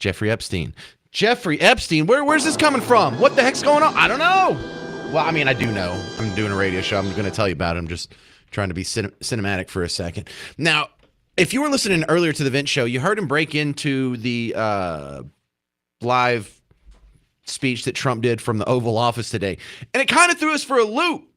Jeffrey Epstein. Jeffrey Epstein? Where's this coming from? What the heck's going on? I don't know. Well, I mean, I do know. I'm doing a radio show. I'm going to tell you about it. I'm just trying to be cinematic for a second. Now, if you were listening earlier to the Vince show, you heard him break into the live speech that Trump did from the Oval Office today. And it kind of threw us for a loop.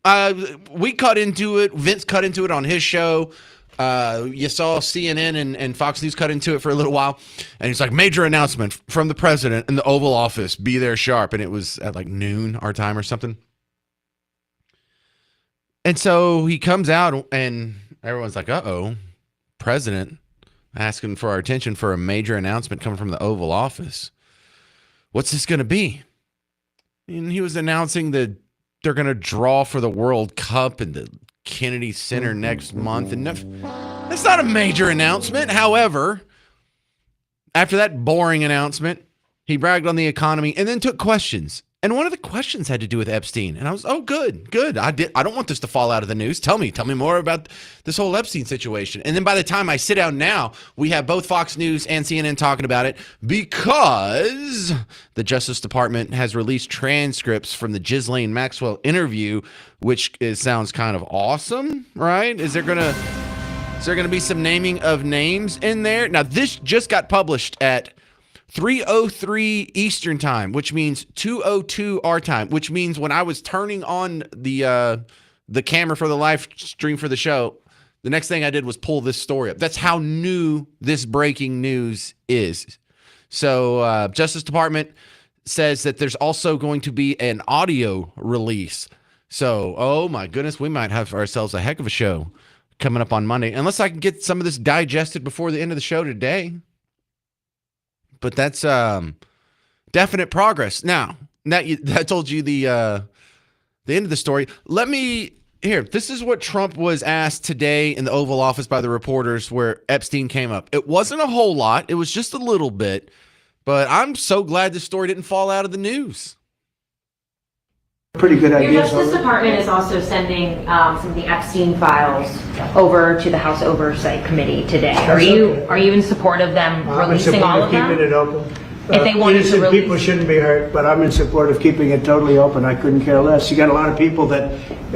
We cut into it. Vince cut into it on his show. You saw CNN and Fox News cut into it for a little while. And he's like, major announcement from the president in the Oval Office. Be there sharp. And it was at like noon our time or something. And so he comes out and everyone's like, uh-oh, president asking for our attention for a major announcement coming from the Oval Office. What's this going to be? And he was announcing that they're going to draw for the World Cup in the Kennedy Center next month. And that's not a major announcement. However, after that boring announcement, he bragged on the economy and then took questions. And one of the questions had to do with Epstein. And I was, good. I don't want this to fall out of the news. Tell me more about this whole Epstein situation. And then by the time I sit down now, we have both Fox News and CNN talking about it because the Justice Department has released transcripts from the Ghislaine Maxwell interview, which sounds kind of awesome, right? Is there going to be some naming of names in there? Now, this just got published at 3:03 Eastern time, which means 2:02 our time, which means when I was turning on the camera for the live stream for the show, the next thing I did was pull this story up. That's how new this breaking news is. So Justice Department says that there's also going to be an audio release. So, oh my goodness, we might have ourselves a heck of a show coming up on Monday, unless I can get some of this digested before the end of the show today. But that's definite progress. Now that told you the end of the story. This is what Trump was asked today in the Oval Office by the reporters where Epstein came up. It wasn't a whole lot. It was just a little bit. But I'm so glad this story didn't fall out of the news. Pretty good idea. Your Justice Department is also sending some of the Epstein files over to the House Oversight Committee today. Are you in support of them releasing all of them? I'm in support of keeping it open. If they wanted to innocent release... people shouldn't be hurt, but I'm in support of keeping it totally open. I couldn't care less. You got a lot of people that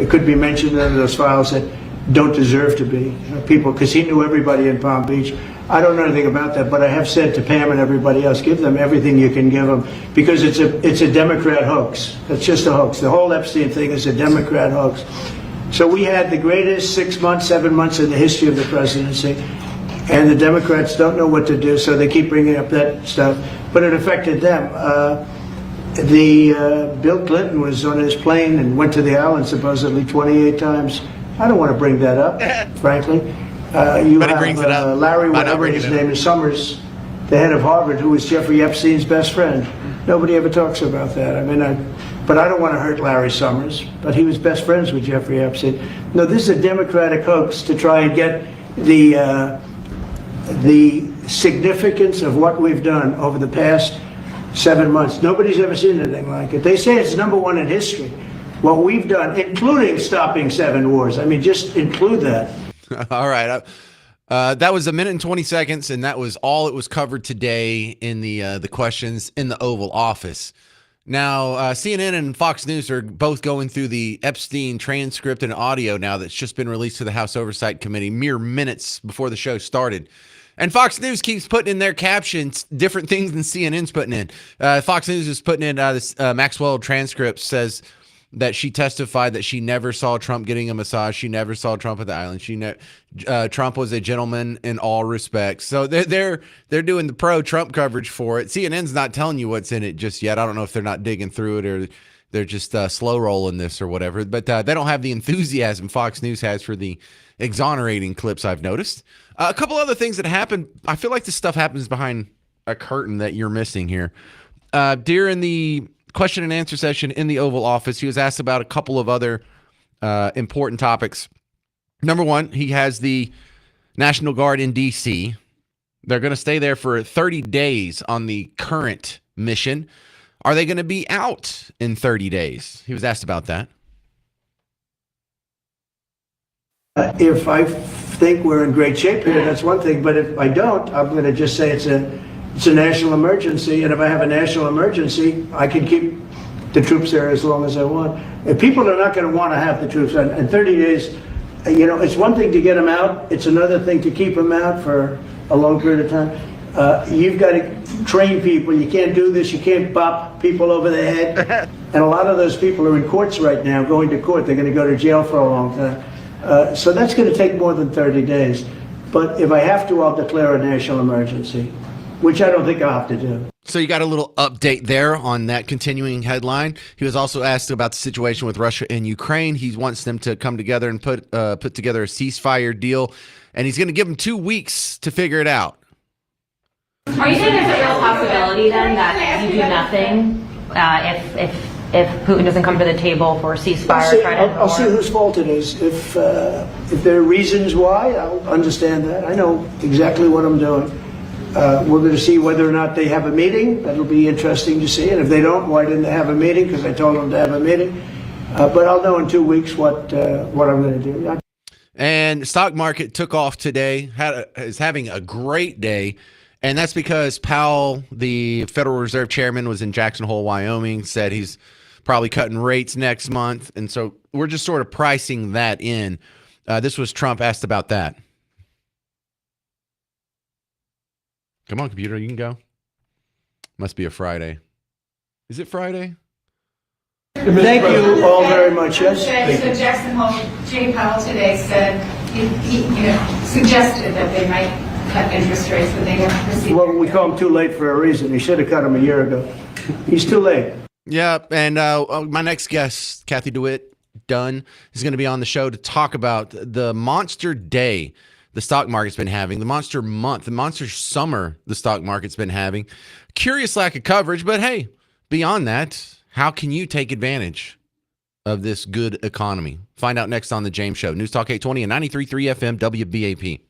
could be mentioned in those files that don't deserve to be. People, because he knew everybody in Palm Beach. I don't know anything about that, but I have said to Pam and everybody else, give them everything you can give them, because it's a Democrat hoax. It's just a hoax. The whole Epstein thing is a Democrat hoax. So we had the greatest 6 months, 7 months in the history of the presidency, and the Democrats don't know what to do, so they keep bringing up that stuff. But it affected them. Bill Clinton was on his plane and went to the island supposedly 28 times. I don't want to bring that up, frankly. You have Larry, whatever his name is, Summers, the head of Harvard, who was Jeffrey Epstein's best friend. Nobody ever talks about that. But I don't want to hurt Larry Summers, but he was best friends with Jeffrey Epstein. No, this is a Democratic hoax to try and get the significance of what we've done over the past 7 months. Nobody's ever seen anything like it. They say it's #1 in history. What we've done, including stopping 7 wars. Just include that. All right. That was 1 minute and 20 seconds, and that was all it was covered today in the questions in the Oval Office. Now, CNN and Fox News are both going through the Epstein transcript and audio now that's just been released to the House Oversight Committee mere minutes before the show started. And Fox News keeps putting in their captions different things than CNN's putting in. Fox News is putting in this Maxwell transcript says that she testified that she never saw Trump getting a massage. She never saw Trump at the island. Trump was a gentleman in all respects. So they're doing the pro-Trump coverage for it. CNN's not telling you what's in it just yet. I don't know if they're not digging through it or they're just slow rolling this or whatever. But they don't have the enthusiasm Fox News has for the exonerating clips, I've noticed. A couple other things that happened. I feel like this stuff happens behind a curtain that you're missing here. During the question and answer session in the Oval Office, he was asked about a couple of other important topics. Number one, he has the National Guard in D.C. They're going to stay there for 30 days on the current mission. Are they going to be out in 30 days? He was asked about that. If I think we're in great shape here, that's one thing. But if I don't, I'm going to just say it's It's a national emergency, and if I have a national emergency, I can keep the troops there as long as I want. If people are not going to want to have the troops on, in 30 days, it's one thing to get them out, it's another thing to keep them out for a long period of time. You've got to train people. You can't do this. You can't bop people over the head. And a lot of those people are in courts right now, going to court. They're going to go to jail for a long time. So that's going to take more than 30 days. But if I have to, I'll declare a national emergency, which I don't think I'll have to do. So you got a little update there on that continuing headline. He was also asked about the situation with Russia and Ukraine. He wants them to come together and put together a ceasefire deal, and he's going to give them 2 weeks to figure it out. Are you saying there's a real possibility then that you do nothing if Putin doesn't come to the table for a ceasefire? I'll see whose fault it is. If there are reasons why, I'll understand that. I know exactly what I'm doing. We're going to see whether or not they have a meeting. That'll be interesting to see. And if they don't, why didn't they have a meeting? Because I told them to have a meeting. But I'll know in 2 weeks what I'm going to do. And the stock market took off today, is having a great day. And that's because Powell, the Federal Reserve Chairman, was in Jackson Hole, Wyoming, said he's probably cutting rates next month. And so we're just sort of pricing that in. This was Trump asked about that. Come on, computer, you can go. Must be a Friday. Is it Friday? Thank you all very much. Yes. So Jackson Hole, Jay Powell today said he suggested that they might cut interest rates, but they haven't proceeded. Well, we call him too late for a reason. He should have cut him a year ago. He's too late. Yeah, and my next guest, Kathy DeWitt Dunn, is going to be on the show to talk about the monster day the stock market's been having, the monster month, the monster summer the stock market's been having. Curious lack of coverage, but hey, beyond that, how can you take advantage of this good economy? Find out next on The James Show. News Talk 820 and 93.3 FM WBAP.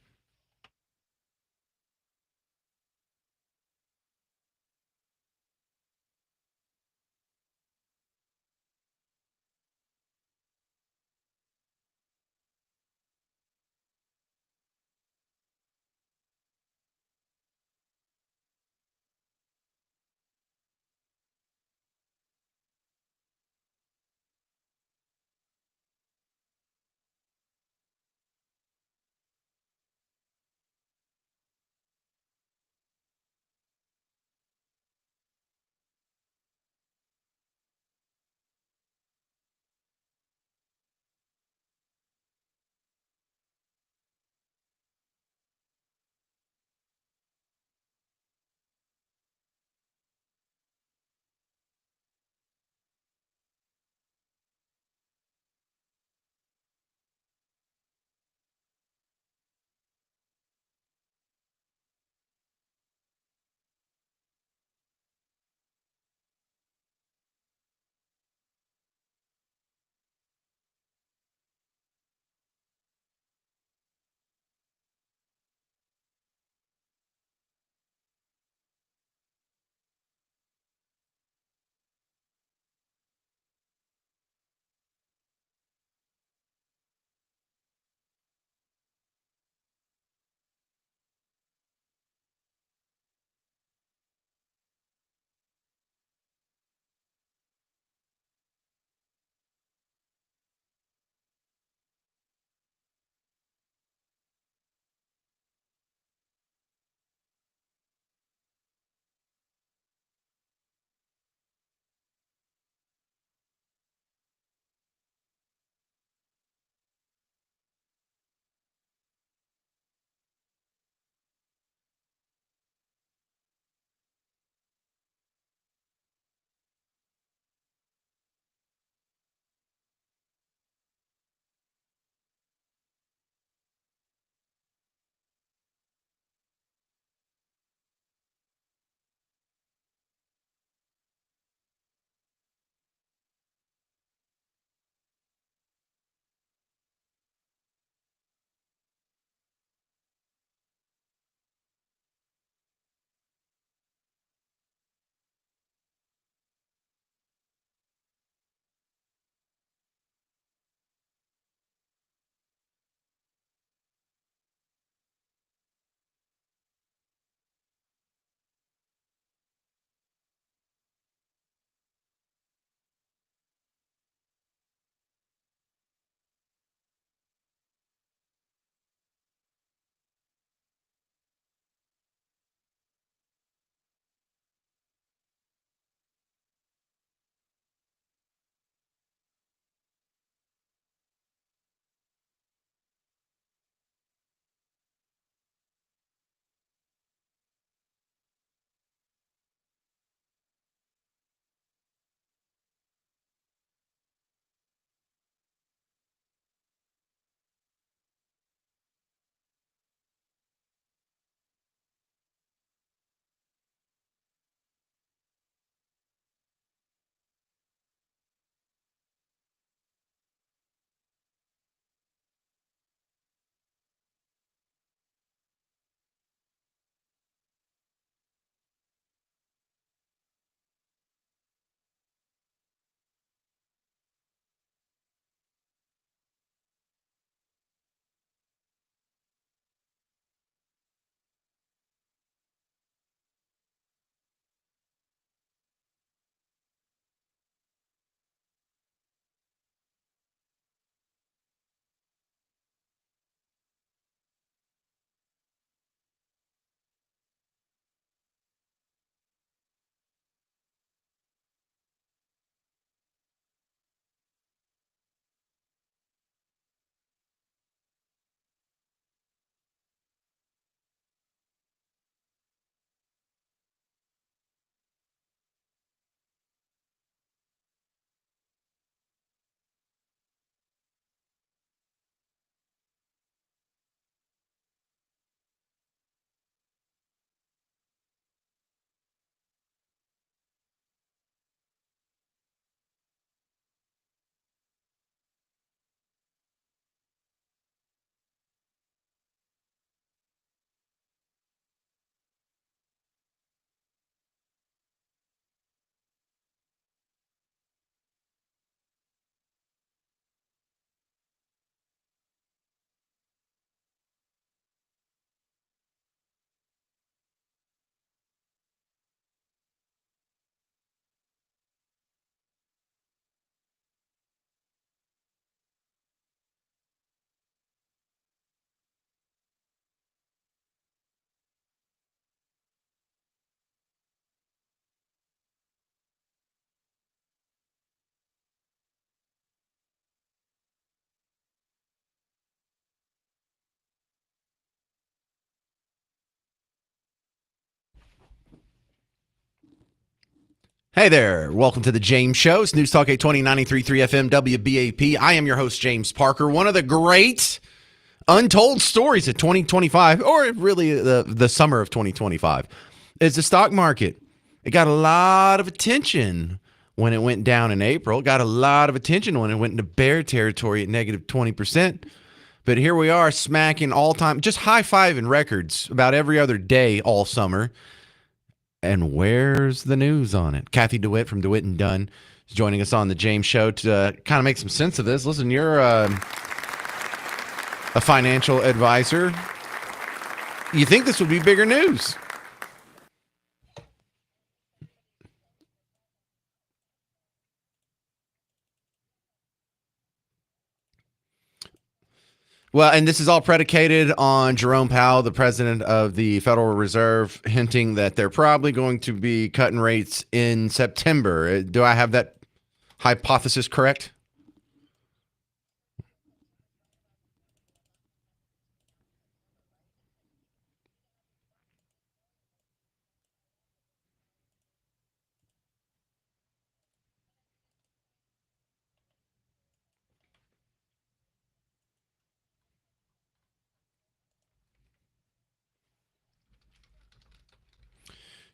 Hey there. Welcome to the James Show. It's News Talk 820 93.3 FM WBAP. I am your host, James Parker. One of the great untold stories of 2025, or really the summer of 2025, is the stock market. It got a lot of attention when it went down in April. It got a lot of attention when it went into bear territory at negative 20%. But here we are smacking all-time, just high-fiving records about every other day all summer. And where's the news on it? Kathy DeWitt from DeWitt and Dunn is joining us on the James Show to kind of make some sense of this. Listen, you're a financial advisor. You think this would be bigger news? Well, and this is all predicated on Jerome Powell, the president of the Federal Reserve, hinting that they're probably going to be cutting rates in September. Do I have that hypothesis correct?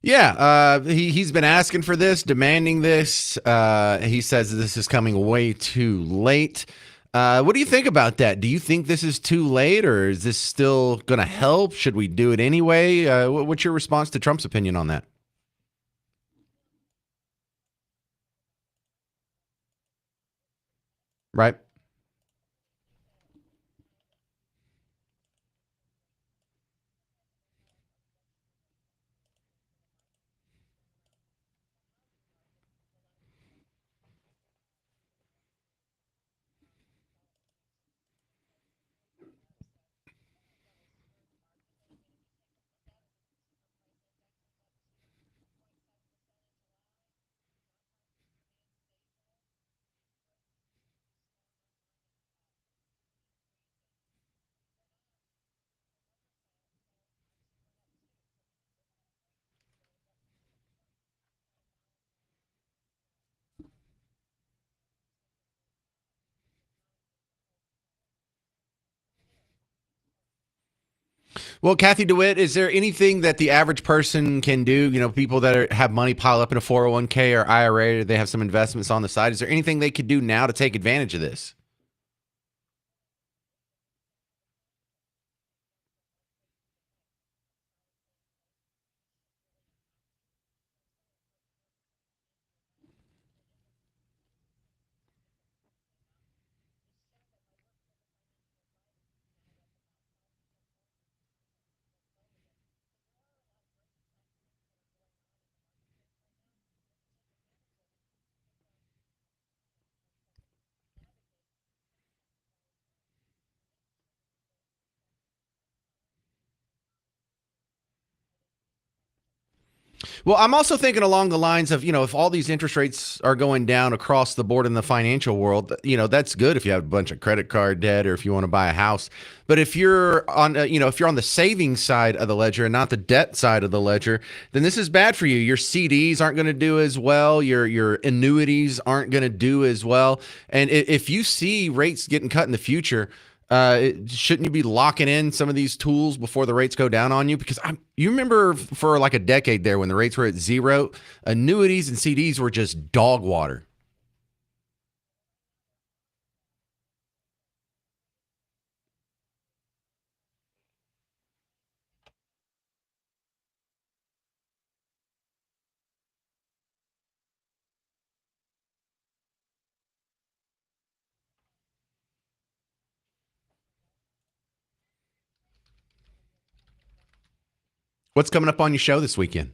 Yeah, he's been asking for this, demanding this. He says this is coming way too late. What do you think about that? Do you think this is too late, or is this still going to help? Should we do it anyway? What's your response to Trump's opinion on that? Right. Well, Kathy DeWitt, is there anything that the average person can do? You know, people that have money pile up in a 401k or IRA, or they have some investments on the side. Is there anything they could do now to take advantage of this? Well, I'm also thinking along the lines of, you know, if all these interest rates are going down across the board in the financial world, you know, that's good if you have a bunch of credit card debt or if you want to buy a house. But if you're on, you know, if you're on the savings side of the ledger and not the debt side of the ledger, then this is bad for you. Your CDs aren't going to do as well. Your annuities aren't going to do as well. And if you see rates getting cut in the future, shouldn't you be locking in some of these tools before the rates go down on you? Because you remember for like a decade there when the rates were at zero, annuities and CDs were just dog water. What's coming up on your show this weekend?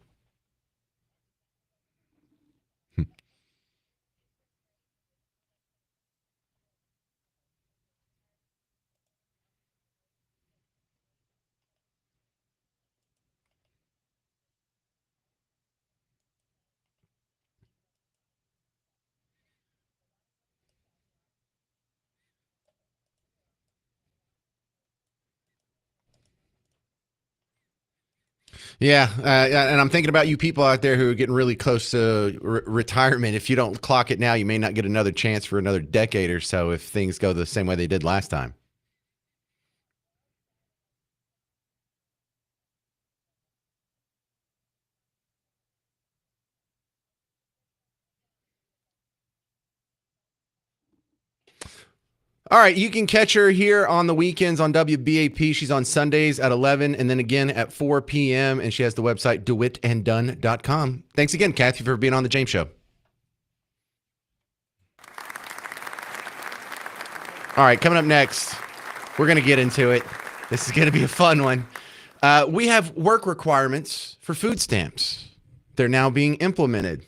Yeah, and I'm thinking about you people out there who are getting really close to retirement. If you don't clock it now, you may not get another chance for another decade or so if things go the same way they did last time. All right, you can catch her here on the weekends on WBAP. She's on Sundays at 11 and then again at 4 p.m. And she has the website dewittanddunn.com. Thanks again, Kathy, for being on the James Show. All right, coming up next, we're going to get into it. This is going to be a fun one. We have work requirements for food stamps. They're now being implemented.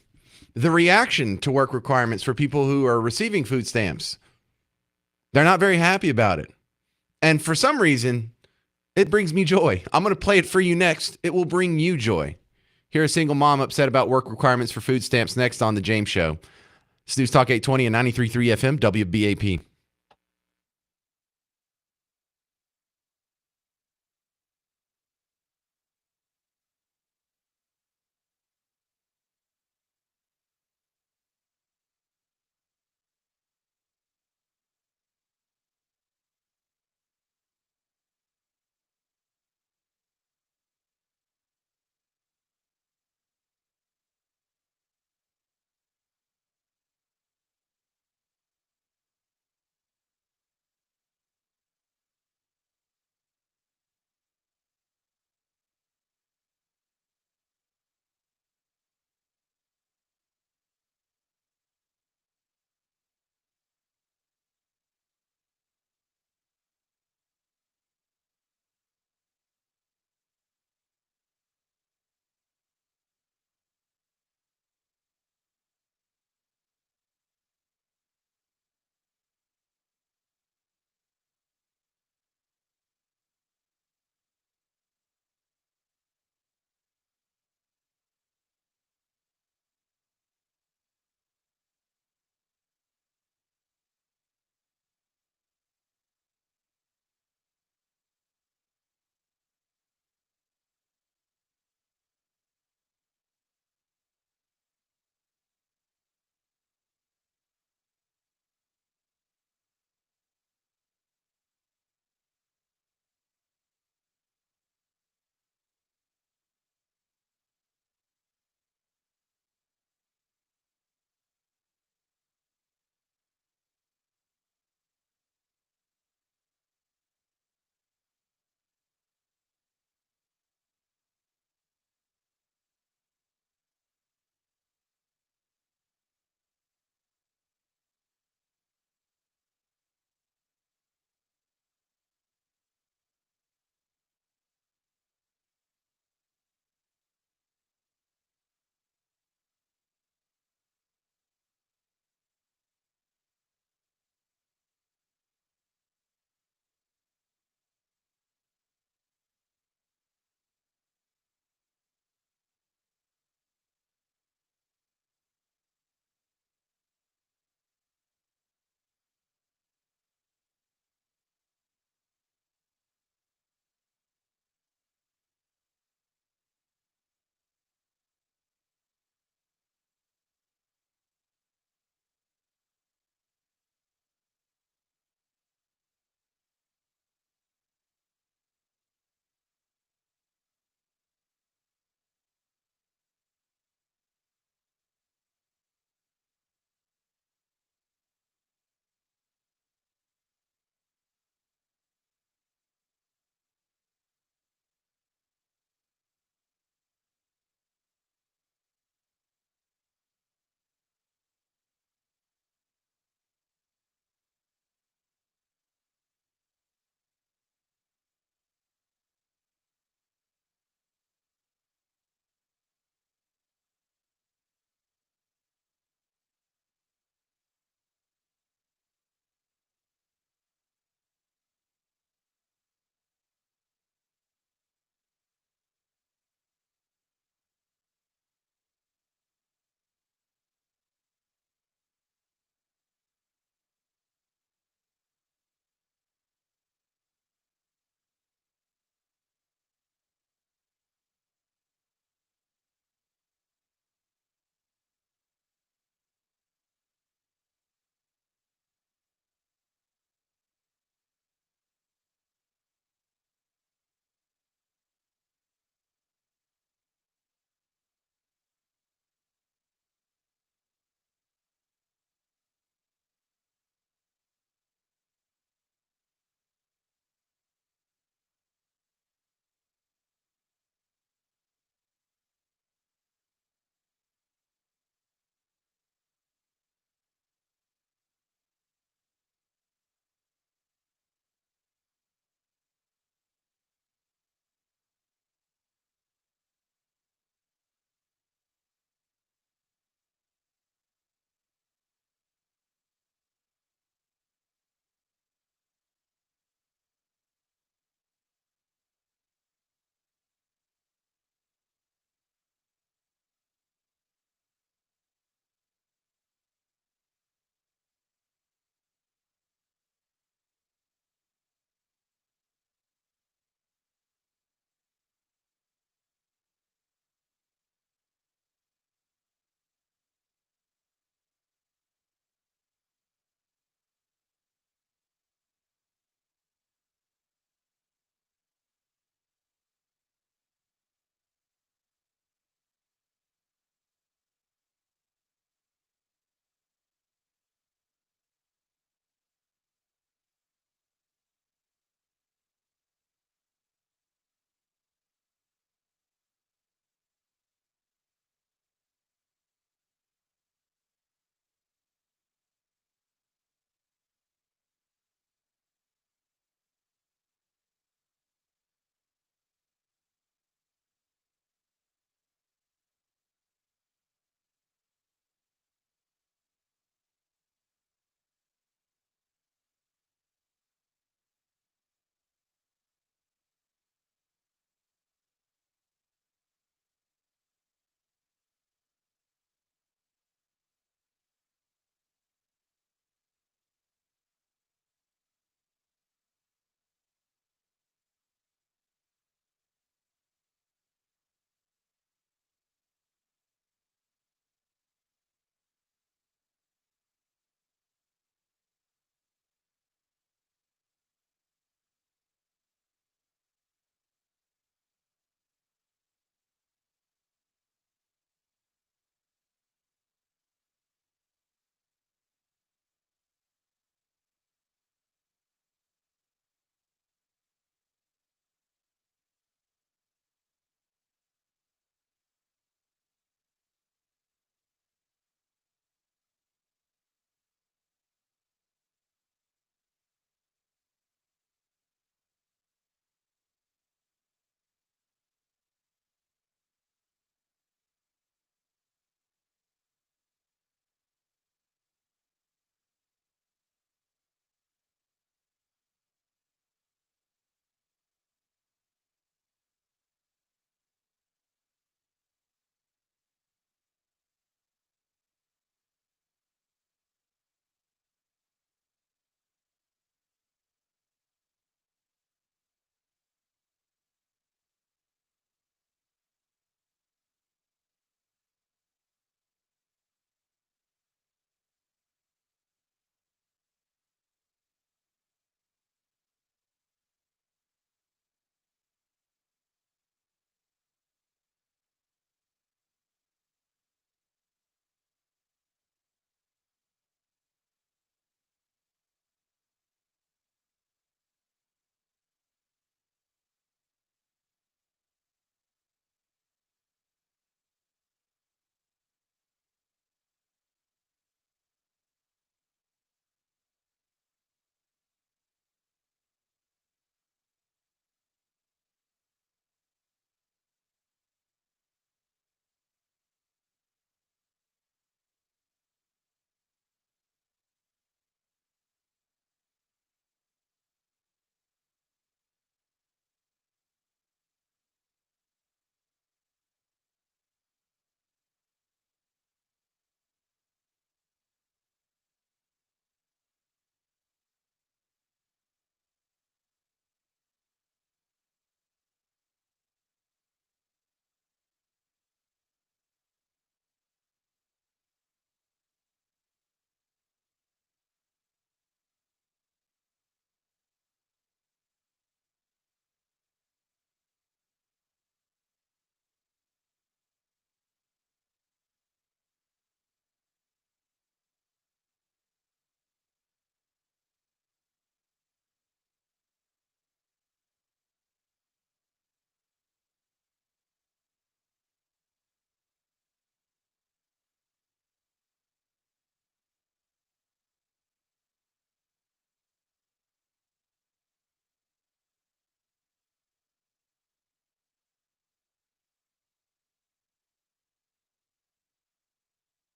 The reaction to work requirements for people who are receiving food stamps. They're not very happy about it. And for some reason, it brings me joy. I'm going to play it for you next. It will bring you joy. Hear a single mom upset about work requirements for food stamps next on The James Show. It's News Talk 820 and 93.3 FM, WBAP.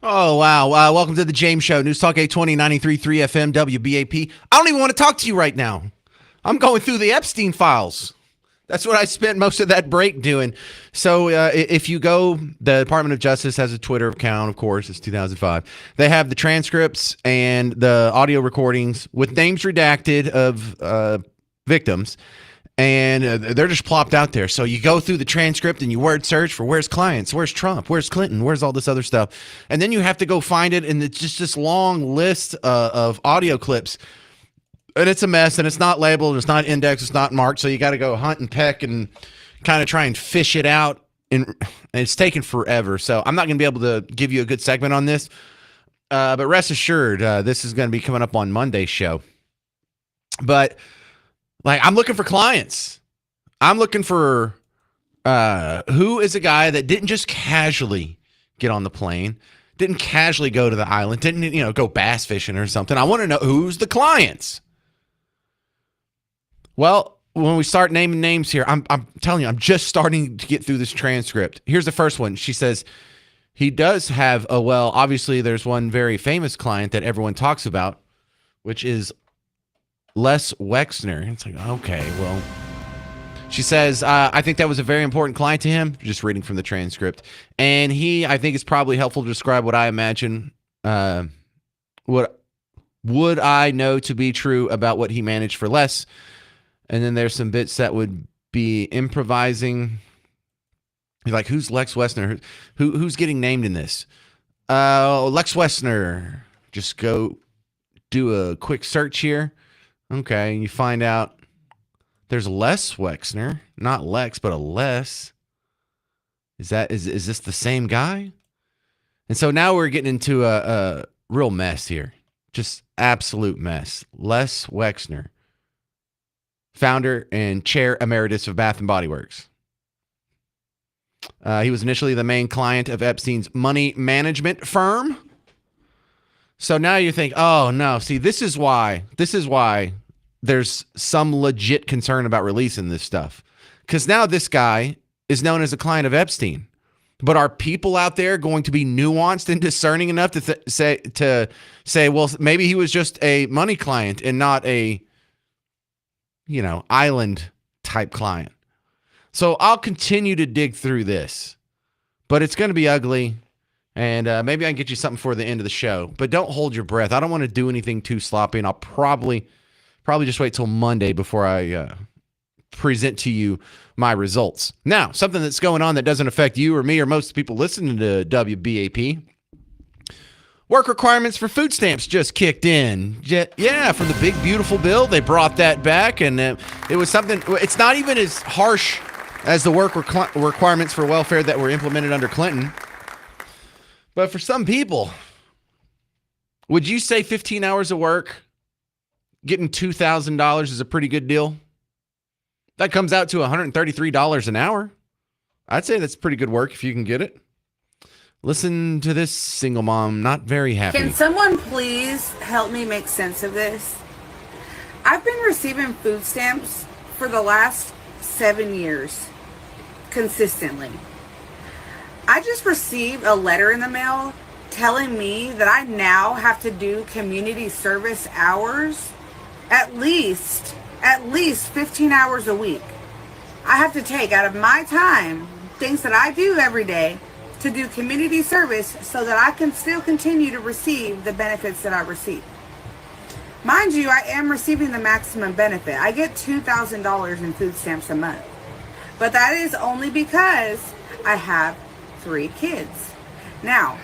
Oh, wow. Welcome to the James Show. News Talk 820, 93.3 FM, WBAP. I don't even want to talk to you right now. I'm going through the Epstein files. That's what I spent most of that break doing. So if you go, the Department of Justice has a Twitter account, of course. It's 2005. They have the transcripts and the audio recordings with names redacted of victims. And they're just plopped out there. So you go through the transcript and you word search for where's clients, where's Trump, where's Clinton, where's all this other stuff. And then you have to go find it. And it's just this long list of audio clips. And it's a mess. And it's not labeled. It's not indexed. It's not marked. So you got to go hunt and peck and kind of try and fish it out. And it's taken forever. So I'm not going to be able to give you a good segment on this. But rest assured, this is going to be coming up on Monday's show. But like, I'm looking for clients. I'm looking for who is a guy that didn't just casually get on the plane, didn't casually go to the island, didn't, go bass fishing or something. I want to know who's the clients. Well, when we start naming names here, I'm telling you, I'm just starting to get through this transcript. Here's the first one. She says, he does have obviously there's one very famous client that everyone talks about, which is Les Wexner. It's like, okay, well, she says, I think that was a very important client to him, just reading from the transcript. And I think it's probably helpful to describe what I imagine, what would I know to be true about what he managed for Les. And then there's some bits that would be improvising. Like, who's Lex Wexner? Who's getting named in this? Lex Wexner. Just go do a quick search here. Okay, you find out there's Les Wexner, not Lex, but a Les. Is this the same guy? And so now we're getting into a real mess here, just absolute mess. Les Wexner, founder and chair emeritus of Bath and Body Works. He was initially the main client of Epstein's money management firm. So now you think, oh no, see, this is why there's some legit concern about releasing this stuff. Because now this guy is known as a client of Epstein. But are people out there going to be nuanced and discerning enough to say, well, maybe he was just a money client and not a, island type client? So I'll continue to dig through this, but it's going to be ugly. And maybe I can get you something for the end of the show, but don't hold your breath. I don't want to do anything too sloppy, and I'll probably just wait till Monday before I present to you my results. Now, something that's going on that doesn't affect you or me or most people listening to WBAP. Work requirements for food stamps just kicked in. Yeah, from the big, beautiful bill, they brought that back, and it was something. It's not even as harsh as the work requirements for welfare that were implemented under Clinton. But for some people, would you say 15 hours of work, getting $2,000 is a pretty good deal? That comes out to $133 an hour. I'd say that's pretty good work if you can get it. Listen to this single mom, not very happy. Can someone please help me make sense of this? I've been receiving food stamps for the last 7 years, consistently. I just received a letter in the mail telling me that I now have to do community service hours, at least 15 hours a week. I have to take out of my time, things that I do every day, to do community service so that I can still continue to receive the benefits that I receive. Mind you, I am receiving the maximum benefit. I get $2,000 in food stamps a month. But that is only because I have 3 kids. Now,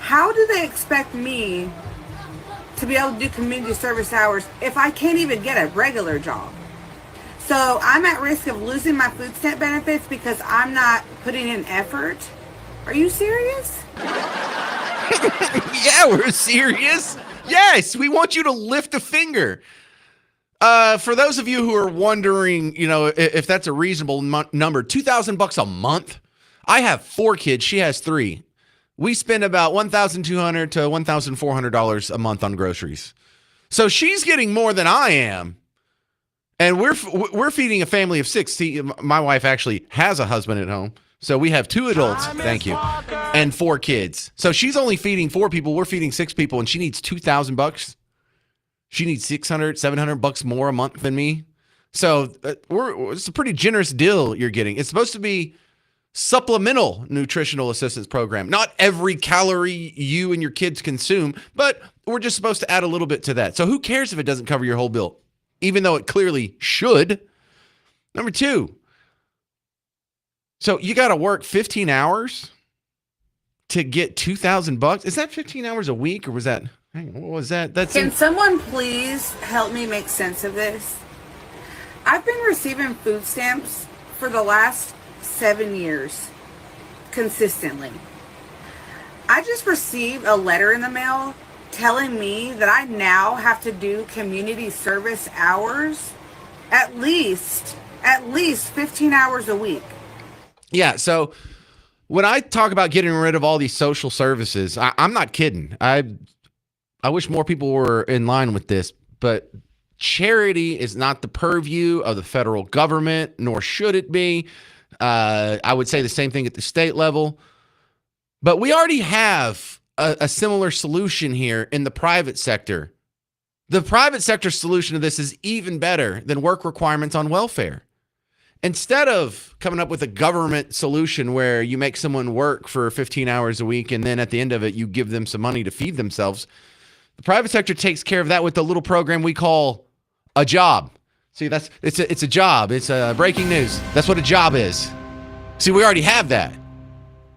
how do they expect me to be able to do community service hours if I can't even get a regular job? So I'm at risk of losing my food stamp benefits because I'm not putting in effort. Are you serious? Yeah, we're serious. Yes, we want you to lift a finger. For those of you who are wondering, if that's a reasonable number, $2,000 a month. I have 4 kids. She has 3. We spend about $1,200 to $1,400 a month on groceries. So she's getting more than I am. And we're feeding a family of 6. See, my wife actually has a husband at home. So we have 2 adults. Thank you. and 4 kids. So she's only feeding 4 people. We're feeding 6 people, and she needs $2,000. She needs 600, $700 more a month than me. So it's a pretty generous deal you're getting. It's supposed to be supplemental nutritional assistance program. Not every calorie you and your kids consume, but we're just supposed to add a little bit to that. So who cares if it doesn't cover your whole bill, even though it clearly should? Number 2. So you got to work 15 hours to get $2,000. Is that 15 hours a week, or was that? Hang on, what was that? Can someone please help me make sense of this? I've been receiving food stamps for the last 7 years consistently. I just received a letter in the mail telling me that I now have to do community service hours at least 15 hours a week. Yeah, so when I talk about getting rid of all these social services, I'm not kidding. I wish more people were in line with this, but charity is not the purview of the federal government, nor should it be. I would say the same thing at the state level. But we already have a similar solution here in the private sector. The private sector solution to this is even better than work requirements on welfare. Instead of coming up with a government solution where you make someone work for 15 hours a week and then at the end of it, you give them some money to feed themselves, the private sector takes care of that with the little program we call a job. See, it's a job. It's breaking news. That's what a job is. See, we already have that.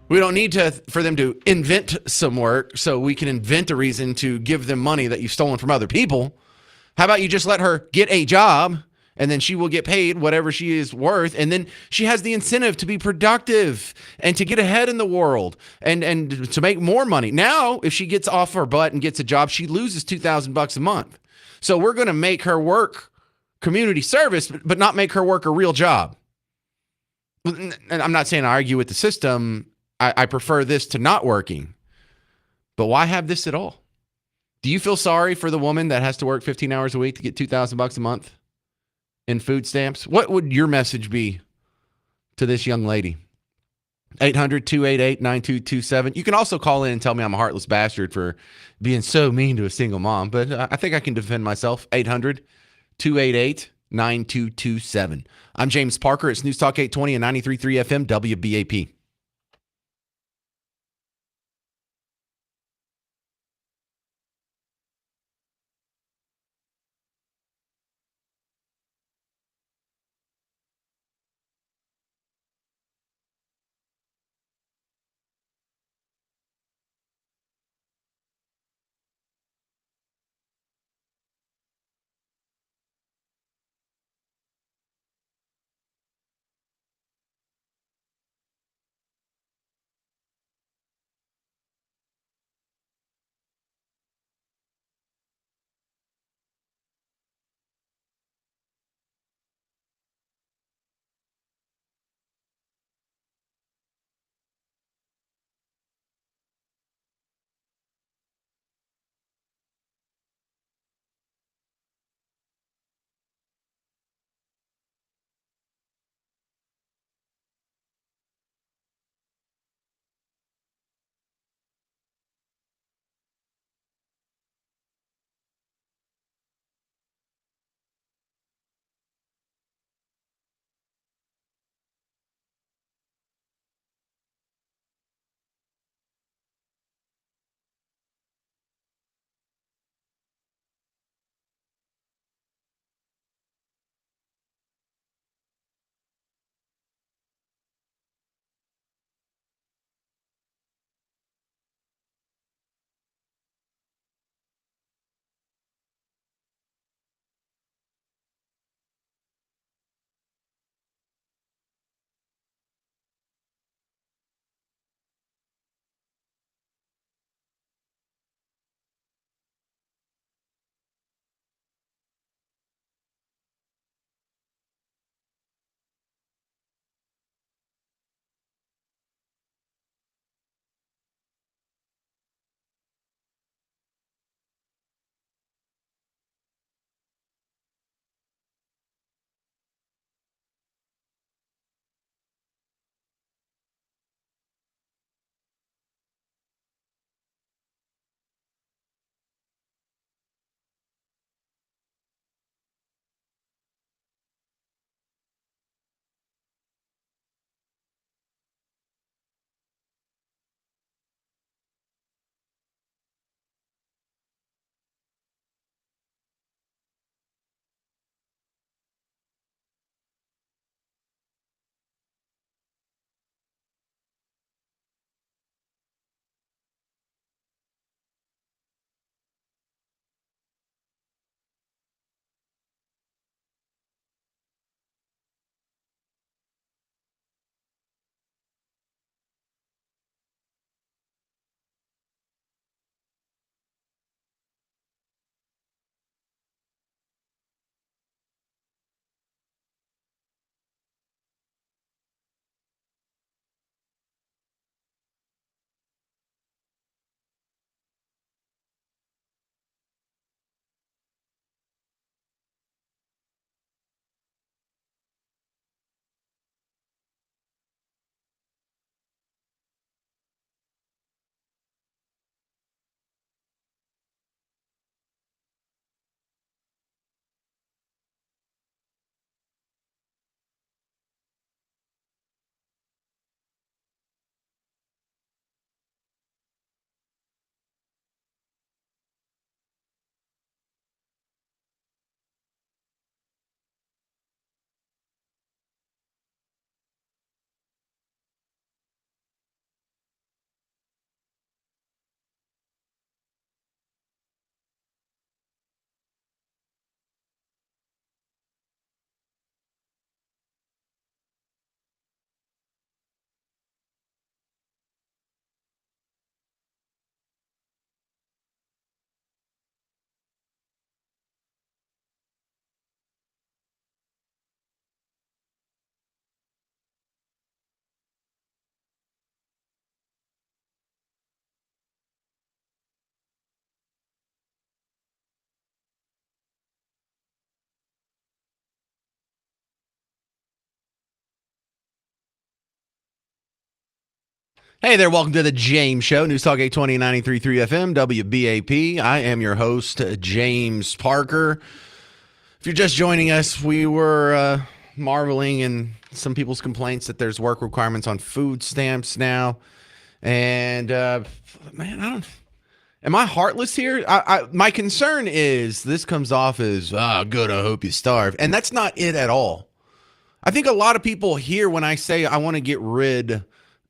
We don't need for them to invent some work so we can invent a reason to give them money that you've stolen from other people. How about you just let her get a job, and then she will get paid whatever she is worth, and then she has the incentive to be productive and to get ahead in the world and to make more money. Now, if she gets off her butt and gets a job, she loses $2,000 a month. So we're going to make her work community service, but not make her work a real job. And I'm not saying I argue with the system. I prefer this to not working. But why have this at all? Do you feel sorry for the woman that has to work 15 hours a week to get $2,000 a month in food stamps? What would your message be to this young lady? 800-288-9227. You can also call in and tell me I'm a heartless bastard for being so mean to a single mom, but I think I can defend myself. 800-288-9227. I'm James Parker. It's News Talk 820 and 93.3 FM WBAP. Hey there, welcome to the James Show, News Talk 820 93.3 FM, WBAP. I am your host, James Parker. If you're just joining us, we were marveling in some people's complaints that there's work requirements on food stamps now. And, man, am I heartless here? My concern is this comes off as, good, I hope you starve. And that's not it at all. I think a lot of people hear when I say I want to get rid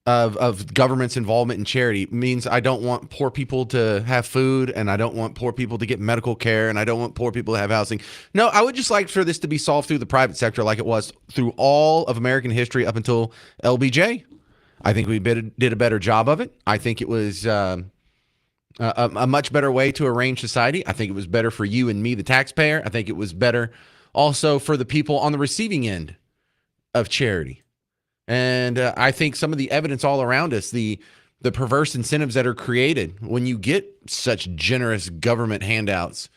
of government's involvement in charity means I don't want poor people to have food, and I don't want poor people to get medical care, and I don't want poor people to have housing. No, I would just like for this to be solved through the private sector like it was through all of American history up until LBJ. I think we did a better job of it. I think it was a much better way to arrange society. I think it was better for you and me, the taxpayer. I think it was better also for the people on the receiving end of charity. And I think some of the evidence all around us, the perverse incentives that are created when you get such generous government handouts,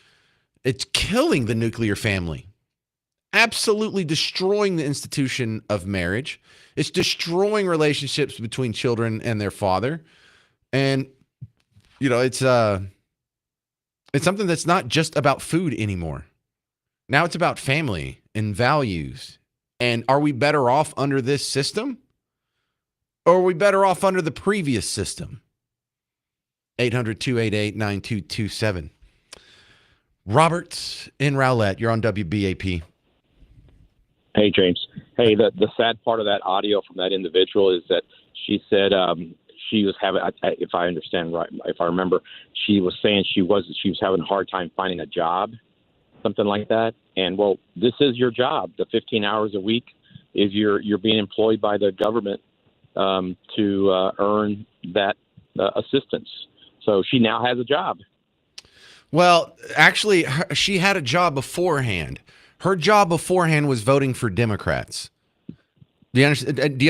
it's killing the nuclear family, absolutely destroying the institution of marriage. It's destroying relationships between children and their father. And, you know, it's something that's not just about food anymore. Now it's about family and values. And are we better off under this system? Or are we better off under the previous system? 800-288-9227. Robert in Rowlett, you're on WBAP. Hey, James. Hey, the sad part of that audio from that individual is that she said she was having, if I understand right, if I remember, she was saying she was having a hard time finding a job, something like that. And well, this is your job. The 15 hours a week is you're being employed by the government to earn that assistance. So she now has a job. Well, actually, she had a job beforehand. Her job beforehand was voting for Democrats. Do you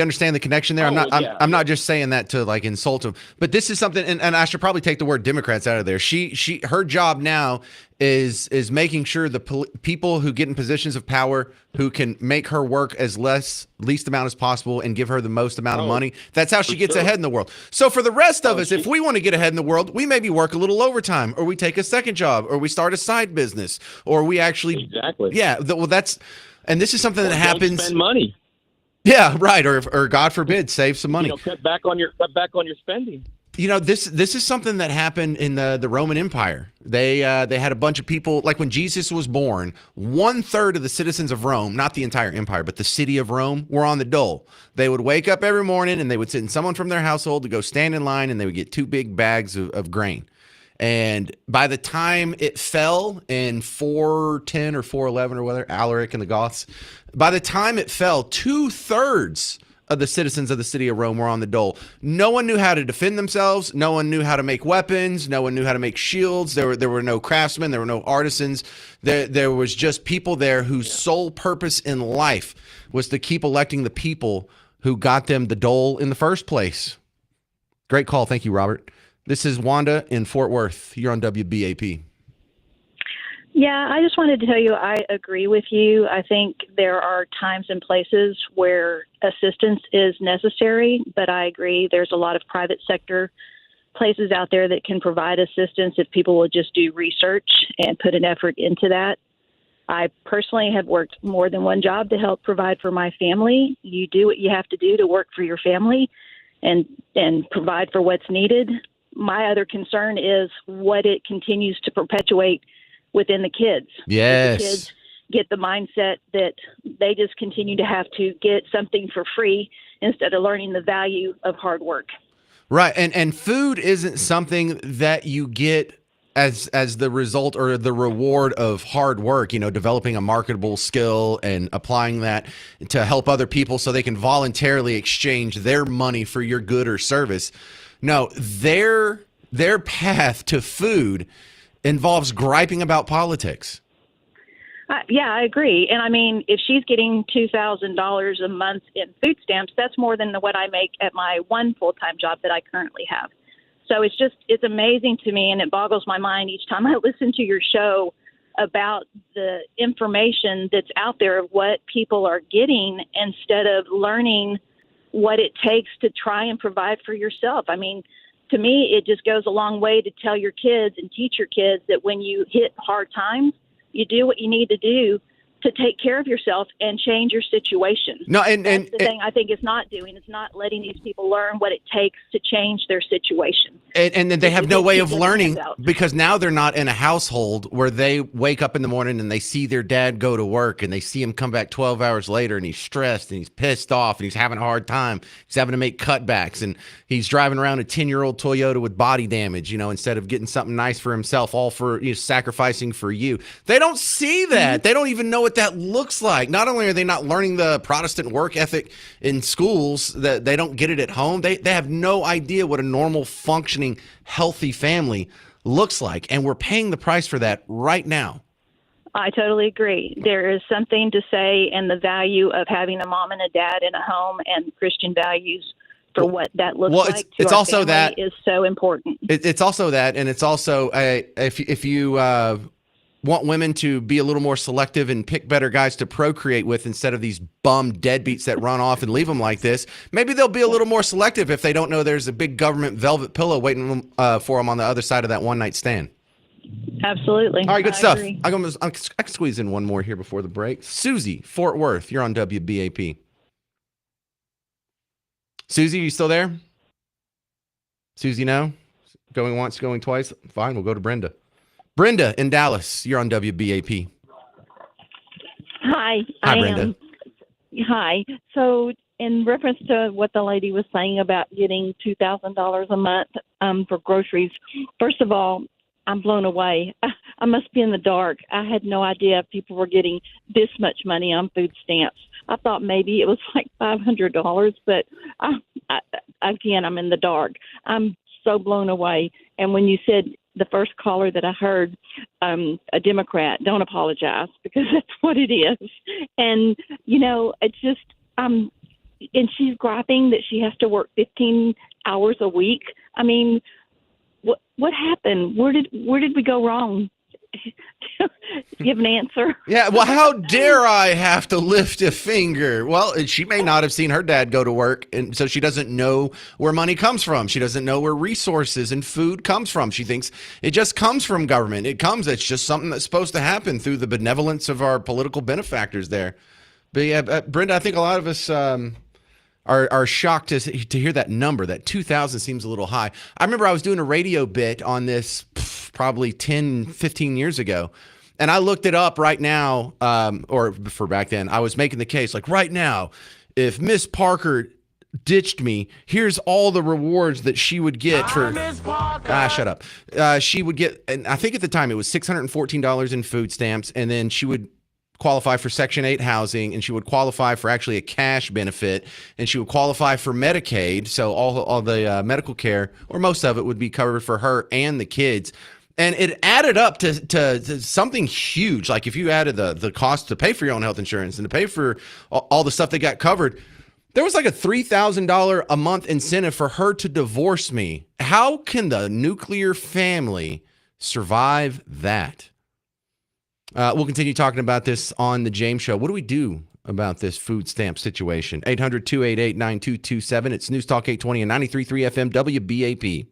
understand the connection there? I'm not just saying that to like insult them, but this is something, and I should probably take the word Democrats out of there. Her job now is making sure the people who get in positions of power who can make her work as least amount as possible and give her the most amount of money. That's how she gets ahead in the world. So for the rest of us, if we want to get ahead in the world, we maybe work a little overtime, or we take a second job, or we start a side business, or we actually and this is something that happens. Spend money. Yeah, right. Or God forbid, save some money. Cut back on your spending. You know, this is something that happened in the Roman Empire. They had a bunch of people, like when Jesus was born, 1/3 of the citizens of Rome, not the entire empire, but the city of Rome, were on the dole. They would wake up every morning and they would send someone from their household to go stand in line, and they would get 2 big bags of grain. And by the time it fell in 410 or 411 or whatever, Alaric and the Goths, by the time it fell, 2/3 of the citizens of the city of Rome were on the dole. No one knew how to defend themselves. No one knew how to make weapons. No one knew how to make shields. There were no craftsmen. There were no artisans. There was just people there whose sole purpose in life was to keep electing the people who got them the dole in the first place. Great call. Thank you, Robert. This is Wanda in Fort Worth. You're on WBAP. Yeah, I just wanted to tell you I agree with you. I think there are times and places where assistance is necessary, but I agree there's a lot of private sector places out there that can provide assistance if people will just do research and put an effort into that. I personally have worked more than one job to help provide for my family. You do what you have to do to work for your family and provide for what's needed. My other concern is what it continues to perpetuate within the kids. Yes. If the kids get the mindset that they just continue to have to get something for free instead of learning the value of hard work. Right. And food isn't something that you get as the result or the reward of hard work, you know, developing a marketable skill and applying that to help other people so they can voluntarily exchange their money for your good or service. No, their path to food involves griping about politics. Yeah, I agree. And I mean, if she's getting $2,000 a month in food stamps, that's more than what I make at my one full-time job that I currently have. So it's amazing to me, and it boggles my mind each time I listen to your show about the information that's out there of what people are getting instead of learning what it takes to try and provide for yourself. I mean, to me, it just goes a long way to tell your kids and teach your kids that when you hit hard times, you do what you need to do to take care of yourself and change your situation. No, and That's the thing I think it's not doing. It's not letting these people learn what it takes to change their situation. and then they have no just way keep of their learning hands out. because now they're not in a household where they wake up in the morning and they see their dad go to work and they see him come back 12 hours later and he's stressed and he's pissed off and he's having a hard time. He's having to make cutbacks and he's driving around a 10-year-old Toyota with body damage, instead of getting something nice for himself, all for sacrificing for you. They don't see that. Mm-hmm. They don't even know what that looks like. Not only are they not learning the Protestant work ethic in schools, that they don't get it at home. They have no idea what a normal, functioning, healthy family looks like. And we're paying the price for that right now. I totally agree. There is something to say in the value of having a mom and a dad in a home and Christian values for what that looks well, like. it's our also family that is so important. it's also that, and it's also if you want women to be a little more selective and pick better guys to procreate with instead of these bum deadbeats that run off and leave them like this, maybe they'll be a little more selective if they don't know there's a big government velvet pillow waiting for them on the other side of that one night stand. Absolutely. All right, good I stuff. agree. I can squeeze in one more here before the break. Susie, Fort Worth, you're on WBAP. Susie, you still there? Susie, no? Going once, going twice? Fine, we'll go to Brenda. Brenda in Dallas, you're on WBAP. Hi, Hi, I Brenda. am. Hi. So, in reference to what the lady was saying about getting $2,000 a month for groceries, first of all, I'm blown away. I must be in the dark. I had no idea people were getting this much money on food stamps. I thought maybe it was like $500, but again, I'm in the dark. I'm so blown away. And when you said the first caller that I heard, a Democrat, don't apologize because that's what it is. And, it's just, and she's griping that she has to work 15 hours a week. I mean, what happened? Where did we go wrong? Give an answer. Yeah, well, how dare I have to lift a finger? Well, she may not have seen her dad go to work, and so she doesn't know where money comes from. She doesn't know where resources and food comes from. She thinks it just comes from government. It's just something that's supposed to happen through the benevolence of our political benefactors there. But yeah, Brenda, I think a lot of us are shocked to hear that number. That 2,000 seems a little high. I remember I was doing a radio bit on this probably 10, 15 years ago. And I looked it up right now, or for back then, I was making the case like right now, if Miss Parker ditched me, here's all the rewards that she would get for, shut up. She would get, and I think at the time it was $614 in food stamps. And then she would qualify for Section 8 housing, and she would qualify for actually a cash benefit, and she would qualify for Medicaid. So all the medical care, or most of it, would be covered for her and the kids. And it added up to something huge. Like if you added the cost to pay for your own health insurance and to pay for all the stuff that got covered, there was like a $3,000 a month incentive for her to divorce me. How can the nuclear family survive that? We'll continue talking about this on the James Show. What do we do about this food stamp situation? 800-288-9227. It's News Talk 820 and 93.3 FM WBAP.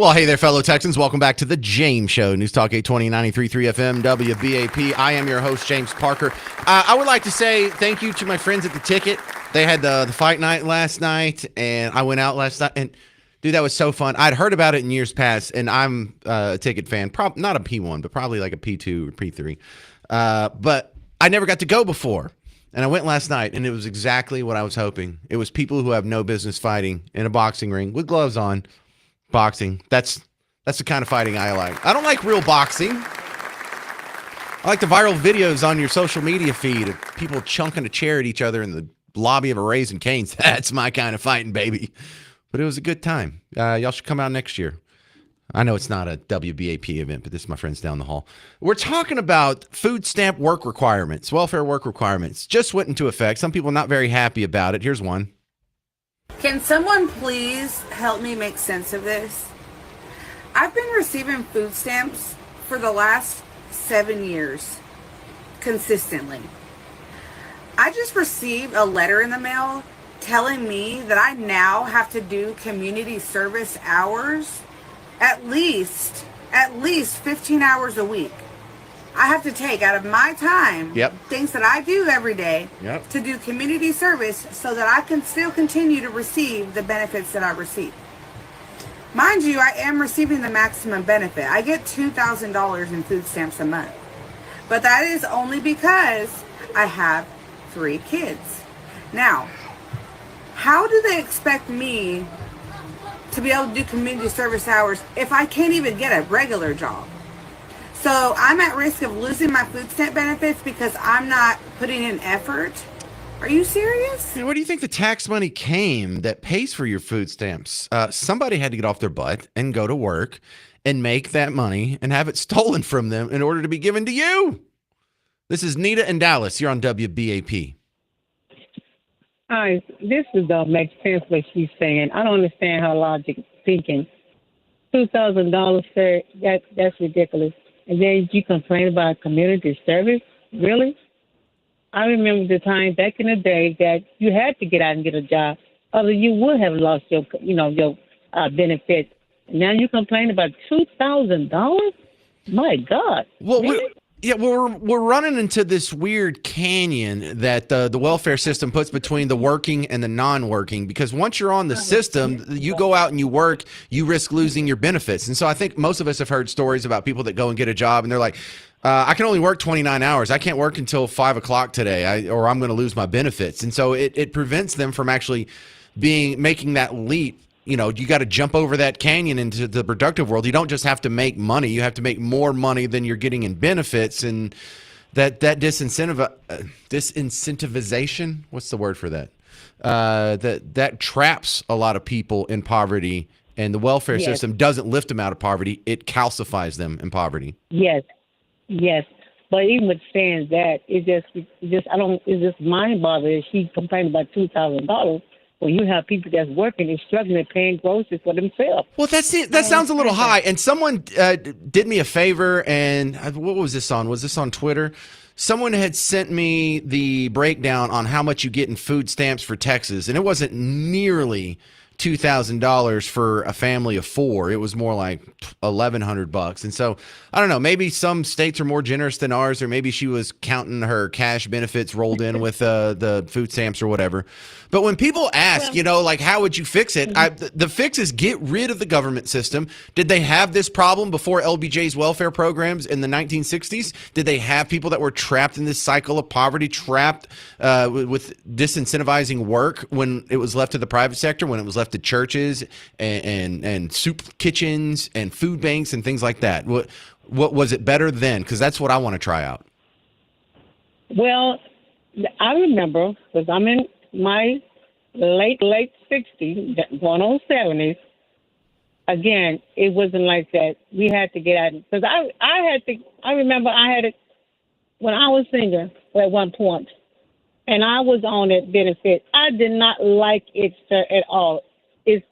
Well, hey there, fellow Texans. Welcome back to the James Show. News Talk 820, 93.3 FM, WBAP. I am your host, James Parker. I would like to say thank you to my friends at The Ticket. They had the fight night last night, and I went out last night. And, dude, that was so fun. I'd heard about it in years past, and I'm a Ticket fan. Not a P1, but probably like a P2 or P3. But I never got to go before. And I went last night, and it was exactly what I was hoping. It was people who have no business fighting in a boxing ring with gloves on. Boxing. That's the kind of fighting I like. I don't like real boxing. I like the viral videos on your social media feed of people chunking a chair at each other in the lobby of a Raising Cane's. That's my kind of fighting, baby. But it was a good time. Y'all should come out next year. I know it's not a WBAP event, but this is my friends down the hall. We're talking about food stamp work requirements, welfare work requirements. Just went into effect. Some people not very happy about it. Here's one. Can someone please help me make sense of this? I've been receiving food stamps for the last 7 years, consistently. I just received a letter in the mail telling me that I now have to do community service hours at least 15 hours a week. I have to take out of my time things that I do every day to do community service so that I can still continue to receive the benefits that I receive. Mind you, I am receiving the maximum benefit. I get $2,000 in food stamps a month. But that is only because I have 3 kids. Now, how do they expect me to be able to do community service hours if I can't even get a regular job? So I'm at risk of losing my food stamp benefits because I'm not putting in effort. Are you serious? Where do you think the tax money came that pays for your food stamps? Somebody had to get off their butt and go to work and make that money and have it stolen from them in order to be given to you. This is Nita in Dallas. You're on WBAP. Hi, this makes sense what she's saying. I don't understand her logic thinking. $2,000, sir, that's ridiculous. And then you complain about community service? Really? I remember the time back in the day that you had to get out and get a job, other you would have lost your benefits. Now you complain about $2,000? My God! Well, really? we're running into this weird canyon that the welfare system puts between the working and the non-working, because once you're on the system, you go out and you work, you risk losing your benefits. And so I think most of us have heard stories about people that go and get a job and they're like, I can only work 29 hours. I can't work until 5 o'clock today, or I'm going to lose my benefits. And so it prevents them from actually making that leap. You know, you got to jump over that canyon into the productive world. You don't just have to make money. You have to make more money than you're getting in benefits. And that disincentivization, what's the word for that? That traps a lot of people in poverty, and the welfare system doesn't lift them out of poverty. It calcifies them in poverty. Yes. But even with saying that, it's just mind boggling. She complained about $2,000. Well, you have people that's working and struggling and paying groceries for themselves. Well, that's it. That sounds a little high. And someone did me a favor, and what was this on? Was this on Twitter? Someone had sent me the breakdown on how much you get in food stamps for Texas, and it wasn't nearly $2,000 for a family of 4. It was more like $1,100. And so I don't know, maybe some states are more generous than ours, or maybe she was counting her cash benefits rolled in with the food stamps or whatever. But when people ask, like, how would you fix it? The fix is get rid of the government system. Did they have this problem before LBJ's welfare programs in the 1960s? Did they have people that were trapped in this cycle of poverty, trapped with disincentivizing work when it was left to the private sector, when it was left to churches and soup kitchens and food banks and things like that? What was it better then? Because that's what I want to try out. Well, I remember, because I'm in my late 60s, going on 70s. Again, it wasn't like that. We had to get out, because I remember I had it when I was single at one point, and I was on that benefit. I did not like it, sir, at all. It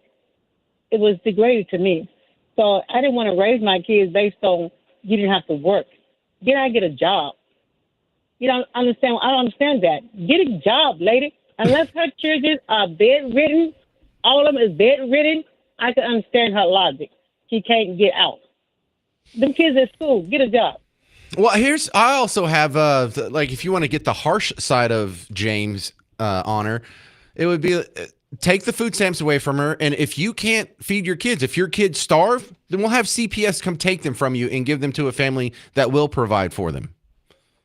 was degraded to me. So I didn't want to raise my kids based on you didn't have to work. Get out and get a job. You don't understand. I don't understand that. Get a job, lady. Unless her children are bedridden, all of them is bedridden, I can understand her logic. he can't get out. Them kids at school, get a job. Well, I also have, like, if you want to get the harsh side of James' honor, it would be take the food stamps away from her. And if you can't feed your kids, if your kids starve, then we'll have CPS come take them from you and give them to a family that will provide for them.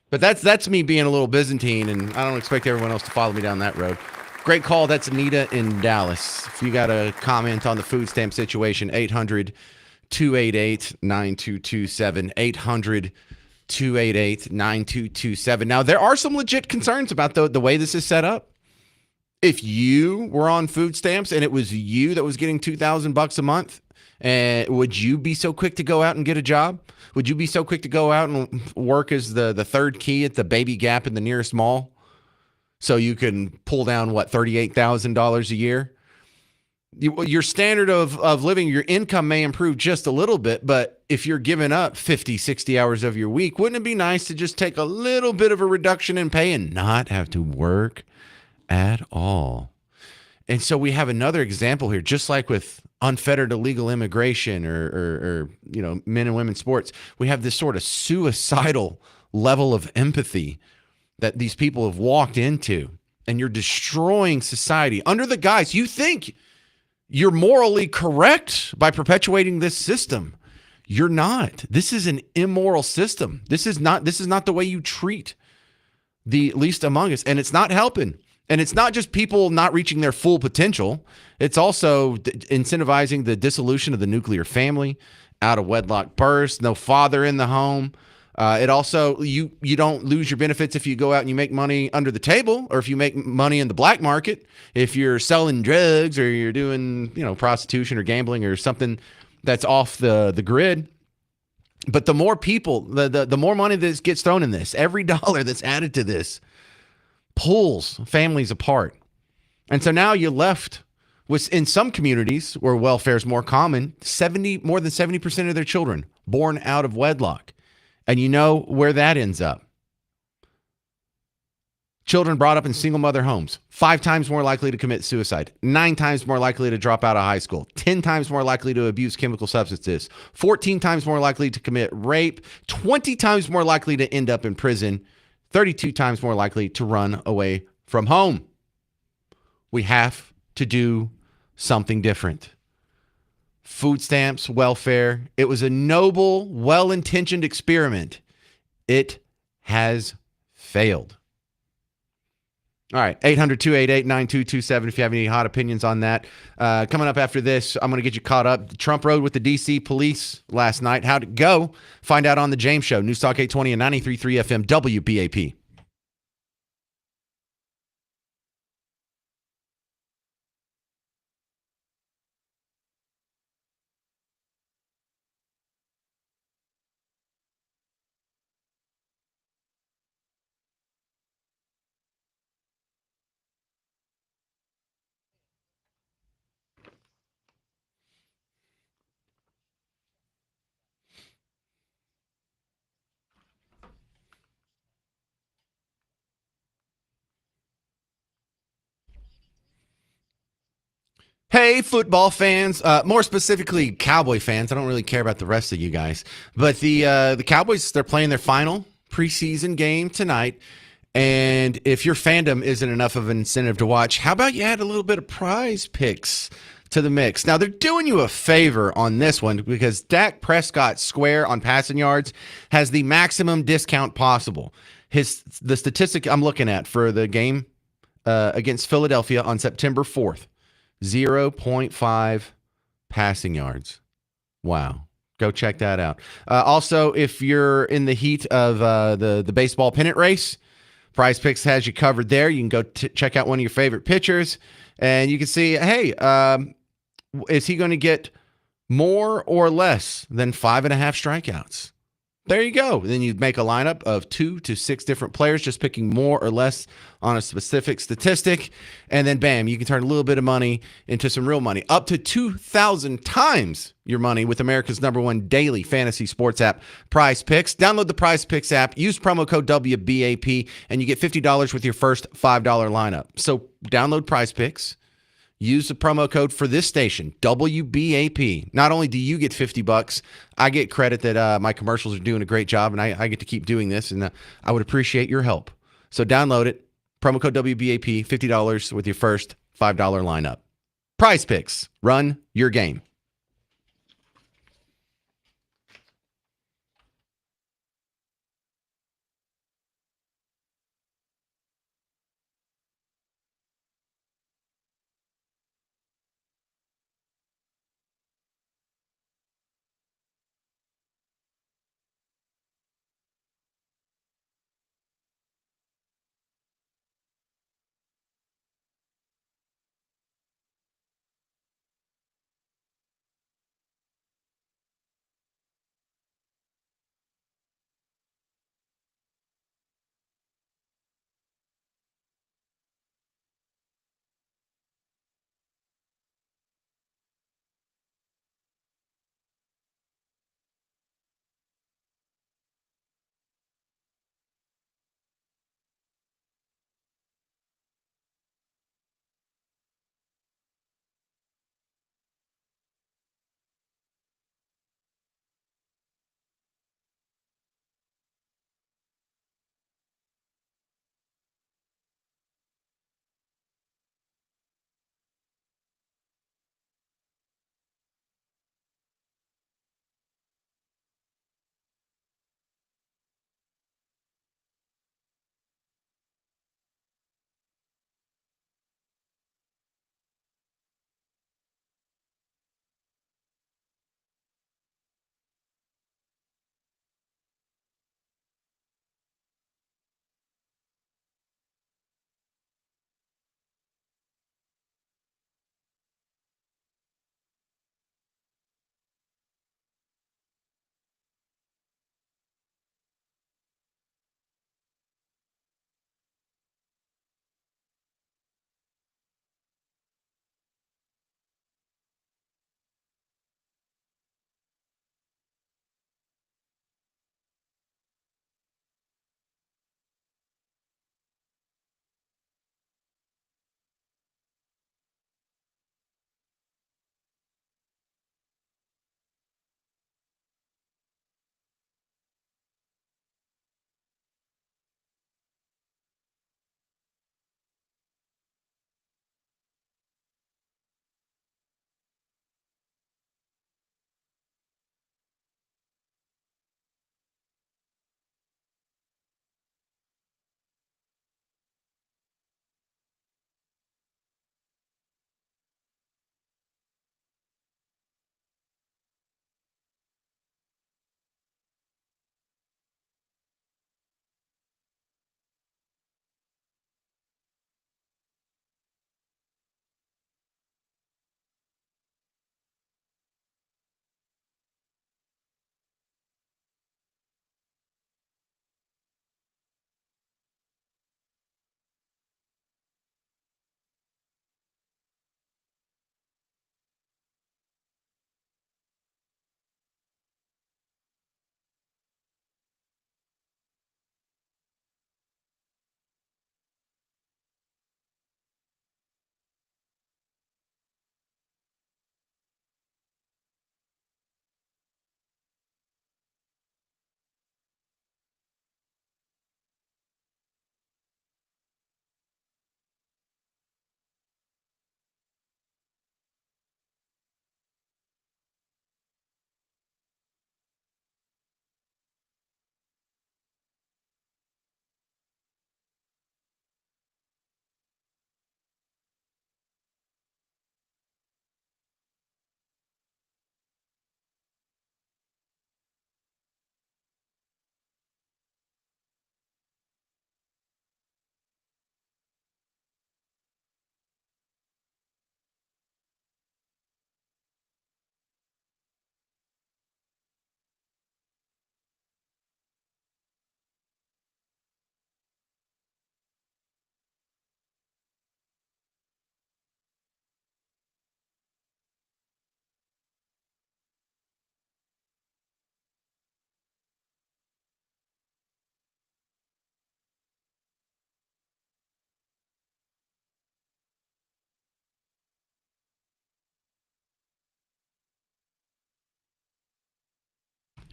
But that's me being a little Byzantine, and I don't expect everyone else to follow me down that road. Great call. That's Anita in Dallas. If you got a comment on the food stamp situation, 800-288-9227, 800-288-9227. Now, there are some legit concerns about the way this is set up. If you were on food stamps and it was you that was getting $2,000 a month, would you be so quick to go out and get a job? Would you be so quick to go out and work as the third key at the Baby Gap in the nearest mall so you can pull down, $38,000 a year? Your standard of living, your income may improve just a little bit, but if you're giving up 50, 60 hours of your week, wouldn't it be nice to just take a little bit of a reduction in pay and not have to work at all? And so we have another example here, just like with unfettered illegal immigration or men and women sports. We have this sort of suicidal level of empathy that these people have walked into, and you're destroying society under the guise you think you're morally correct by perpetuating this system. You're not. This is an immoral system. This is not the way you treat the least among us, and it's not helping. And it's not just people not reaching their full potential. It's also incentivizing the dissolution of the nuclear family, out of wedlock births, no father in the home. It also, you don't lose your benefits if you go out and you make money under the table, or if you make money in the black market, if you're selling drugs or you're doing, prostitution or gambling or something that's off the grid. But the more people, the more money that gets thrown in this, every dollar that's added to this pulls families apart. And so now you're left with, in some communities where welfare is more common, more than 70% of their children born out of wedlock. And you know where that ends up. Children brought up in single mother homes, 5 times more likely to commit suicide, 9 times more likely to drop out of high school, 10 times more likely to abuse chemical substances, 14 times more likely to commit rape, 20 times more likely to end up in prison, 32 times more likely to run away from home. We have to do something different. Food stamps, welfare, it was a noble, well-intentioned experiment. It has failed. All right, 800-288-9227 if you have any hot opinions on that. Coming up after this, I'm going to get you caught up. Trump rode with the D.C. police last night. How'd it go? Find out on The James Show. News Talk 820 and 93.3 FM WBAP. Hey, football fans, more specifically Cowboy fans. I don't really care about the rest of you guys. But the Cowboys, they're playing their final preseason game tonight. And if your fandom isn't enough of an incentive to watch, how about you add a little bit of Prize Picks to the mix? Now, they're doing you a favor on this one because Dak Prescott Square on passing yards has the maximum discount possible. The statistic I'm looking at for the game against Philadelphia on September 4th, 0.5 passing yards. Wow. Go check that out. Also, if you're in the heat of the baseball pennant race, Prize Picks has you covered there. You can go check out one of your favorite pitchers, and you can see, hey, is he going to get more or less than 5.5 strikeouts? There you go. Then you make a lineup of 2 to 6 different players, just picking more or less on a specific statistic. And then, bam, you can turn a little bit of money into some real money. Up to 2,000 times your money with America's #1 daily fantasy sports app, Prize Picks. Download the Prize Picks app. Use promo code WBAP, and you get $50 with your first $5 lineup. So download Prize Picks. Use the promo code for this station, WBAP. Not only do you get $50, I get credit that my commercials are doing a great job, and I get to keep doing this, and I would appreciate your help. So download it, promo code WBAP, $50 with your first $5 lineup. Prize Picks, run your game.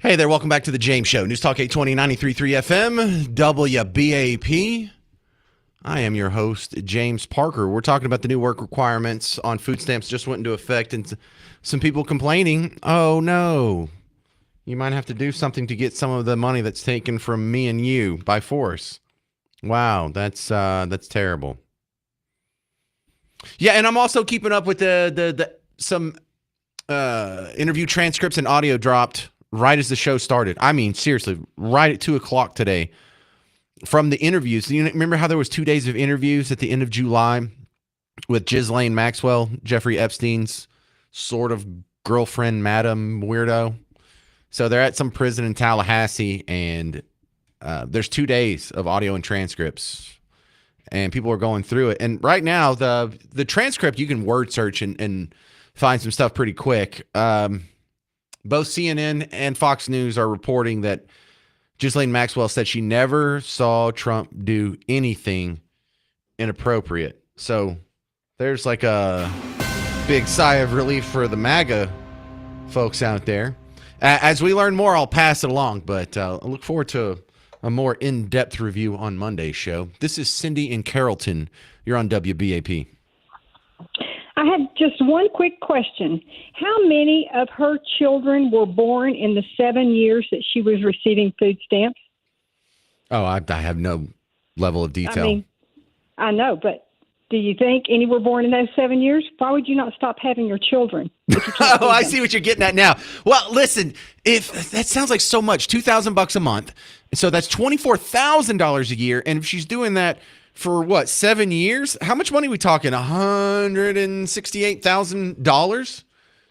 Hey there, welcome back to the James Show. News Talk 820 93.3 FM, WBAP. I am your host, James Parker. We're talking about the new work requirements on food stamps just went into effect, and some people complaining, oh no, you might have to do something to get some of the money that's taken from me and you by force. Wow, that's terrible. Yeah, and I'm also keeping up with some interview transcripts and audio dropped right as the show started. I mean, seriously, right at 2:00 today from the interviews. You remember how there was 2 days of interviews at the end of July with Ghislaine Maxwell, Jeffrey Epstein's sort of girlfriend, madam weirdo? So they're at some prison in Tallahassee, and there's 2 days of audio and transcripts, and people are going through it. And right now, the transcript, you can word search and find some stuff pretty quick. Both CNN and Fox News are reporting that Ghislaine Maxwell said she never saw Trump do anything inappropriate. So there's like a big sigh of relief for the MAGA folks out there. As we learn more, I'll pass it along, but I look forward to a more in-depth review on Monday's show. This is Cindy in Carrollton. You're on WBAP. I had just one quick question. How many of her children were born in the 7 years that she was receiving food stamps? Oh, I have no level of detail. I mean, I know, but do you think any were born in those 7 years? Why would you not stop having your children? Oh, I see what you're getting at now. Well, listen, if that sounds like so much, $2,000 a month. So that's $24,000 a year. And if she's doing that for what, 7 years? How much money are we talking? $168,000?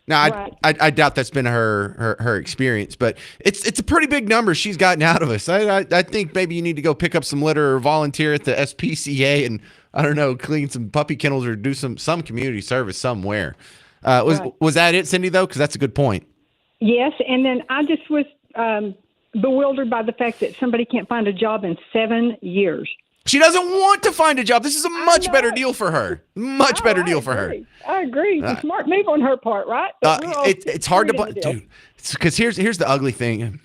Now, Right. I doubt that's been her experience, but it's a pretty big number she's gotten out of us. I think maybe you need to go pick up some litter or volunteer at the SPCA and, I don't know, clean some puppy kennels or do some community service somewhere. Was that it, Cindy, though? Because that's a good point. Yes, and then I just was bewildered by the fact that somebody can't find a job in 7 years. She doesn't want to find a job. This is a much better deal for her. Much better deal for her. I agree. It's a smart move on her part, right? But we're all It's hard to, screwed in the deal. dude. Because here's the ugly thing.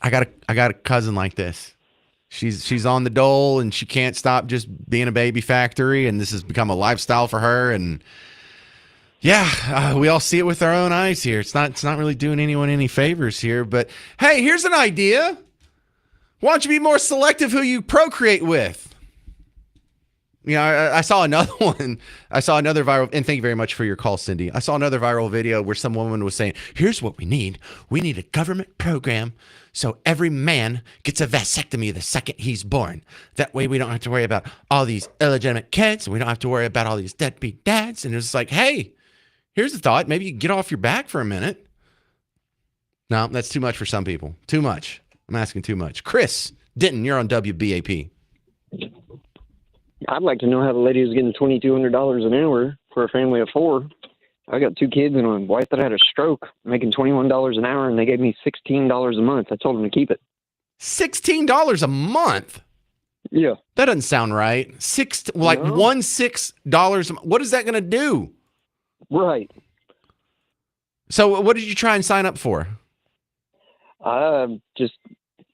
I got a cousin like this. She's on the dole and she can't stop just being a baby factory, and this has become a lifestyle for her. And yeah, we all see it with our own eyes here. It's not really doing anyone any favors here. But hey, here's an idea. Why don't you be more selective who you procreate with? You know, I saw another one. I saw another viral, and thank you very much for your call, Cindy. I saw another viral video where some woman was saying, here's what we need. We need a government program so every man gets a vasectomy the second he's born. That way we don't have to worry about all these illegitimate kids. We don't have to worry about all these deadbeat dads. And it's like, hey, here's the thought. Maybe you get off your back for a minute. No, that's too much for some people. Too much. I'm asking too much. Chris Denton, you're on WBAP. I'd like to know how the lady was getting $2,200 an hour for a family of four. I got 2 kids and a wife that had a stroke, making $21 an hour, and they gave me $16 a month. I told them to keep it. $16 a month? Yeah. That doesn't sound right. $16. What is that going to do? Right. So what did you try and sign up for? Just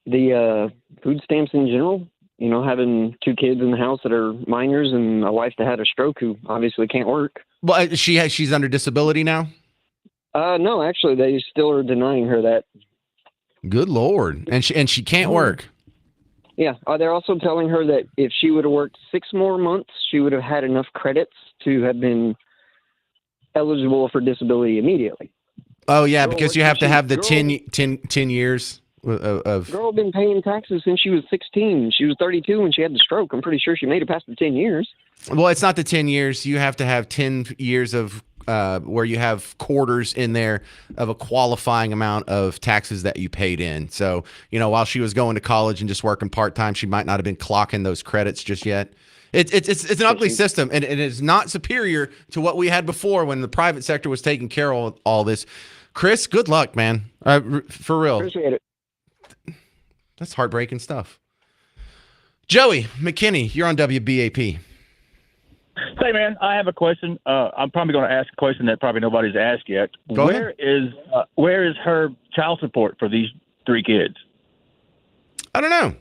the food stamps in general. You know, having 2 kids in the house that are minors and a wife that had a stroke who obviously can't work. Well, she's under disability now? No, actually, they still are denying her that. Good Lord. And she can't work. Yeah. They're also telling her that if she would have worked 6 more months, she would have had enough credits to have been eligible for disability immediately. Oh, yeah, because you have to have the 10 years of... Girl been paying taxes since she was 16. She was 32 when she had the stroke. I'm pretty sure she made it past the 10 years. Well, it's not the 10 years. You have to have 10 years of where you have quarters in there of a qualifying amount of taxes that you paid in. So, you know, while she was going to college and just working part-time, she might not have been clocking those credits just yet. It's an ugly system, and it is not superior to what we had before when the private sector was taking care of all this. Chris, good luck, man. For real. Appreciate it. That's heartbreaking stuff. Joey McKinney, you're on WBAP. Hey, man, I have a question. I'm probably going to ask a question that probably nobody's asked yet. Go ahead. Where is her child support for these 3 kids? I don't know.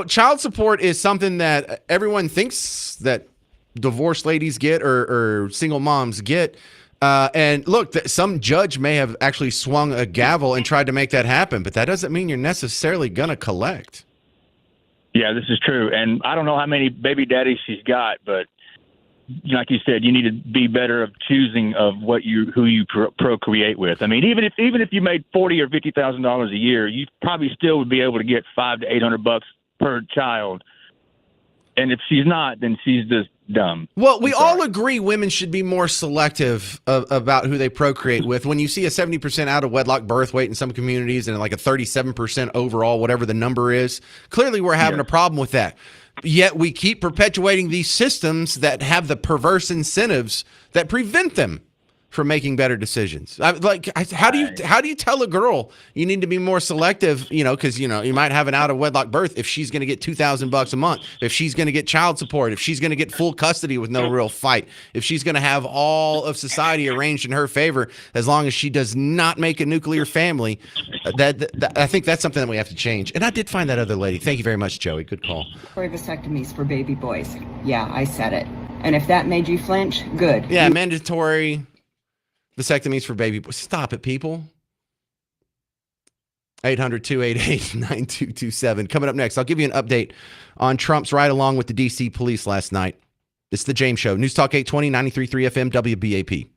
Child support is something that everyone thinks that divorced ladies get or single moms get. And look, some judge may have actually swung a gavel and tried to make that happen, but that doesn't mean you're necessarily going to collect. Yeah, this is true. And I don't know how many baby daddies she's got, but like you said, you need to be better of choosing of who you procreate with. I mean, even if you made $40,000 or $50,000 a year, you probably still would be able to get $500 to $800 per child. And if she's not, then she's just dumb. Well, we all agree women should be more selective about who they procreate with. When you see a 70% out of wedlock birth rate in some communities and like a 37% overall, whatever the number is, clearly we're having a problem with that. Yet we keep perpetuating these systems that have the perverse incentives that prevent them from making better decisions. How do you tell a girl you need to be more selective? Because you might have an out of wedlock birth if she's going to get $2,000 a month, if she's going to get child support, if she's going to get full custody with no real fight, if she's going to have all of society arranged in her favor as long as she does not make a nuclear family. I think that's something that we have to change. And I did find that other lady. Thank you very much, Joey. Good call. Vasectomies for baby boys. Yeah, I said it. And if that made you flinch, good. Yeah, mandatory vasectomies for baby boys. Stop it, people. 800-288-9227. Coming up next, I'll give you an update on Trump's ride along with the D.C. police last night. It's the James Show. News Talk 820, 93.3 FM, WBAP.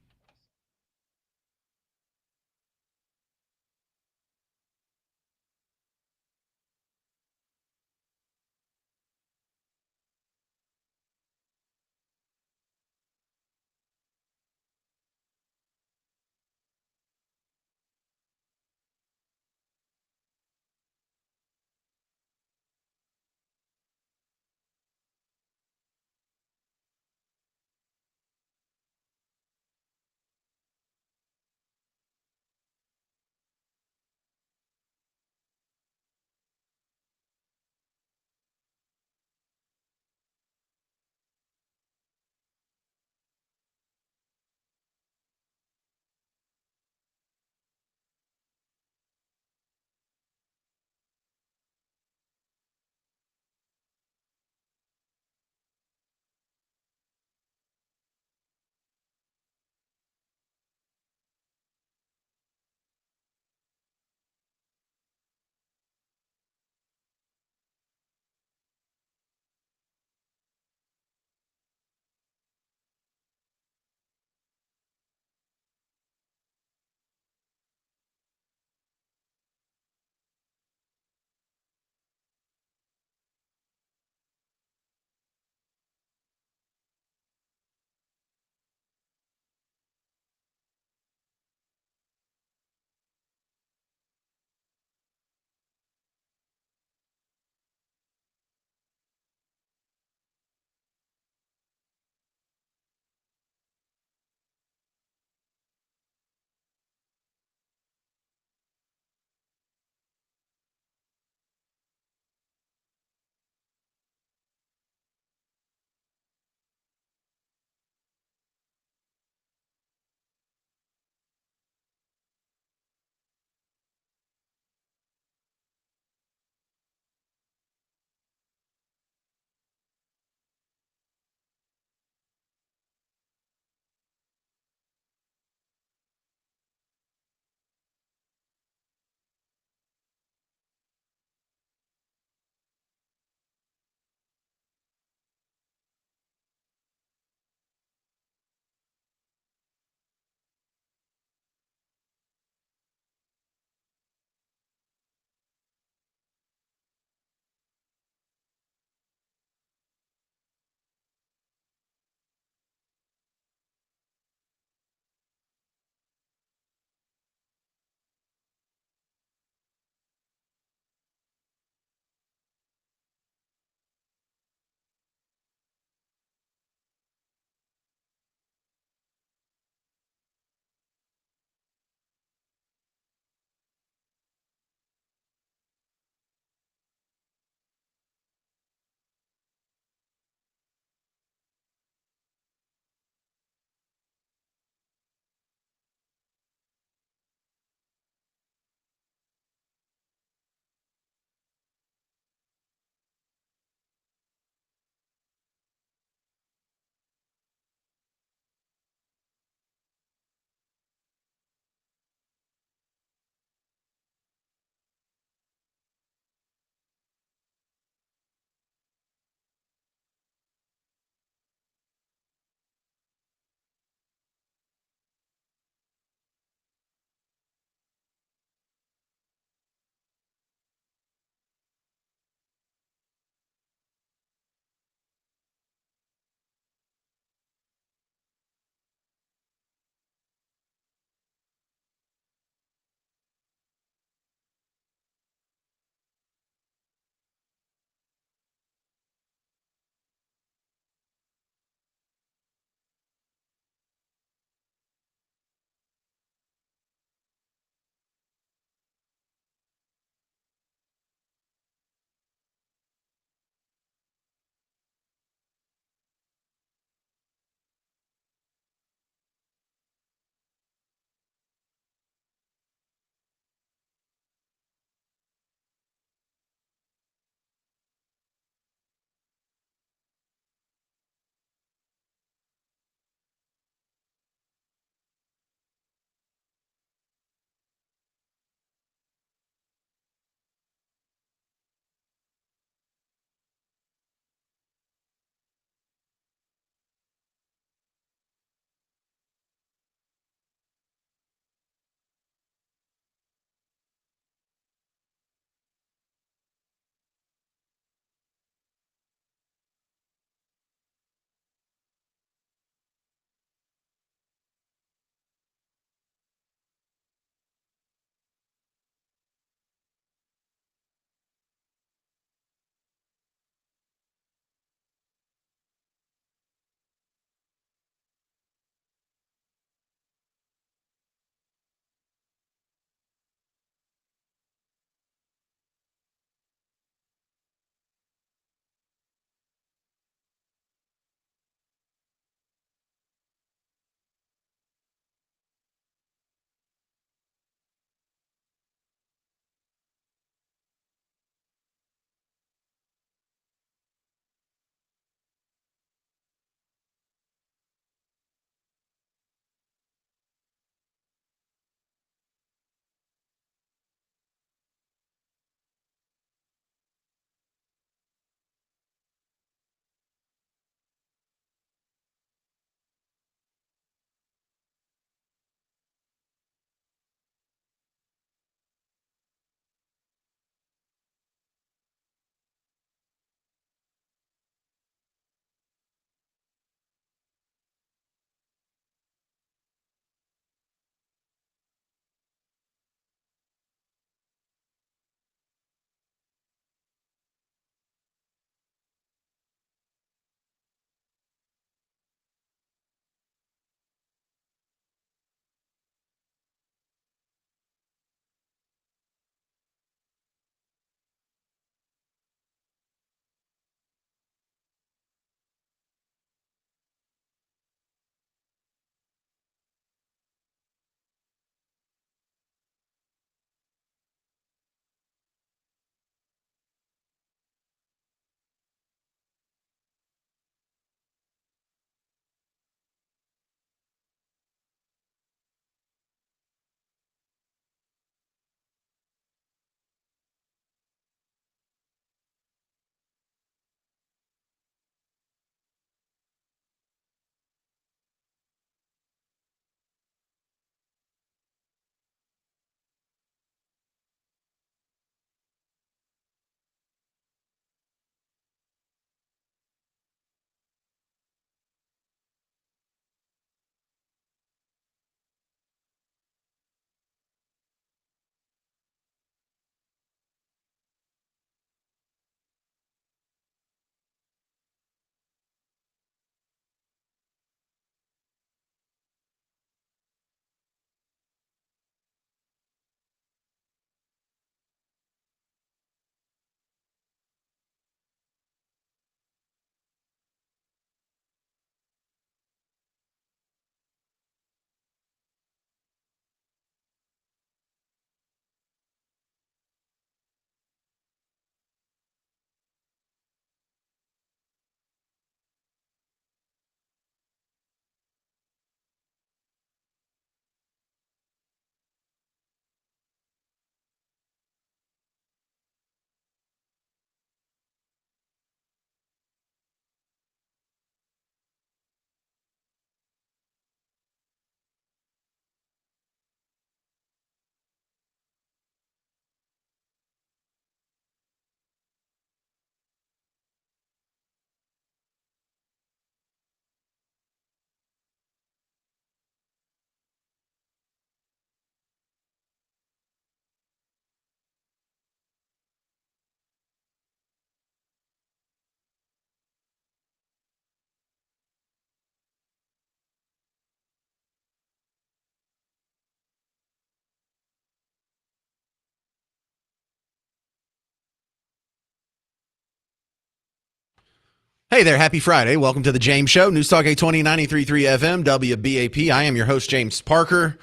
Hey there, happy Friday. Welcome to the James Show, News Talk 820, 93.3 FM, WBAP. I am your host, James Parker.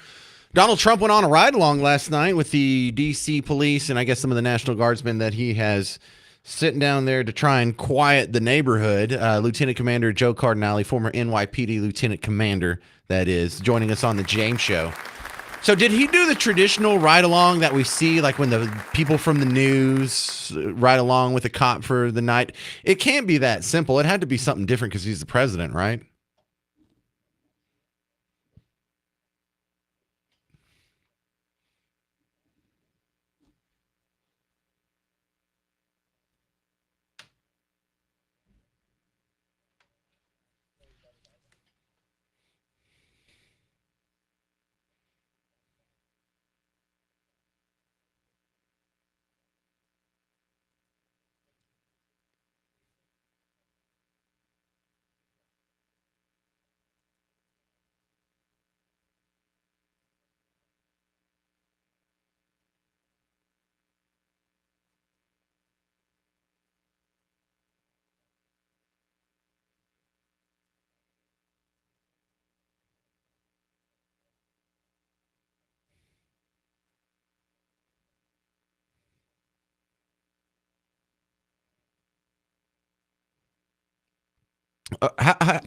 Donald Trump went on a ride-along last night with the D.C. police and I guess some of the National Guardsmen that he has sitting down there to try and quiet the neighborhood. Lieutenant Commander Joe Cardinale, former NYPD Lieutenant Commander, that is, joining us on the James Show. So did he do the traditional ride-along that we see, like when the people from the news ride along with a cop for the night? It can't be that simple. It had to be something different because he's the president, right?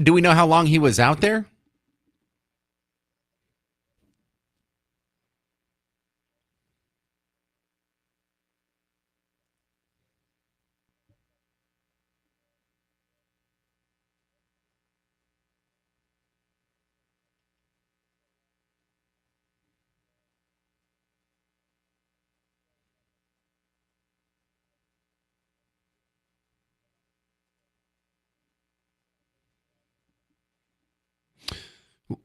Do we know how long he was out there?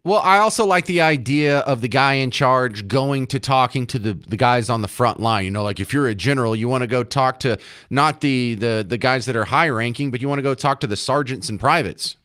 Well, I also like the idea of the guy in charge going to talking to the guys on the front line. You know, like if you're a general, you want to go talk to not the guys that are high ranking, but you want to go talk to the sergeants and privates.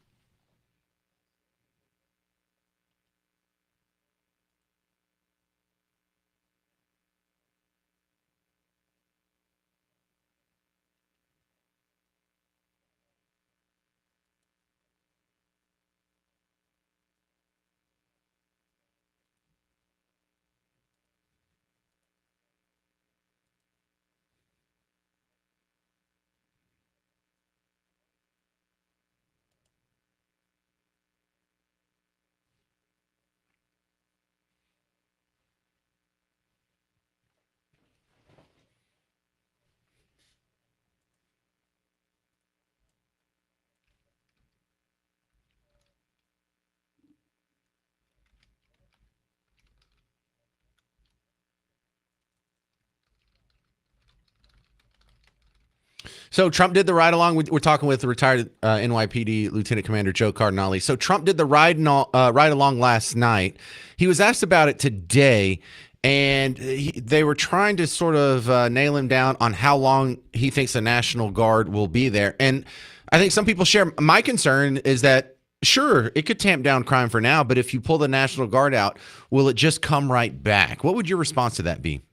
So Trump did the ride along. We're talking with the retired NYPD Lieutenant Commander Joe Cardinale. So Trump did the ride along last night. He was asked about it today, and they were trying to sort of nail him down on how long he thinks the National Guard will be there. And I think some people share my concern is that, sure, it could tamp down crime for now, but if you pull the National Guard out, will it just come right back? What would your response to that be?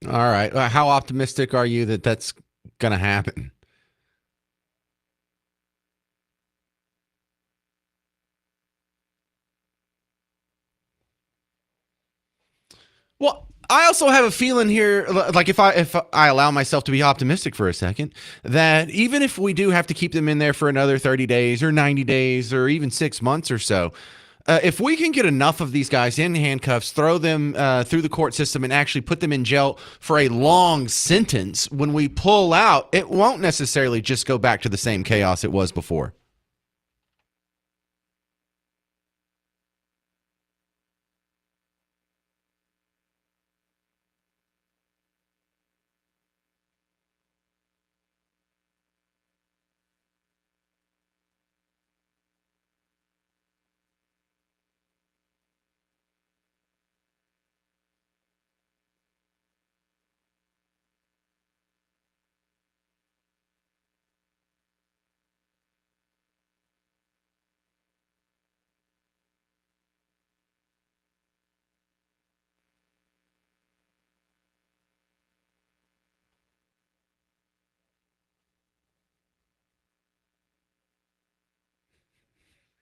All right. How optimistic are you that that's going to happen? Well, I also have a feeling here, like if I allow myself to be optimistic for a second, that even if we do have to keep them in there for another 30 days or 90 days or even 6 months or so, if we can get enough of these guys in handcuffs, throw them through the court system, and actually put them in jail for a long sentence, when we pull out, it won't necessarily just go back to the same chaos it was before.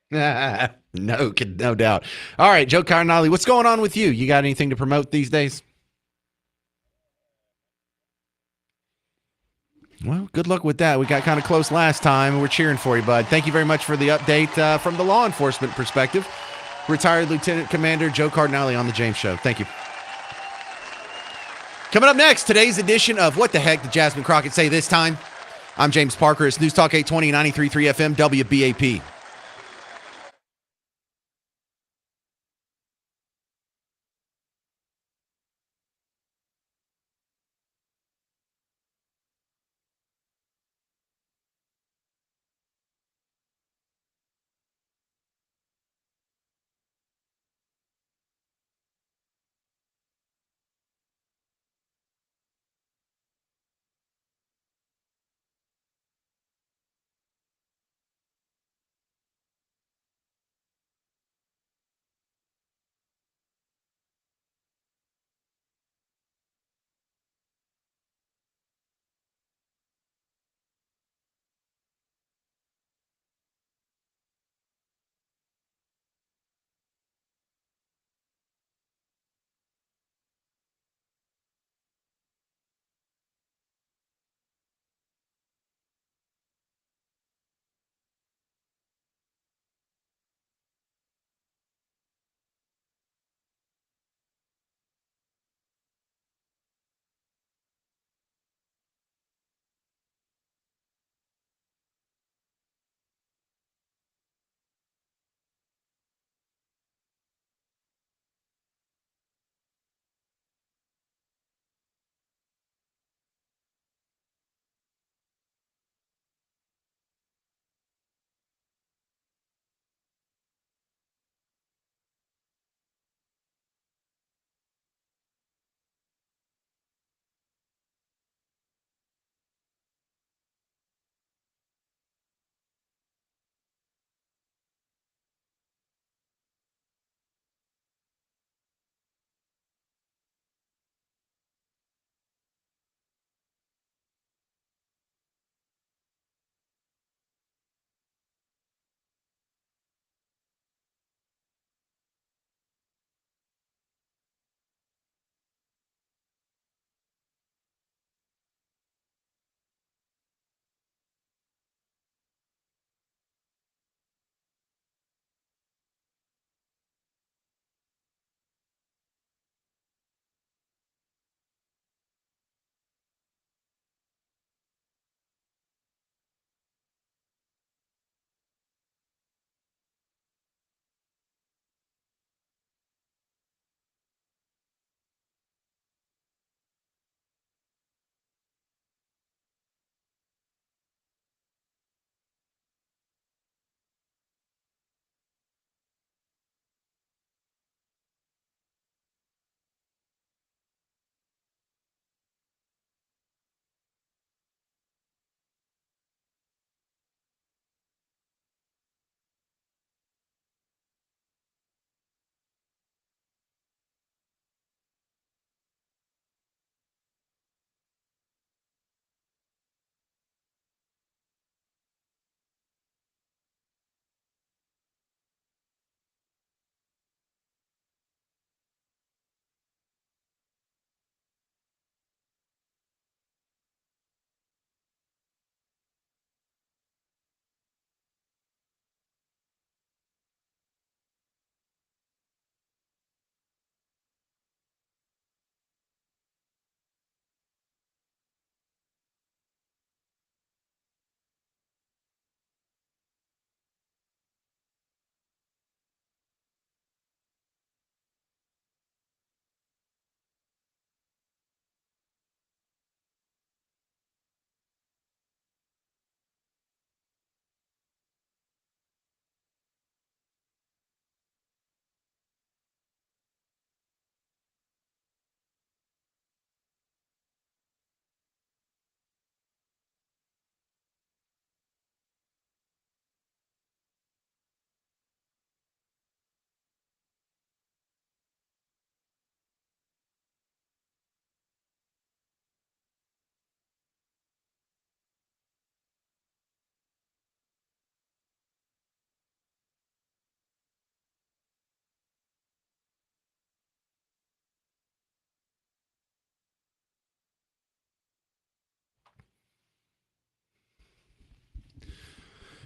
No doubt. All right, Joe Cardinale, what's going on with you? You got anything to promote these days? Well, good luck with that. We got kind of close last time. We're cheering for you, bud. Thank you very much for the update from the law enforcement perspective. Retired Lieutenant Commander Joe Cardinale on The James Show. Thank you. Coming up next, today's edition of What the Heck Did Jasmine Crockett Say This Time? I'm James Parker. It's News Talk 820, 93.3 FM, WBAP.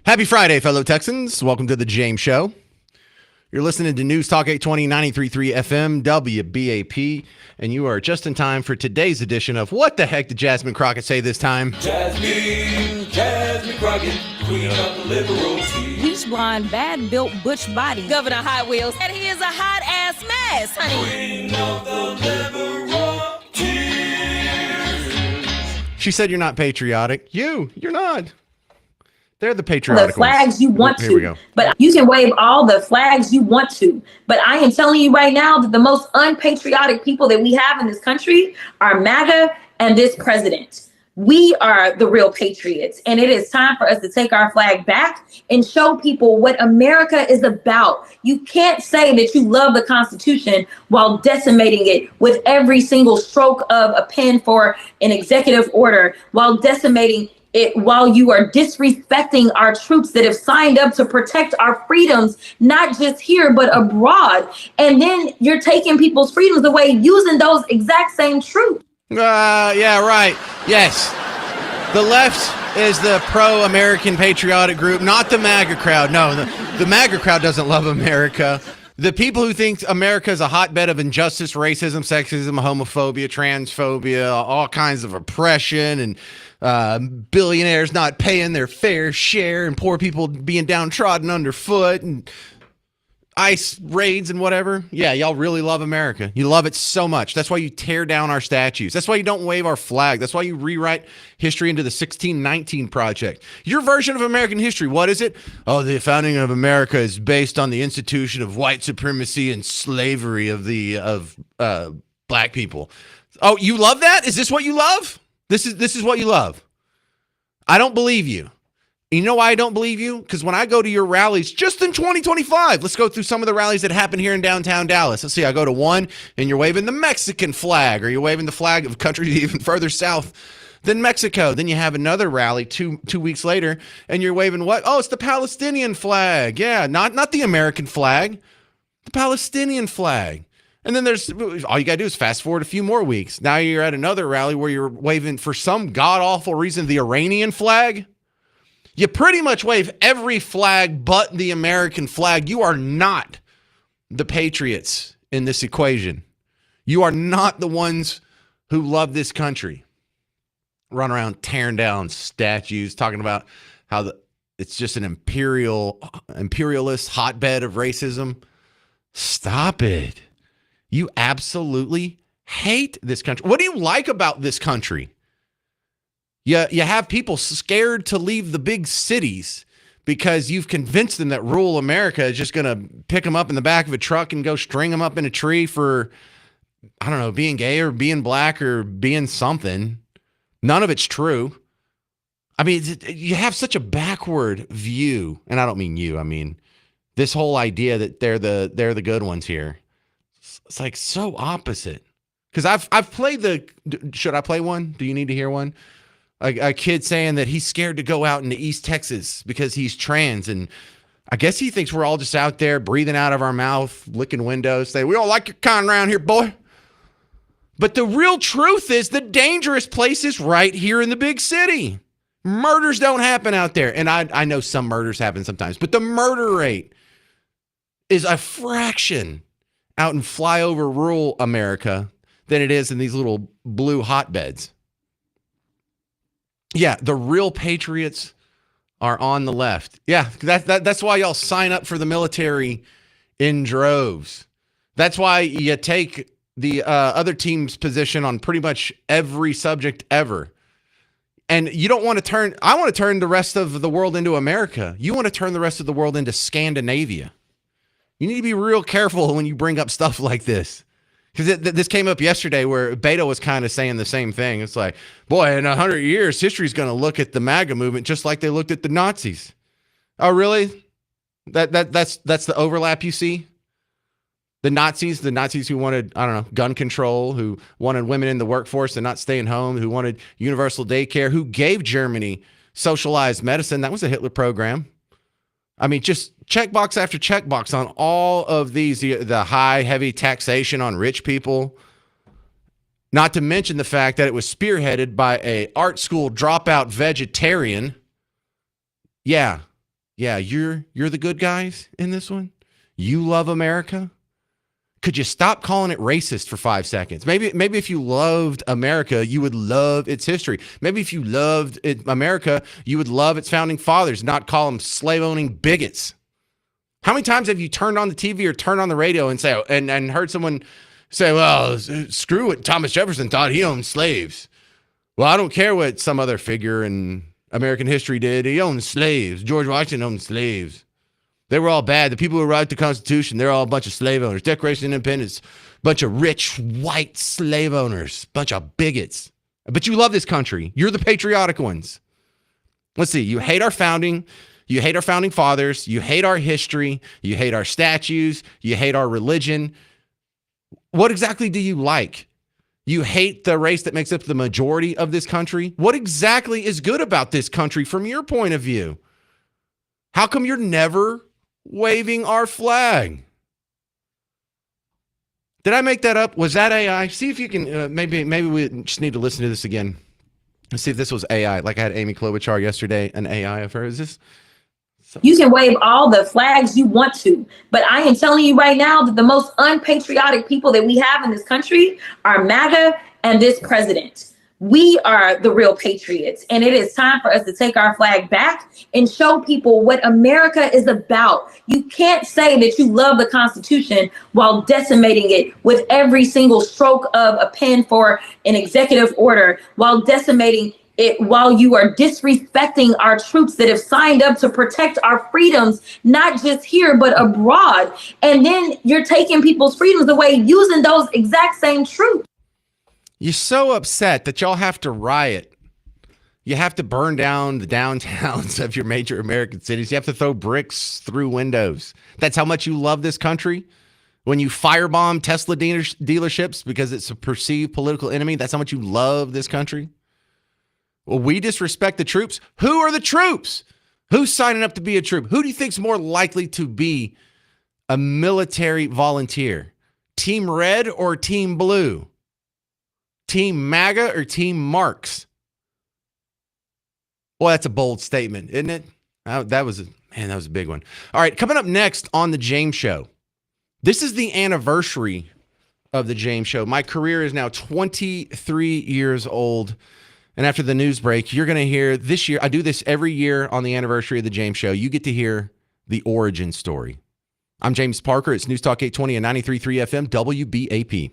Happy Friday, fellow Texans. Welcome to the James Show. You're listening to News Talk 820, 93.3 FM, WBAP, and you are just in time for today's edition of What the Heck Did Jasmine Crockett Say This Time? Jasmine Crockett, queen of the liberal tea. Bleach blonde, bad-built butch body. Governor Hot Wheels. And he is a hot-ass mess, honey. Queen of the liberal tea. She said you're not patriotic. You're not. They're the patriotic the flags ones. you want Here we to, go. but you can wave all the flags you want to. But I am telling you right now that the most unpatriotic people that we have in this country are MAGA and this president. We are the real patriots, and it is time for us to take our flag back and show people what America is about. You can't say that you love the Constitution while decimating it with every single stroke of a pen for an executive order, while decimating it, while you are disrespecting our troops that have signed up to protect our freedoms, not just here, but abroad. And then you're taking people's freedoms away using those exact same troops. Yeah, right. Yes. The left is the pro-American patriotic group, not the MAGA crowd. No, the MAGA crowd doesn't love America. The people who think America is a hotbed of injustice, racism, sexism, homophobia, transphobia, all kinds of oppression, and billionaires not paying their fair share, and poor people being downtrodden underfoot, and ICE raids and whatever. Yeah, y'all really love America. You love it so much. That's why you tear down our statues. That's why you don't wave our flag. That's why you rewrite history into the 1619 Project. Your version of American history, what is it? Oh, the founding of America is based on the institution of white supremacy and slavery of black people. Oh, you love that? Is this what you love? This is what you love. I don't believe you. You know why I don't believe you? Because when I go to your rallies, just in 2025, let's go through some of the rallies that happen here in downtown Dallas. Let's see, I go to one, and you're waving the Mexican flag, or you're waving the flag of countries even further south than Mexico. Then you have another rally two weeks later, and you're waving what? Oh, it's the Palestinian flag. Yeah, not the American flag, the Palestinian flag. And then all you got to do is fast forward a few more weeks. Now you're at another rally where you're waving, for some god-awful reason, the Iranian flag. You pretty much wave every flag but the American flag. You are not the patriots in this equation. You are not the ones who love this country. Run around tearing down statues, talking about how it's just an imperialist hotbed of racism. Stop it. You absolutely hate this country. What do you like about this country? You have people scared to leave the big cities because you've convinced them that rural America is just going to pick them up in the back of a truck and go string them up in a tree for, I don't know, being gay or being black or being something. None of it's true. I mean, you have such a backward view, and I don't mean you. I mean this whole idea that they're the good ones here. It's like so opposite. Because I've played should I play one? Do you need to hear one? A kid saying that he's scared to go out into East Texas because he's trans. And I guess he thinks we're all just out there breathing out of our mouth, licking windows, saying, we all like your kind around here, boy. But the real truth is the dangerous place is right here in the big city. Murders don't happen out there. And I know some murders happen sometimes, but the murder rate is a fraction out in flyover rural America than it is in these little blue hotbeds. Yeah, the real patriots are on the left. Yeah, that's why y'all sign up for the military in droves. That's why you take the other team's position on pretty much every subject ever. And you don't want to I want to turn the rest of the world into America. You want to turn the rest of the world into Scandinavia. You need to be real careful when you bring up stuff like this. Because this came up yesterday where Beto was kind of saying the same thing. It's like, boy, in 100 years, history's going to look at the MAGA movement just like they looked at the Nazis. Oh, really? That's the overlap you see? The Nazis who wanted, I don't know, gun control, who wanted women in the workforce and not staying home, who wanted universal daycare, who gave Germany socialized medicine. That was a Hitler program. I mean, just checkbox after checkbox on all of these, the high, heavy taxation on rich people. Not to mention the fact that it was spearheaded by a art school dropout vegetarian. Yeah, Yeah, you're the good guys in this one. You love America. Could you stop calling it racist for 5 seconds? Maybe if you loved America, you would love its history. Maybe if you loved America, you would love its founding fathers, not call them slave-owning bigots. How many times have you turned on the TV or turned on the radio and say and heard someone say, well, screw what Thomas Jefferson thought, he owned slaves. Well, I don't care what some other figure in American history did. He owned slaves. George Washington owned slaves. They were all bad. The people who wrote the Constitution, they're all a bunch of slave owners. Declaration of Independence, bunch of rich white slave owners, bunch of bigots. But you love this country. You're the patriotic ones. Let's see. You hate our founding. You hate our founding fathers. You hate our history. You hate our statues. You hate our religion. What exactly do you like? You hate the race that makes up the majority of this country? What exactly is good about this country from your point of view? How come you're never waving our flag? Did I make that up? Was that AI? See if you can, maybe we just need to listen to this again. Let's see if this was AI. Like I had Amy Klobuchar yesterday, an AI of her. Is this? You can wave all the flags you want to, but I am telling you right now that the most unpatriotic people that we have in this country are MAGA and this president. We are the real patriots, and it is time for us to take our flag back and show people what America is about. You can't say that you love the Constitution while decimating it with every single stroke of a pen for an executive order, while decimating it, while you are disrespecting our troops that have signed up to protect our freedoms, not just here, but abroad. And then you're taking people's freedoms away using those exact same troops. You're so upset that y'all have to riot. You have to burn down the downtowns of your major American cities. You have to throw bricks through windows. That's how much you love this country? When you firebomb Tesla dealerships because it's a perceived political enemy, that's how much you love this country? Well, we disrespect the troops. Who are the troops? Who's signing up to be a troop? Who do you think's more likely to be a military volunteer? Team Red or Team Blue? Team MAGA or Team Marx? Well, that's a bold statement, isn't it? That was a big one. All right, coming up next on The James Show. This is the anniversary of The James Show. My career is now 23 years old. And after the news break, you're going to hear this year. I do this every year on the anniversary of The James Show. You get to hear the origin story. I'm James Parker. It's News Talk 820 and 93.3 FM WBAP.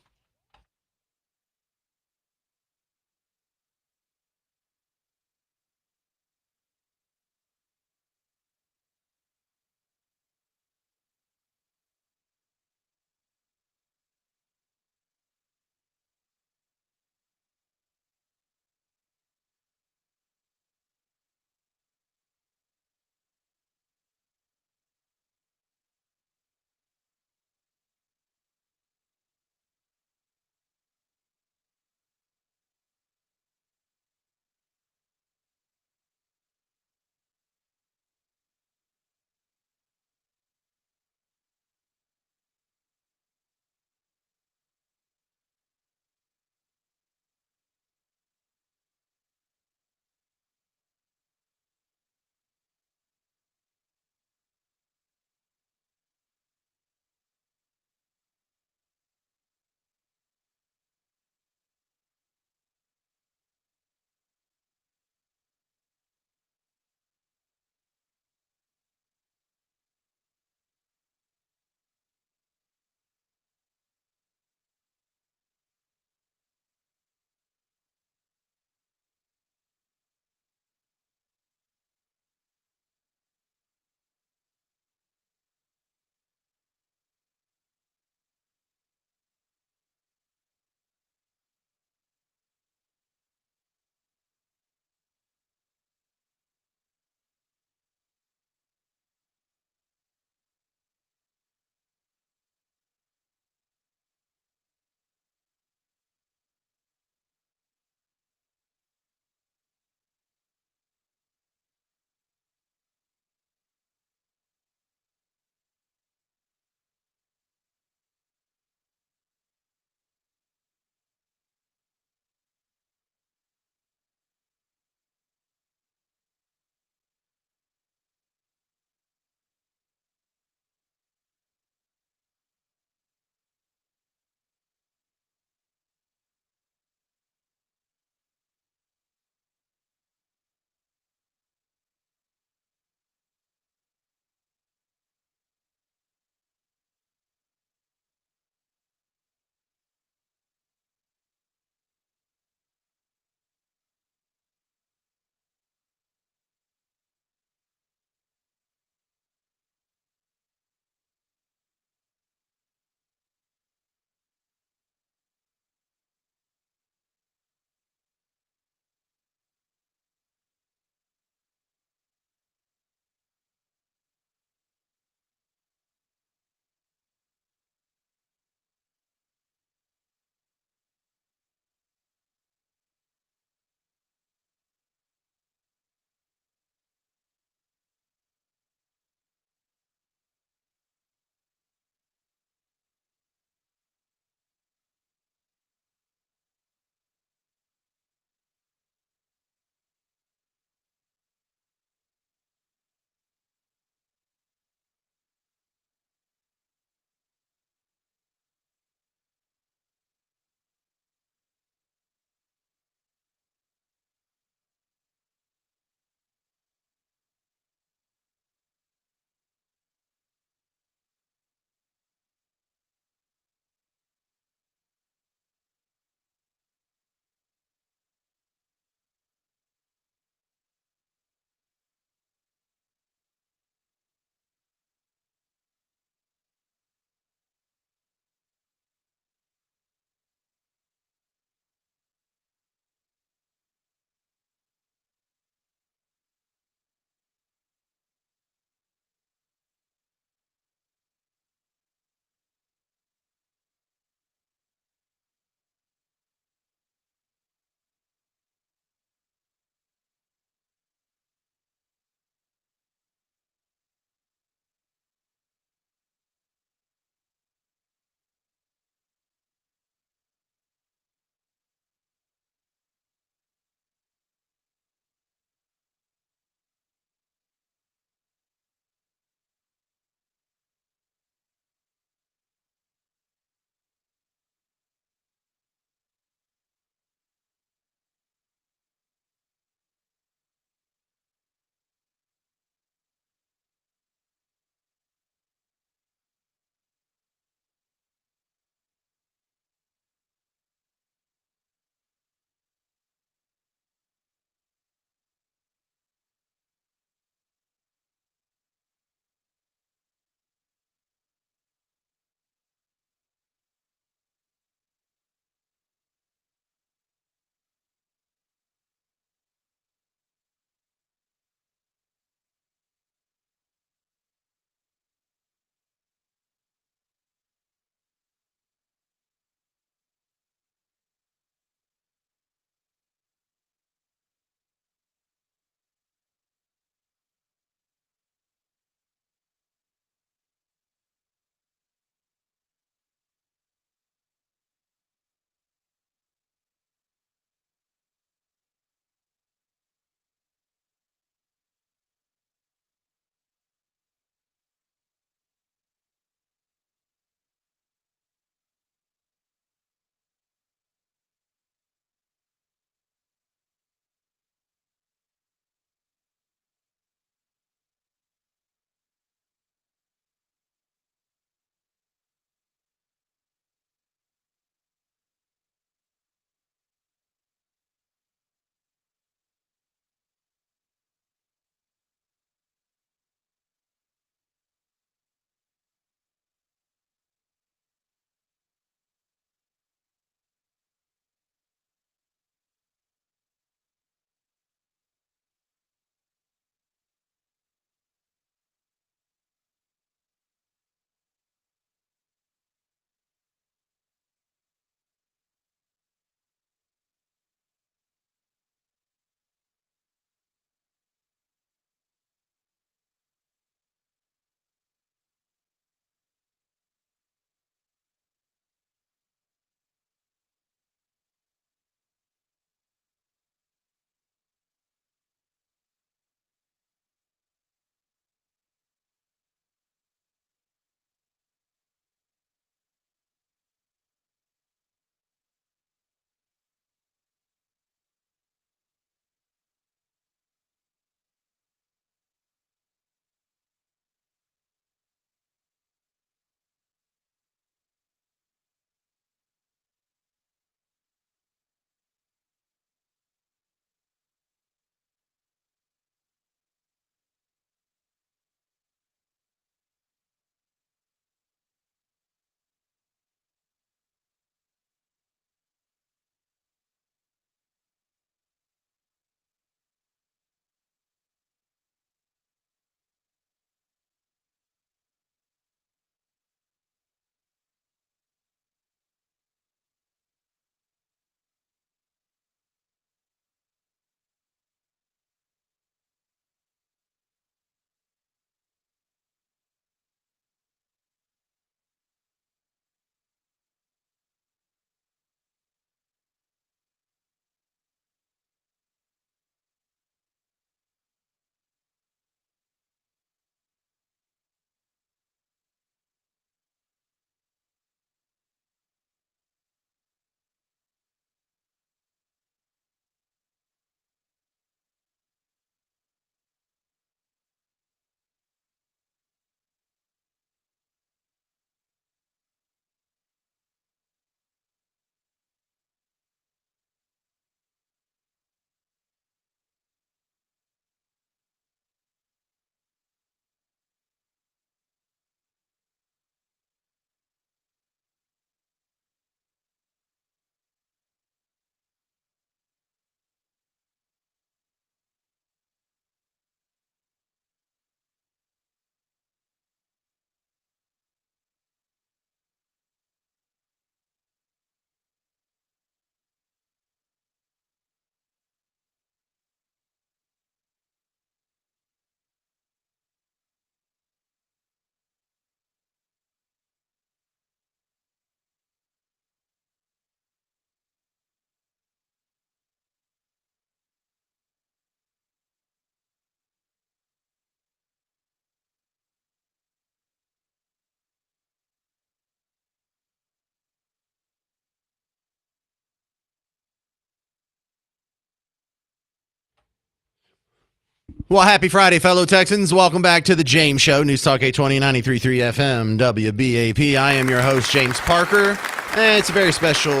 Well, happy Friday, fellow Texans. Welcome back to the James Show, News Talk 820, 93.3 FM, WBAP. I am your host, James Parker, and it's a very special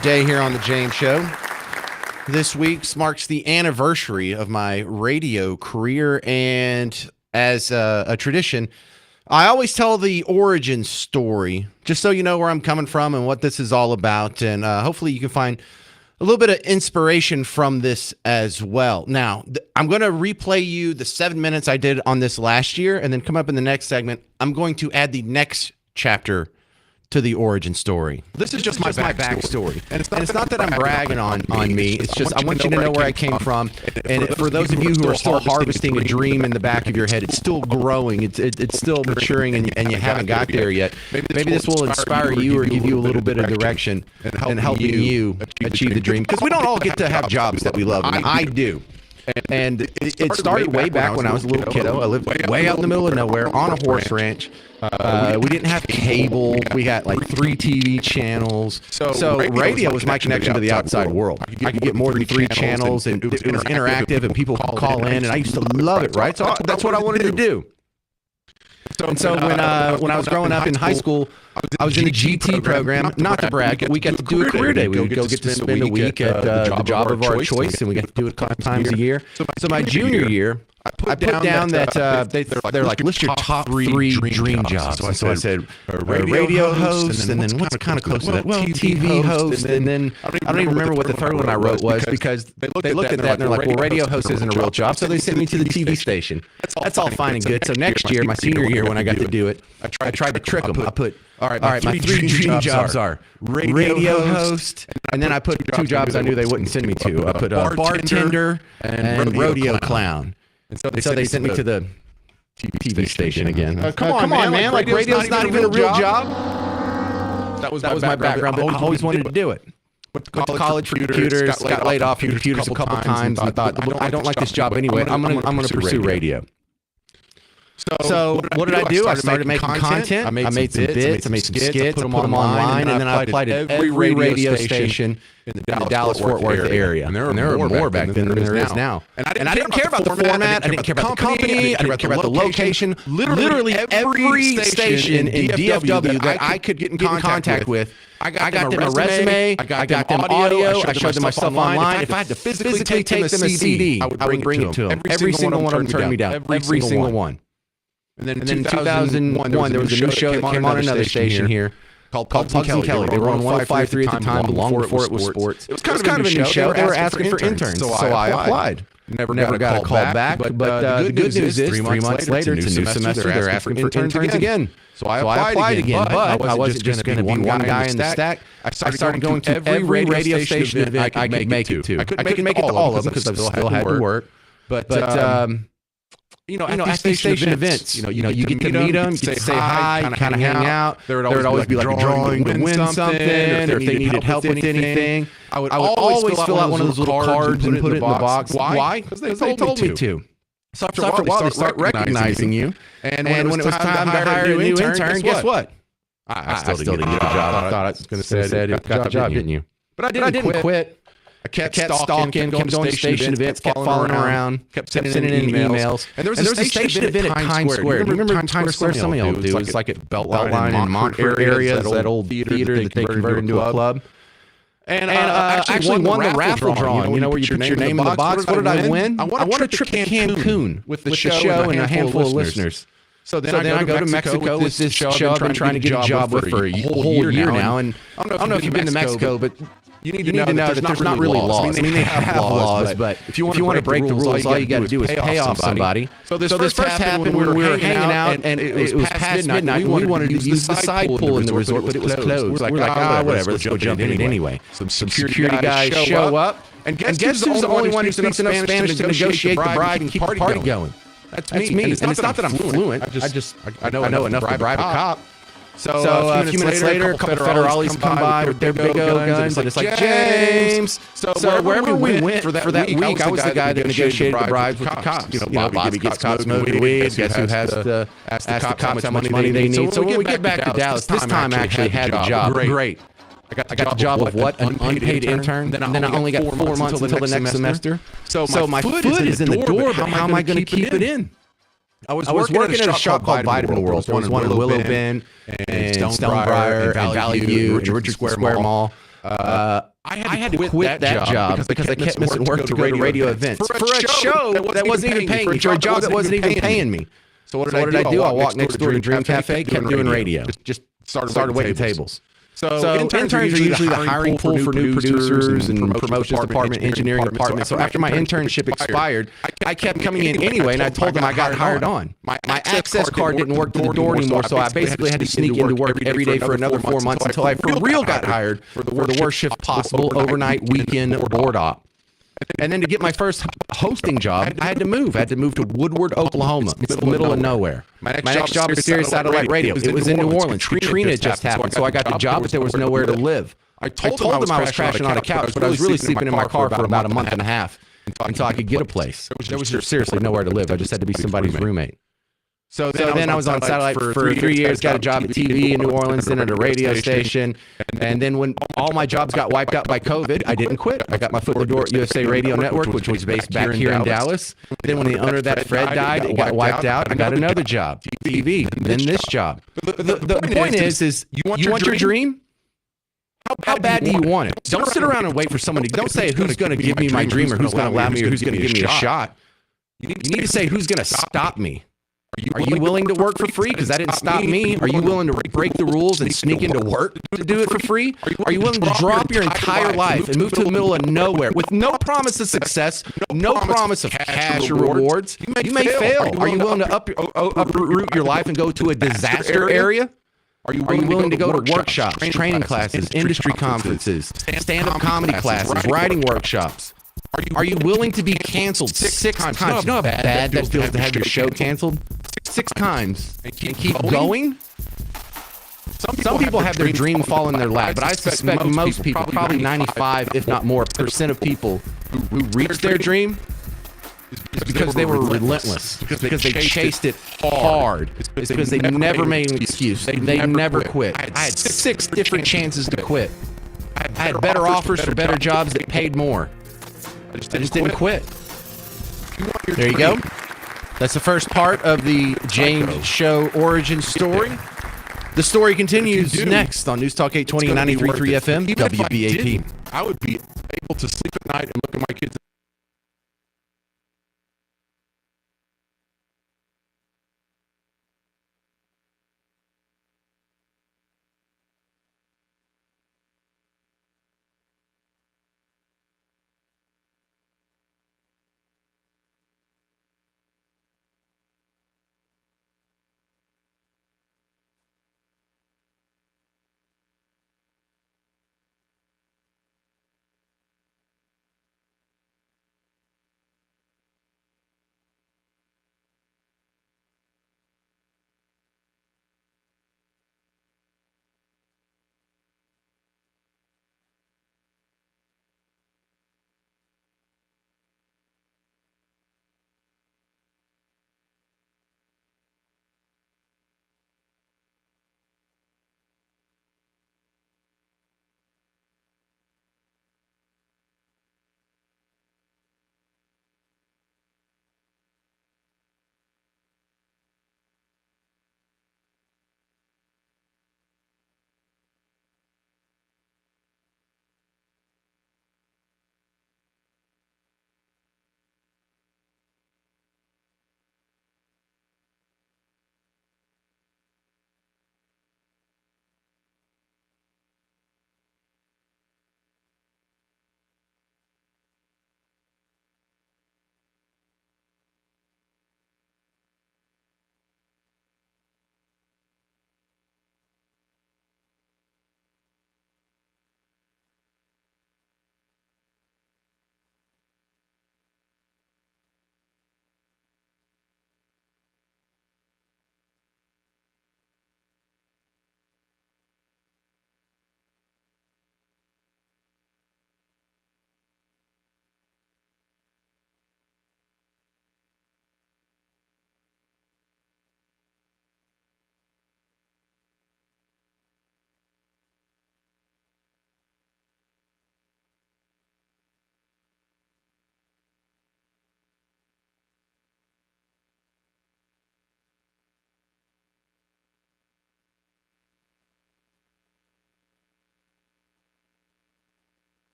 day here on the James Show. This week marks the anniversary of my radio career, and as a tradition, I always tell the origin story, just so you know where I'm coming from and what this is all about, and hopefully you can find a little bit of inspiration from this as well. Now, I'm going to replay you the 7 minutes I did on this last year, and then come up in the next segment. I'm going to add the next chapter to the origin story. This is just my backstory. And it's not that I'm bragging on me. It's just I want you to know where I came from. And for those of you who are still harvesting a dream in the back of your head, it's still growing. It's still maturing, and you haven't got there yet. Maybe this will inspire you or give you a little bit of direction and helping you achieve the dream. Because we don't all get to have jobs that we love. I do. And it started way back when I was a little kiddo. I lived way out in the middle of nowhere on a horse ranch. We didn't have cable. We had like 3 TV channels. So radio was my connection to the outside world. I could get more than 3 channels, and it was interactive, and people could call in, and I used to love it, right? So that's what I wanted to do. And so when I was growing up in high school, I was in the GT program. Not to brag, but we got to do a career day. We would go get to spend a week at the job of our choice, and we got to do it a couple times a year. So my junior year, I put down that they're like, list your top 3 dream jobs. So I said radio host, and then what's kind of close to that? Well, TV host, and then I don't even remember what the third one I wrote was, because they looked at that and they're like, well, radio host isn't a real job, so they sent me to the TV station. That's all fine and good. So next year, my senior year, when I got to do it, I tried to trick them. I put, all right, my 3 dream jobs are radio host, and then I put 2 jobs I knew they wouldn't send me to. I put bartender and rodeo clown. And so they sent me to the TV station again. Come on, man. Like, radio's not even a real job. That was my background, but I always wanted to do it. Went to college for computers, got laid off for computers a couple times, and I thought, I don't like this job anyway. I'm gonna pursue radio. So what did I do? I started making content. I made some bits. I made some skits. I put them online, and then I applied at every radio station in the Dallas-Fort Worth area. And there were more back then than there is now. And I didn't care about the format. I didn't care about the company. I didn't care about the location. Literally every station in DFW that I could get in contact with, I got them a resume. I got them audio. I showed them my stuff online. If I had to physically take them a CD, I would bring it to them. Every single one of them turned me down. Every single one. And then in 2001, there was a new show that came on another station here called Pugs and Kelly. They were on 105.3 at the time, long before it was sports. It was kind of a new show. They were asking for interns, so I applied. Never got a call back, but the good news is 3 months later, it's a new semester, they're asking for interns again. So I applied again, but I wasn't just going to be one guy in the stack. I started going to every radio station event I could make it to. I couldn't make it to all of them because I still had to work. But at these station events, you get to meet them, you get to say hi, kind of hang out. There would always be like a drawing to win something, or if they needed help with anything. I would always fill out one of those little cards and put it in the box. Why? Because they told me to. So after a while, they start recognizing you. And when it was time to hire a new intern, guess what? I still didn't get a job. I thought I was going to say, got the job, didn't you? But I didn't quit. I kept stalking, kept going to station events, kept following around, kept sending in emails. And there was a station event at Times Square. Do you remember Times Square? Some of y'all do. It was like at Beltline and Montclair areas, that old theater that they converted into a club. And I actually won the raffle drawing, where you put your name in the box. What did I win? I won a trip to Cancun with the show and a handful of listeners. So then I go to Mexico with this show I've been trying to get a job with for a whole year now. And I don't know if you've been to Mexico, but you need to know that there's not really laws. I mean, they have laws, but if you want to break the rules, all you got to do is pay off somebody. So this first happened when we were hanging out, and it was past midnight. We wanted to use the side pool in the resort, but it was closed. We're like, whatever, let's go jump in it anyway. Some security guys show up, and guess who's the only one who speaks enough Spanish to negotiate the bride and keep the party going? That's me. And it's not that I'm fluent. I know enough to bribe a cop. So a few minutes later, a couple federales come by with their big old guns, and it's like, James. So wherever we went for that week, I was the guy that negotiated the bribes with the cops. Bobby gets caught smoking weed. Guess who has to ask the cops how much money they need? So when we get back to Dallas, this time I actually had the job. Great. I got the job of what? An unpaid intern. And then I only got 4 months until the next semester. So my foot is in the door, but how am I going to keep it in? I was working at a shop called Vitamin World. There was one in Willow Bend and Stonebriar and Valley View and Richard Square Mall. I had to quit that job because I kept missing work to go to radio events for a show that wasn't even paying me, for a job that wasn't even paying me. So what did I do? I walked next door to Dream Cafe, kept doing radio. Just started waiting tables. So interns are usually the hiring pool for new producers and promotions department, engineering department. So after my internship expired, I kept coming in anyway, and I told them I got hired on. My access card didn't work through the door anymore, so I basically had to sneak into work every day for another 4 months until I for real got hired for the worst shift possible, overnight, weekend, board op. And then to get my first hosting job, I had to move. I had to move to Woodward, Oklahoma. It's the middle of nowhere. My next job was Sirius Satellite Radio. It was in New Orleans. Katrina just happened, so I got the job, but there was nowhere to live. I told them I was crashing on a couch, but I was really sleeping in my car for about a month and a half until I could get a place. There was seriously nowhere to live. I just had to be somebody's roommate. So then I was on satellite for 3 years, got a job at TV in New Orleans, then at a radio station. And then when all my jobs got wiped out by COVID, I didn't quit. I got my foot in the door at USA Radio Network, which was based back here in Dallas. Then when the owner of that, Fred, died, it got wiped out. I got another job, TV, then this job. The point is you want your dream? How bad do you want it? Don't sit around and wait for someone to, don't say who's going to give me my dream or who's going to allow me or who's going to give me a shot. You need to say who's going to stop me. Are you willing to work for free? Because that didn't stop me. Are you willing to break the rules and sneak into work to do it for free? Are you willing to drop your entire life and move to the middle of nowhere with no promise of success, no promise of cash or rewards? You may fail. Are you willing to uproot your life and go to a disaster area? Are you willing to go to workshops, training classes, industry conferences, stand-up comedy classes, writing workshops? Are you willing to be canceled 6 times? You know how bad that feels to have your show canceled? 6 times and keep going? Some people have their dream fall in their lap, but I suspect most people, probably 95, if not more, % of people who reach their dream is because they were relentless, because they chased it hard. It's because they never made an excuse. They never quit. I had 6 different chances to quit. I had better offers for better jobs that paid more. I just didn't quit. There you go. That's the first part of the James Show origin story. The story continues next on News Talk 820 93.3 FM, WBAP. I would be able to sleep at night and look at my kids.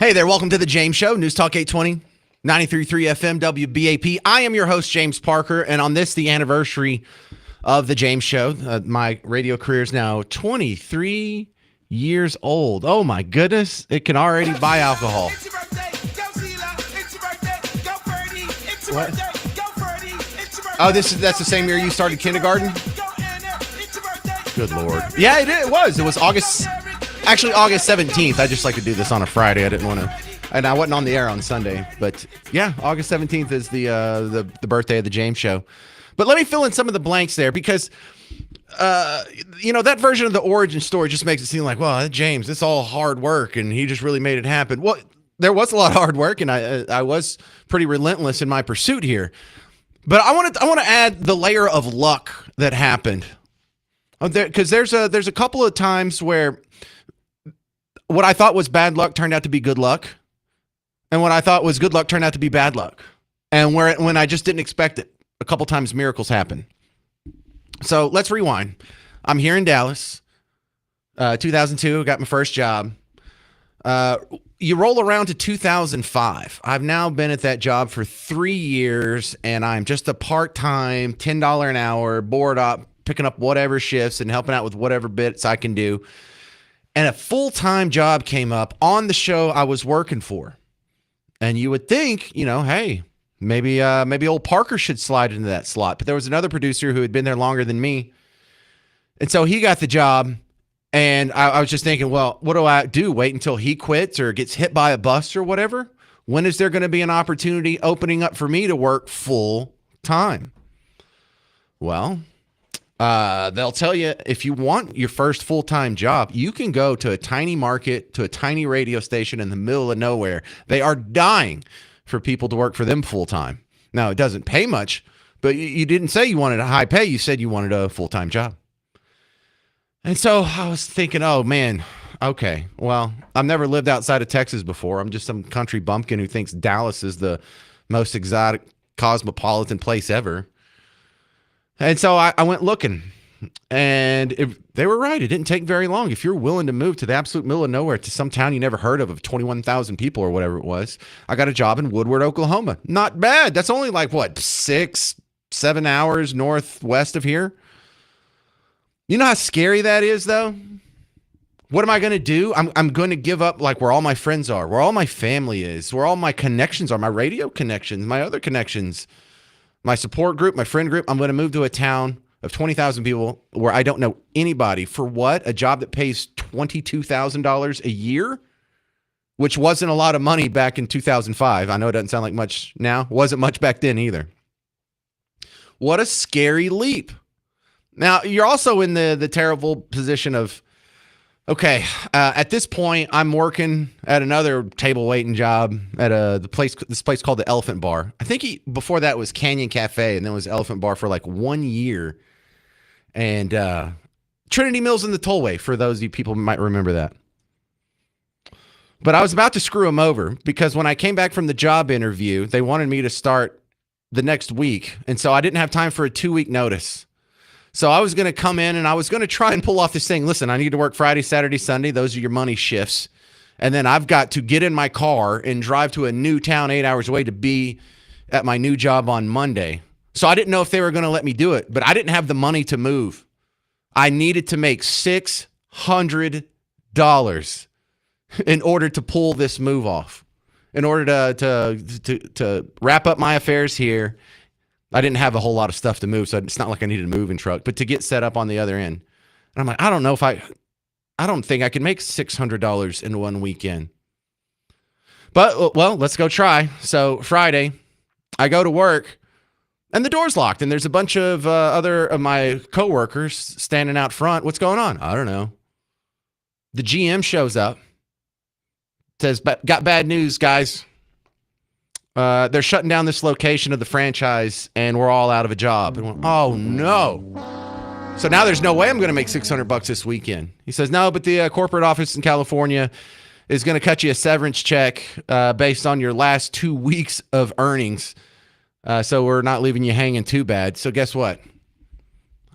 Hey there, welcome to the James Show, News Talk 820, 93.3 FM, WBAP. I am your host, James Parker, and on this, the anniversary of the James Show, my radio career is now 23 years old. Oh my goodness, it can already buy alcohol. What? Oh, that's the same year you started kindergarten? Good Lord. Yeah, it was. It was August 17th. I just like to do this on a Friday. I didn't want to, and I wasn't on the air on Sunday. But yeah, August 17th is the birthday of the James Show. But let me fill in some of the blanks there because, that version of the origin story just makes it seem like, well, James, it's all hard work and he just really made it happen. Well, there was a lot of hard work and I was pretty relentless in my pursuit here. But I want to add the layer of luck that happened. Because there's a couple of times where what I thought was bad luck turned out to be good luck. And what I thought was good luck turned out to be bad luck. And when I just didn't expect it, a couple times miracles happen. So let's rewind. I'm here in Dallas, 2002, got my first job. You roll around to 2005. I've now been at that job for 3 years, and I'm just a part-time, $10 an hour, board up, picking up whatever shifts and helping out with whatever bits I can do. And a full-time job came up on the show I was working for. And you would think, hey, maybe old Parker should slide into that slot. But there was another producer who had been there longer than me. And so he got the job. And I was just thinking, well, what do I do? Wait until he quits or gets hit by a bus or whatever? When is there going to be an opportunity opening up for me to work full time? Well, they'll tell you if you want your first full-time job, you can go to a tiny market, to a tiny radio station in the middle of nowhere. They are dying for people to work for them full-time. Now, it doesn't pay much, but you didn't say you wanted a high pay. You said you wanted a full-time job. And so I was thinking, oh, man, okay, well, I've never lived outside of Texas before. I'm just some country bumpkin who thinks Dallas is the most exotic, cosmopolitan place ever. And so I went looking, and they were right. It didn't take very long. If you're willing to move to the absolute middle of nowhere to some town you never heard of 21,000 people or whatever it was, I got a job in Woodward, Oklahoma. Not bad. That's only like, 6-7 hours northwest of here. You know how scary that is, though? What am I going to do? I'm going to give up like where all my friends are, where all my family is, where all my connections are, my radio connections, my other connections, my support group, my friend group. I'm going to move to a town of 20,000 people where I don't know anybody. For what? A job that pays $22,000 a year, which wasn't a lot of money back in 2005. I know it doesn't sound like much now. Wasn't much back then either. What a scary leap. Now, you're also in the terrible position of, okay, at this point, I'm working at another table waiting job at this place called the Elephant Bar. I think before that was Canyon Cafe, and then it was Elephant Bar for like 1 year. And Trinity Mills in the Tollway, for those of you people who might remember that. But I was about to screw them over because when I came back from the job interview, they wanted me to start the next week. And so I didn't have time for a 2-week notice. So I was going to come in and I was going to try and pull off this thing. Listen, I need to work Friday, Saturday, Sunday. Those are your money shifts. And then I've got to get in my car and drive to a new town 8 hours away to be at my new job on Monday. So I didn't know if they were going to let me do it, but I didn't have the money to move. I needed to make $600 in order to pull this move off, in order to wrap up my affairs here. I didn't have a whole lot of stuff to move, so it's not like I needed a moving truck, but to get set up on the other end. And I'm like, I don't know if I don't think I can make $600 in one weekend. But, well, let's go try. So Friday, I go to work, and the door's locked, and there's a bunch of other of my coworkers standing out front. What's going on? I don't know. The GM shows up, says, got bad news, guys. They're shutting down this location of the franchise, and we're all out of a job. And we're, oh, no. So now there's no way I'm going to make $600 this weekend. He says, no, but the corporate office in California is going to cut you a severance check based on your last 2 weeks of earnings. So we're not leaving you hanging too bad. So guess what?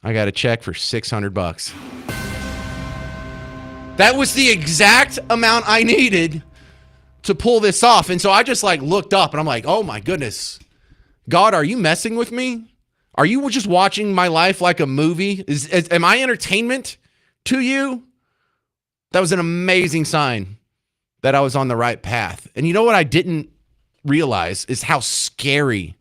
I got a check for $600. That was the exact amount I needed to pull this off. And so I just like looked up and I'm like, oh my goodness, God, are you messing with me? Are you just watching my life like a movie? Am I entertainment to you? That was an amazing sign that I was on the right path. And you know what I didn't realize is how scary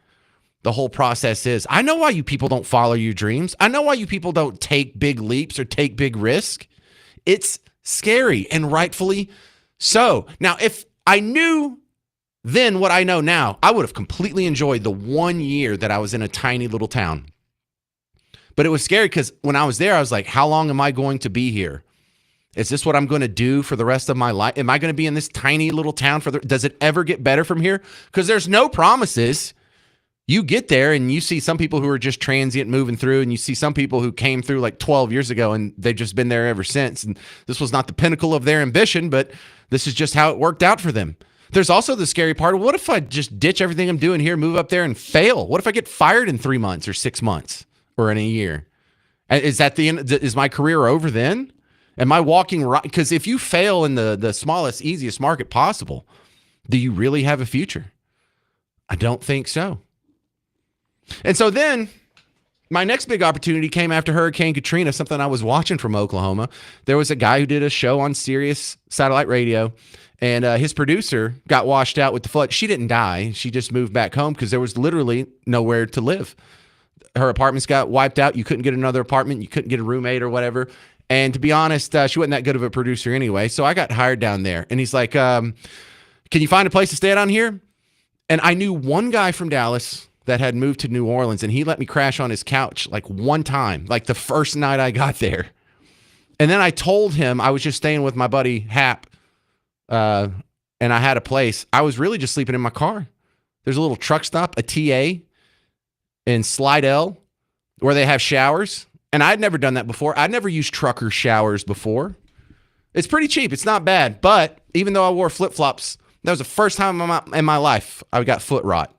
the whole process is. I know why you people don't follow your dreams. I know why you people don't take big leaps or take big risks. It's scary, and rightfully so. Now, if I knew then what I know now, I would have completely enjoyed the 1 year that I was in a tiny little town. But it was scary because when I was there, I was like, how long am I going to be here? Is this what I'm going to do for the rest of my life? Am I going to be in this tiny little town does it ever get better from here? Because there's no promises. You get there and you see some people who are just transient moving through, and you see some people who came through like 12 years ago and they've just been there ever since. And this was not the pinnacle of their ambition, but this is just how it worked out for them. There's also the scary part. What if I just ditch everything I'm doing here, move up there and fail? What if I get fired in 3 months or 6 months or in a year? Is that the end? Is my career over then? Am I walking right? Because if you fail in the smallest, easiest market possible, do you really have a future? I don't think so. And so then my next big opportunity came after Hurricane Katrina, something I was watching from Oklahoma. There was a guy who did a show on Sirius satellite radio, and his producer got washed out with the flood. She didn't die. She just moved back home because there was literally nowhere to live. Her apartments got wiped out. You couldn't get another apartment. You couldn't get a roommate or whatever. And to be honest, she wasn't that good of a producer anyway. So I got hired down there. And he's like, can you find a place to stay down here? And I knew one guy from Dallas that had moved to New Orleans, and he let me crash on his couch like one time, like the first night I got there. And then I told him I was just staying with my buddy Hap, and I had a place. I was really just sleeping in my car. There's a little truck stop, a TA in Slidell, where they have showers. And I'd never done that before. I'd never used trucker showers before. It's pretty cheap. It's not bad. But even though I wore flip-flops, that was the first time in my life I got foot rot.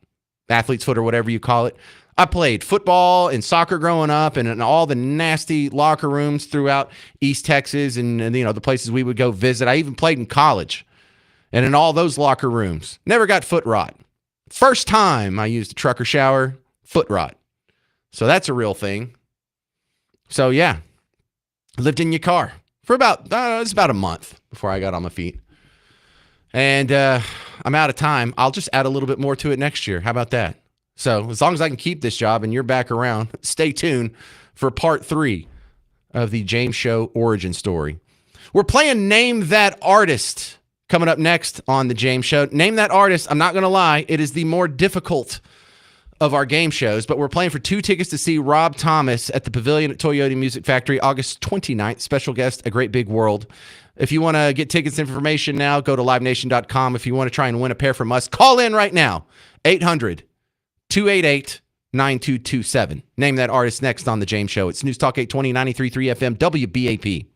Athlete's foot or whatever you call it. I played football and soccer growing up, and in all the nasty locker rooms throughout East Texas and the places we would go visit. I even played in college. And in all those locker rooms, never got foot rot. First time I used a trucker shower, foot rot. So that's a real thing. So yeah, lived in your car for about a month before I got on my feet. And I'm out of time. I'll just add a little bit more to it next year. How about that? So as long as I can keep this job and you're back around, stay tuned for part 3 of the James Show origin story. We're playing Name That Artist coming up next on the James Show. Name That Artist, I'm not going to lie, it is the more difficult of our game shows, but we're playing for 2 tickets to see Rob Thomas at the Pavilion at Toyota Music Factory, August 29th. Special guest, A Great Big World. If you want to get tickets information now, go to livenation.com. If you want to try and win a pair from us, call in right now, 800-288-9227. Name That Artist next on The James Show. It's News Talk 820, 93.3 FM, WBAP.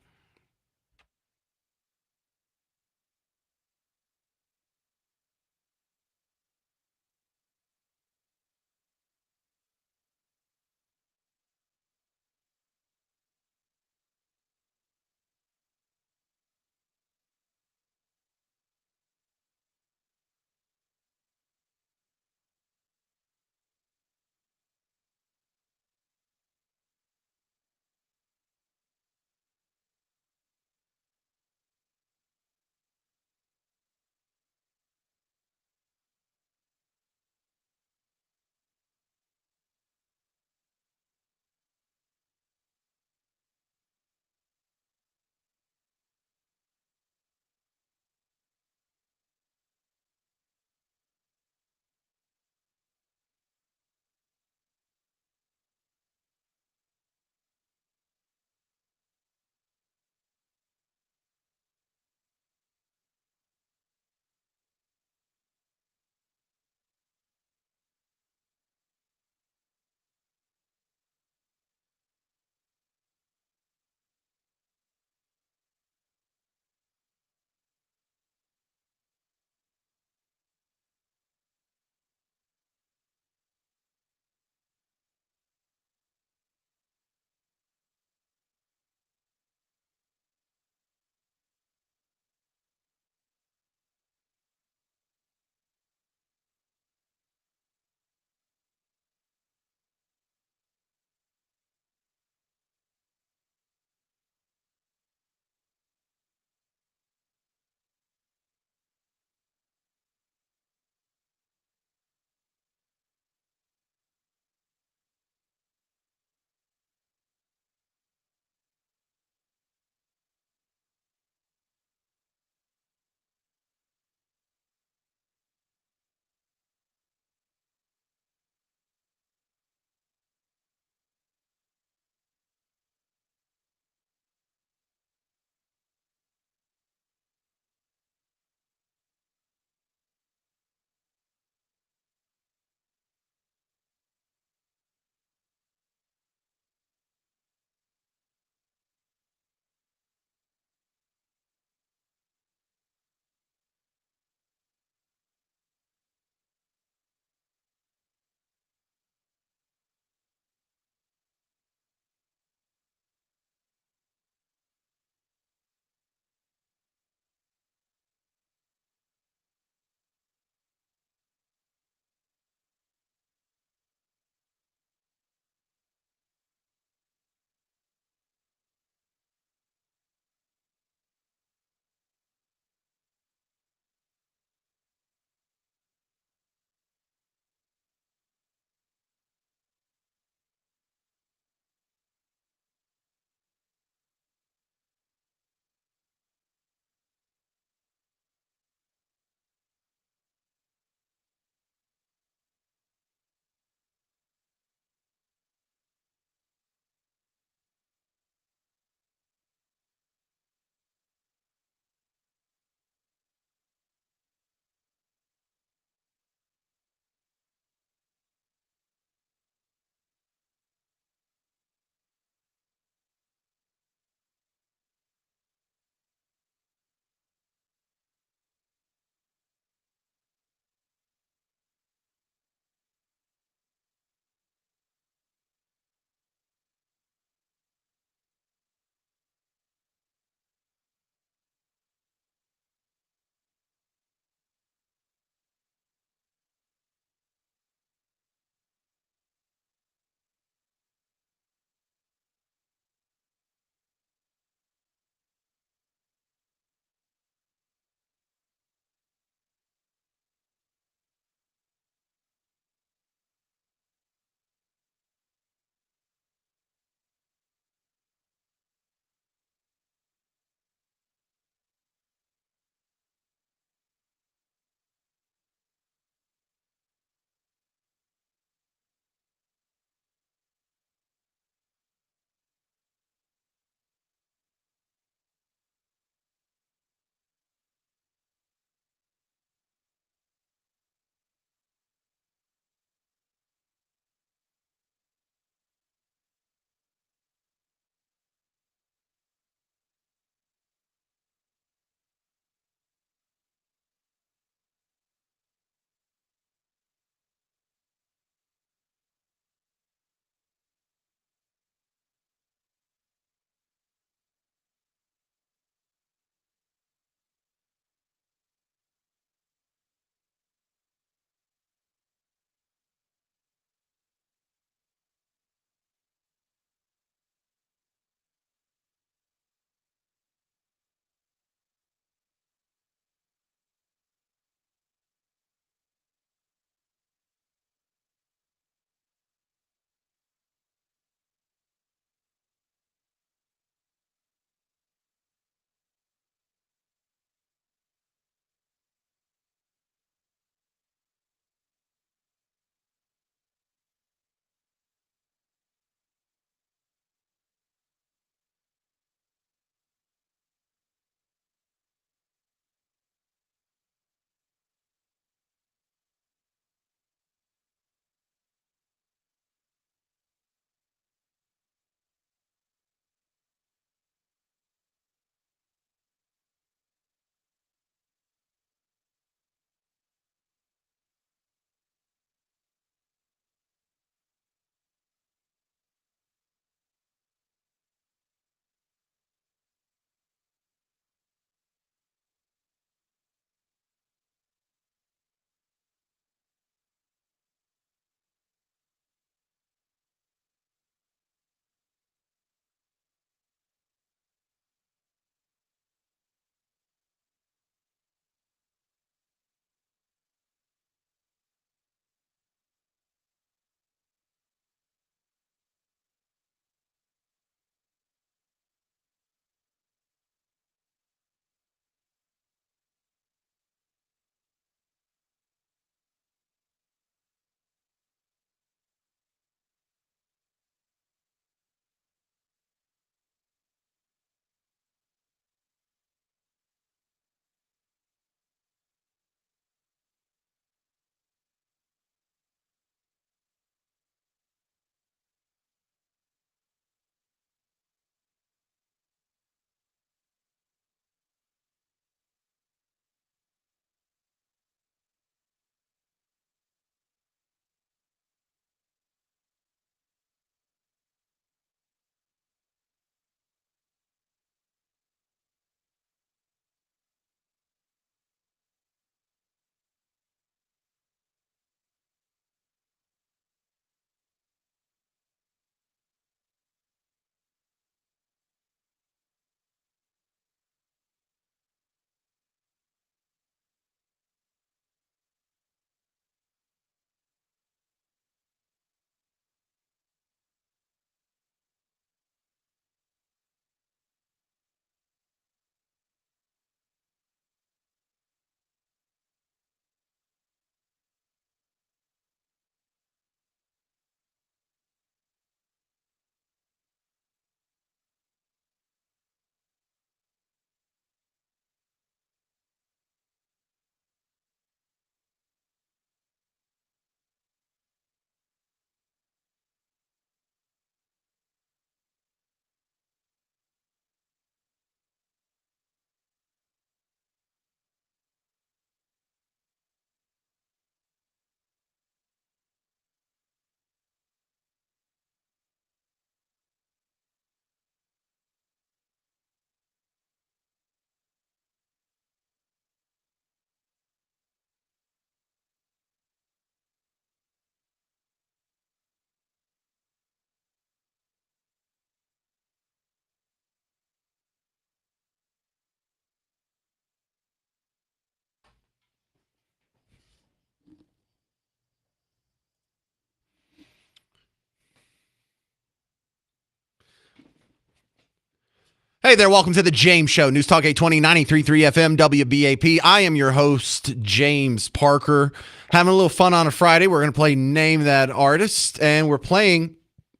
Hey there, welcome to the James Show, News Talk 820, 93.3 FM, WBAP. I am your host, James Parker. Having a little fun on a Friday. We're going to play Name That Artist, and we're playing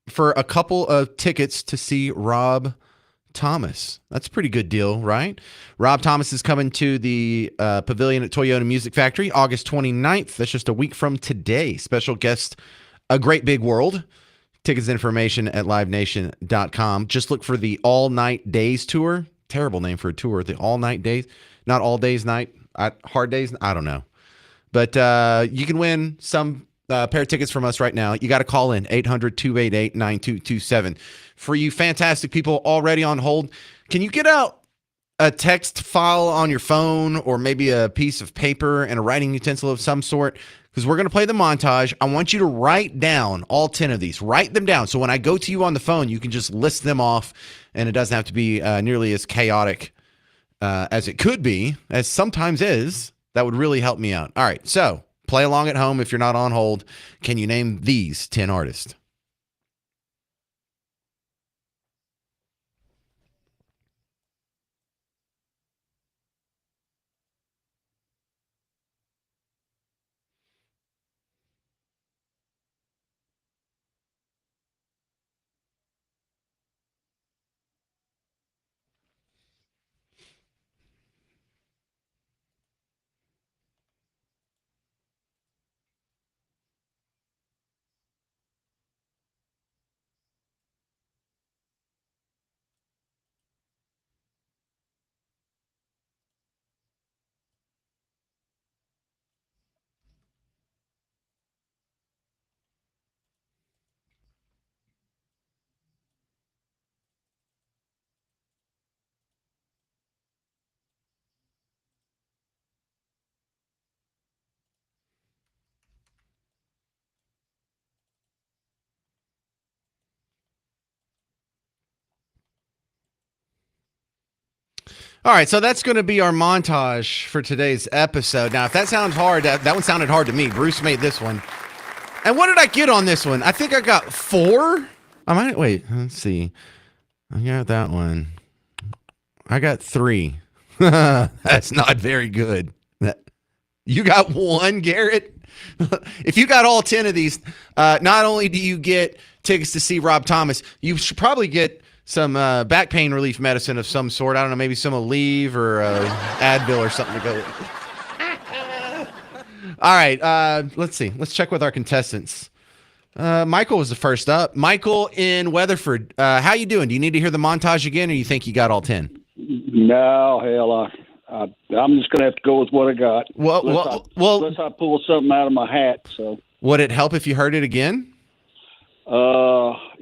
for a couple of tickets to see Rob Thomas. That's a pretty good deal, right? Rob Thomas is coming to the Pavilion at Toyota Music Factory August 29th. That's just a week from today. Special guest, A Great Big World. Tickets information at livenation.com. Just look for the All Night Days tour. Terrible name for a tour. The All Night Days. Not All Days Night. Hard Days. I don't know. But you can win some pair of tickets from us right now. You got to call in 800-288-9227. For you fantastic people already on hold, can you get out a text file on your phone or maybe a piece of paper and a writing utensil of some sort? Because we're going to play the montage. I want you to write down all 10 of these. Write them down. So when I go to you on the phone, you can just list them off, and it doesn't have to be nearly as chaotic as it could be, as sometimes is. That would really help me out. All right, so play along at home if you're not on hold. Can you name these 10 artists? All right, so that's going to be our montage for today's episode. Now, if that sounds hard, that one sounded hard to me. Bruce made this one. And what did I get on this one? I think I got 4. Wait, let's see. I got that one. I got 3. That's not very good. You got 1, Garrett? If you got all 10 of these, not only do you get tickets to see Rob Thomas, you should probably get some back pain relief medicine of some sort. I don't know, maybe some Aleve or Advil or something to go with. All right, let's see. Let's check with our contestants. Michael was the first up. Michael in Weatherford. How you doing? Do you need to hear the montage again, or you think you got all 10? No, hell, I'm just going to have to go with what I got. Unless I pull something out of my hat. So would it help if you heard it again?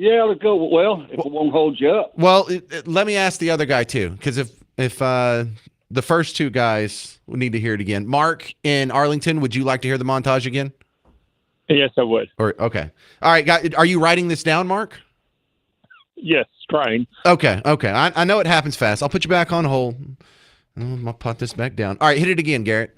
Yeah, let's go. Well, if it won't hold you up. Well, let me ask the other guy too, because if the first 2 guys would need to hear it again. Mark in Arlington, would you like to hear the montage again? Yes, I would. Okay. All right, guys, are you writing this down, Mark? Yes, trying. Okay. I know it happens fast. I'll put you back on hold. I'll put this back down. All right, hit it again, Garrett.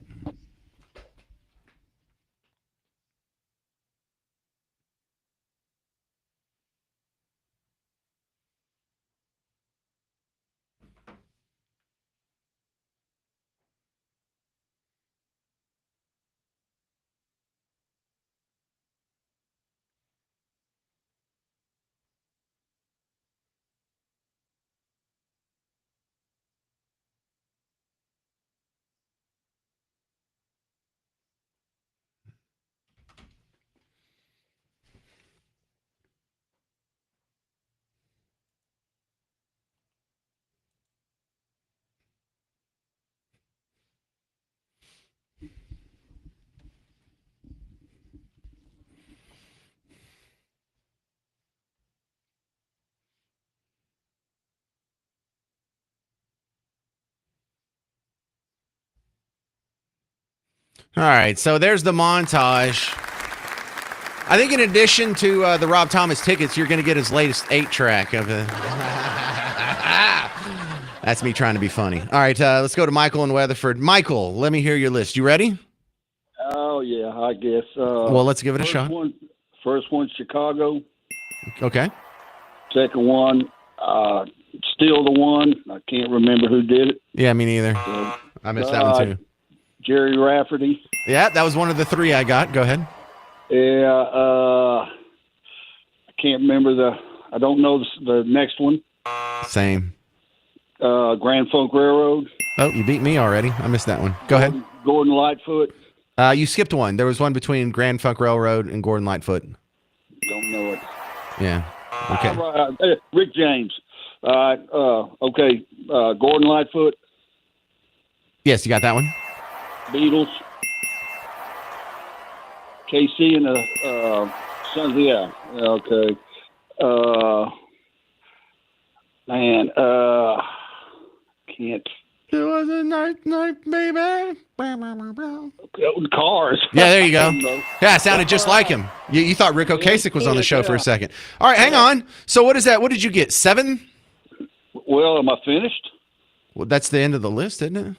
All right, so there's the montage. I think in addition to the Rob Thomas tickets, you're going to get his latest 8-track of the... That's me trying to be funny. All right, let's go to Michael in Weatherford. Michael, let me hear your list. You ready? Oh, yeah, I guess. Well, let's give it a shot. First one, Chicago. Okay. Second one, Still the one. I can't remember who did it. Yeah, me neither. I missed that one too. Jerry Rafferty. Yeah, that was one of the three I got. Go ahead. Yeah, I can't remember I don't know the next one. Same. Grand Funk Railroad. Oh, you beat me already. I missed that one. Go ahead. Gordon Lightfoot. You skipped one. There was one between Grand Funk Railroad and Gordon Lightfoot. Don't know it. Yeah. Okay. Rick James. Okay. Gordon Lightfoot. Yes, you got that one. Beatles. KC and the Sons. Yeah. Okay. Can't. It was a night, baby. Cars. Yeah, there you go. Yeah, it sounded just like him. You thought Rick Ocasek was on the show for a second. All right, hang on. So what is that? What did you get? 7? Well, am I finished? Well, that's the end of the list, isn't it?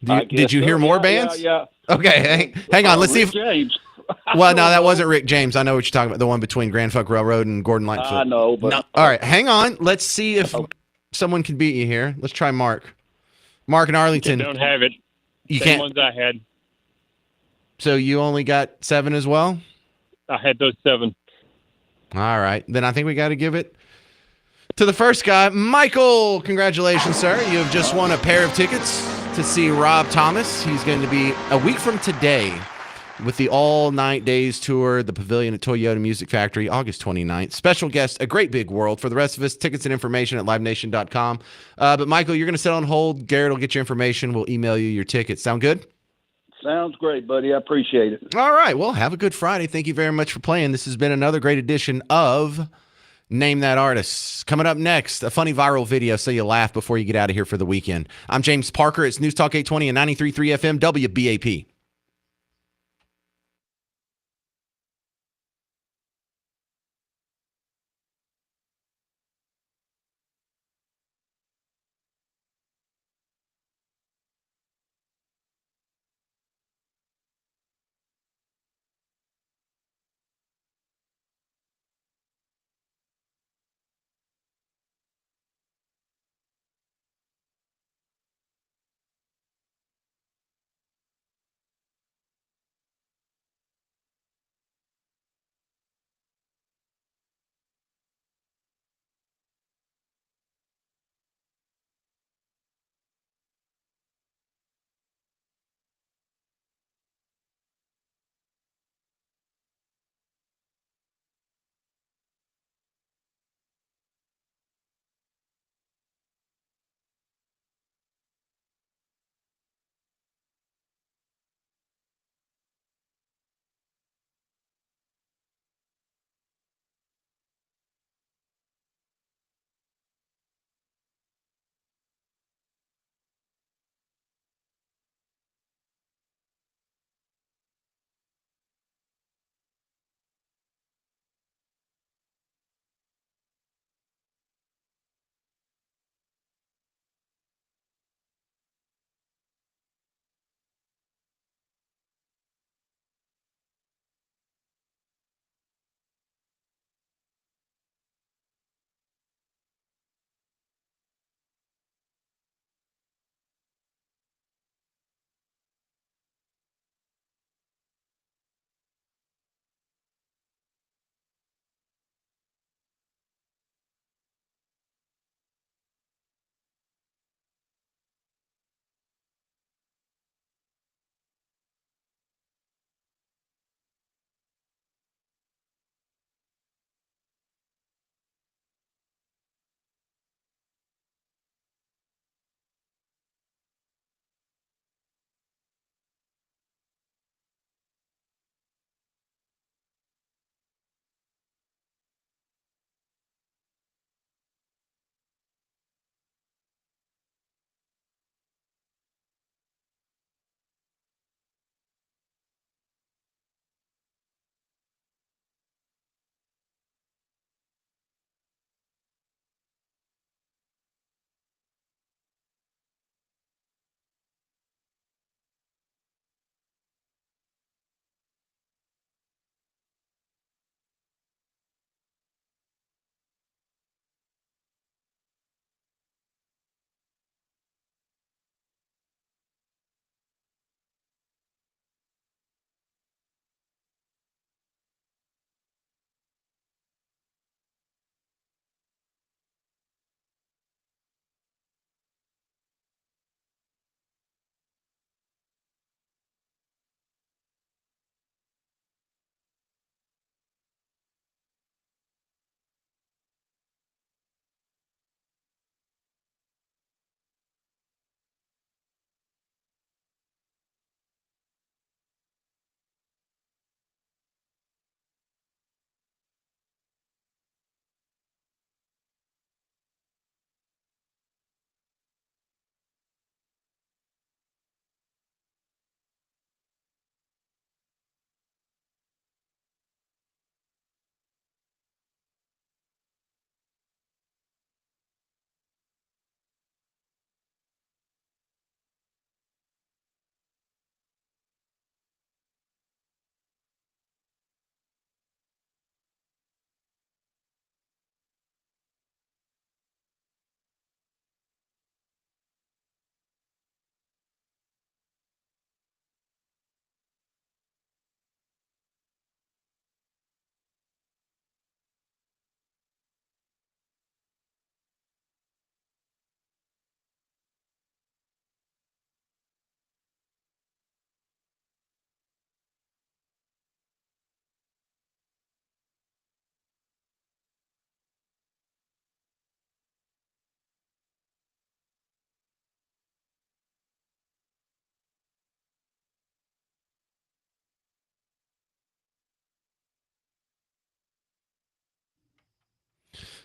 I Did guess you hear so. more Yeah, bands? Yeah. Okay, hang on. Let's see Rick if. James. Well, no, that wasn't Rick James. I know what you're talking about. The one between Grand Funk Railroad and Gordon Lightfoot. I know, but No. All right, hang on. Let's see if someone can beat you here. Let's try Mark. Mark in Arlington. Don't have it. You Same can't. ones I had. So you only got 7 as well? I had those 7. All right. Then I think we got to give it to the first guy. Michael, congratulations, sir. You have just won a pair of tickets to see Rob Thomas. He's going to be a week from today with the All Night Days tour, the Pavilion at Toyota Music Factory, August 29th. Special guest, A Great Big World. For the rest of us, tickets and information at livenation.com. But Michael, you're going to sit on hold. Garrett will get your information. We'll email you your tickets. Sound good? Sounds great, buddy. I appreciate it. All right. Well, have a good Friday. Thank you very much for playing. This has been another great edition of Name That Artist. Coming up next, a funny viral video so you laugh before you get out of here for the weekend. I'm James Parker. It's News Talk 820 and 93.3 FM WBAP.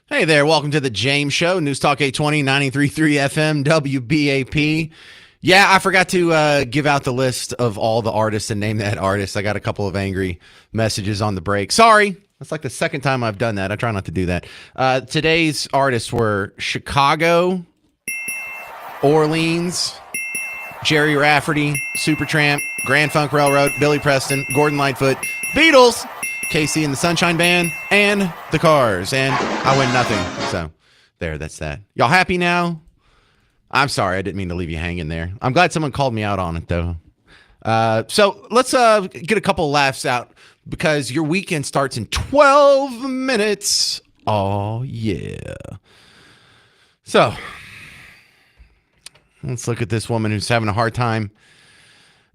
Hey there, welcome to the James Show, News Talk 820, 93.3 FM, WBAP. Yeah, I forgot to give out the list of all the artists and name that artist. I got a couple of angry messages on the break. Sorry, that's like the second time I've done that. I try not to do that. Today's artists were Chicago, Orleans, Jerry Rafferty, Supertramp, Grand Funk Railroad, Billy Preston, Gordon Lightfoot, Beatles, Casey and the Sunshine Band, and the Cars. And I win nothing. So there, that's that. Y'all happy now? I'm sorry, I didn't mean to leave you hanging there. I'm glad someone called me out on it, though. So let's get a couple of laughs out because your weekend starts in 12 minutes. Oh, yeah. So let's look at this woman who's having a hard time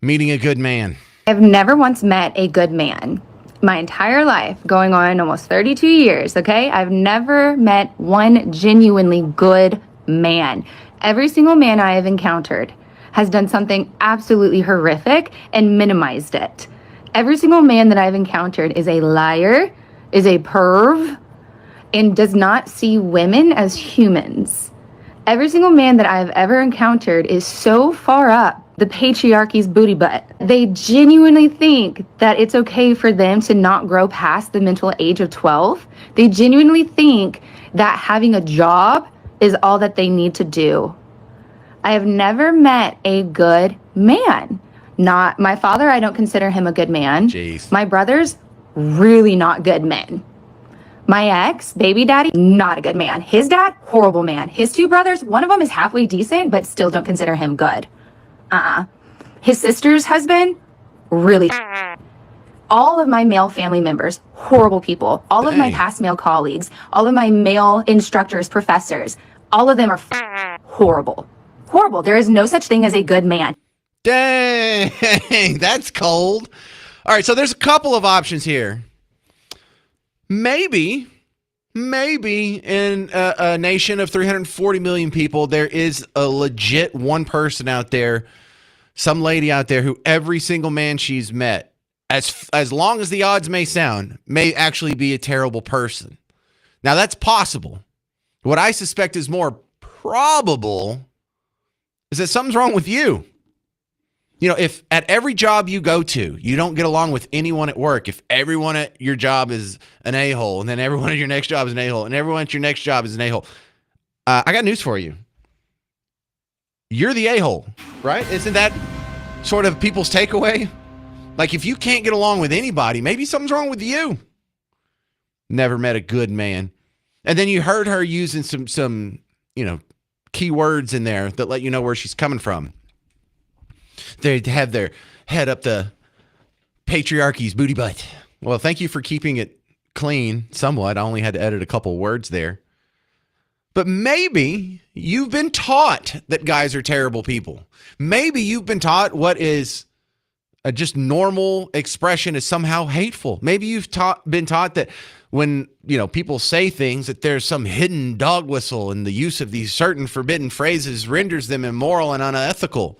meeting a good man. I've never once met a good man. My entire life, going on almost 32 years, okay? I've never met one genuinely good man. Every single man I have encountered has done something absolutely horrific and minimized it. Every single man that I've encountered is a liar, is a perv, and does not see women as humans. Every single man that I've ever encountered is so far up the patriarchy's booty butt. They genuinely think that it's okay for them to not grow past the mental age of 12. They genuinely think that having a job is all that they need to do. I have never met a good man. Not my father, I don't consider him a good man. Jeez. My brothers, really not good men. My ex, baby daddy, not a good man. His dad, horrible man. His two brothers, one of them is halfway decent, but still don't consider him good. His sister's husband, really. All of my male family members, horrible people. All of my past male colleagues, all of my male instructors, professors, all of them are horrible. Horrible. There is no such thing as a good man. Dang, that's cold. All right, so there's a couple of options here. Maybe in a nation of 340 million people, there is a legit one person out there, some lady out there who every single man she's met, as long as the odds may sound, may actually be a terrible person. Now, that's possible. What I suspect is more probable is that something's wrong with you. You know, if at every job you go to, you don't get along with anyone at work, if everyone at your job is an a-hole, and then everyone at your next job is an a-hole, and everyone at your next job is an a-hole, I got news for you. You're the a-hole, right? Isn't that sort of people's takeaway? Like, if you can't get along with anybody, maybe something's wrong with you. Never met a good man. And then you heard her using some key words in there that let you know where she's coming from. They have their head up the patriarchy's booty butt. Well, thank you for keeping it clean somewhat. I only had to edit a couple words there. But maybe you've been taught that guys are terrible people. Maybe you've been taught what is a just normal expression is somehow hateful. Maybe you've been taught that when, people say things that there's some hidden dog whistle and the use of these certain forbidden phrases renders them immoral and unethical.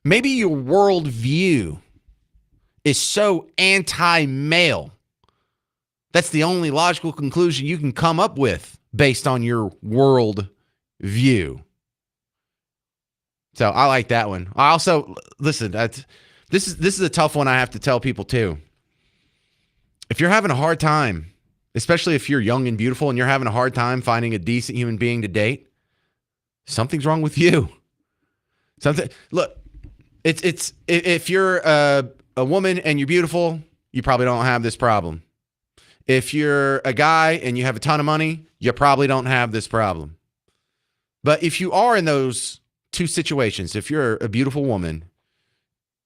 Maybe your worldview is so anti-male. That's the only logical conclusion you can come up with based on your world view. So I like that one. I also, listen, this is a tough one I have to tell people too. If you're having a hard time, especially if you're young and beautiful and you're having a hard time finding a decent human being to date, something's wrong with you. Look, it's if you're a woman and you're beautiful, you probably don't have this problem. If you're a guy and you have a ton of money, you probably don't have this problem. But if you are in those two situations, if you're a beautiful woman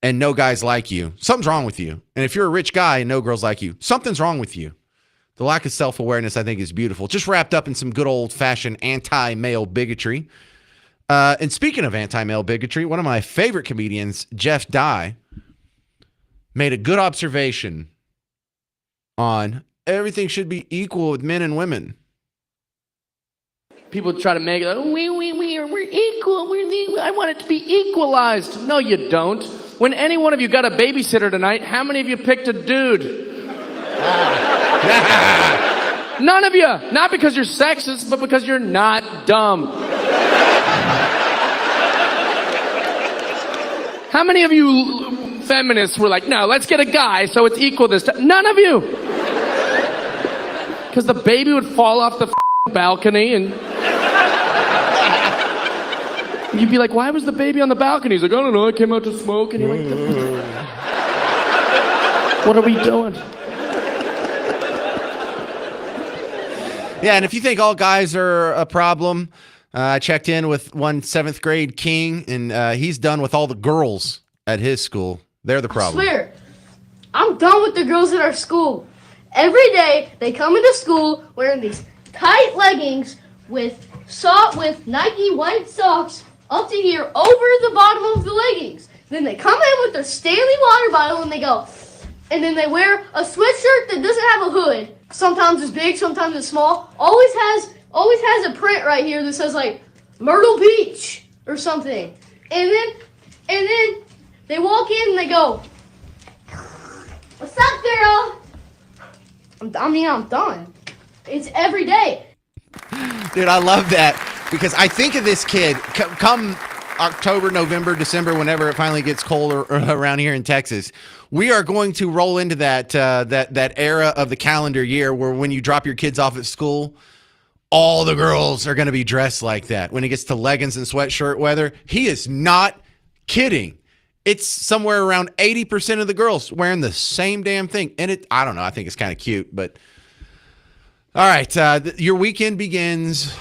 and no guys like you, something's wrong with you. And if you're a rich guy and no girls like you, something's wrong with you. The lack of self-awareness, I think, is beautiful. Just wrapped up in some good old-fashioned anti-male bigotry. And speaking of anti-male bigotry, one of my favorite comedians, Jeff Dye, made a good observation on everything should be equal with men and women. People try to make it, we're equal. I want it to be equalized. No, you don't. When any one of you got a babysitter tonight, how many of you picked a dude? None of you. Not because you're sexist, but because you're not dumb. How many of you feminists were like, no, let's get a guy so it's equal this time? None of you. Because the baby would fall off the balcony and you'd be like, why was the baby on the balcony? He's like, I don't know, I came out to smoke. And you're like, what are we doing? Yeah, and if you think all guys are a problem, I checked in with one 7th grade king, and he's done with all the girls at his school. They're the problem. I swear, I'm done with the girls at our school. Every day, they come into school wearing these tight leggings with Nike white socks up to here over the bottom of the leggings. Then they come in with their Stanley water bottle and they go, and then they wear a sweatshirt that doesn't have a hood. Sometimes it's big, sometimes it's small. Always has a print right here that says like Myrtle Beach or something. And then they walk in and they go, "What's up, girl?" I'm done. It's every day. Dude, I love that because I think of this kid come October, November, December, whenever it finally gets colder around here in Texas. We are going to roll into that era of the calendar year where when you drop your kids off at school, all the girls are going to be dressed like that. When it gets to leggings and sweatshirt weather, he is not kidding. It's somewhere around 80% of the girls wearing the same damn thing. And I don't know, I think it's kind of cute, but all right, your weekend begins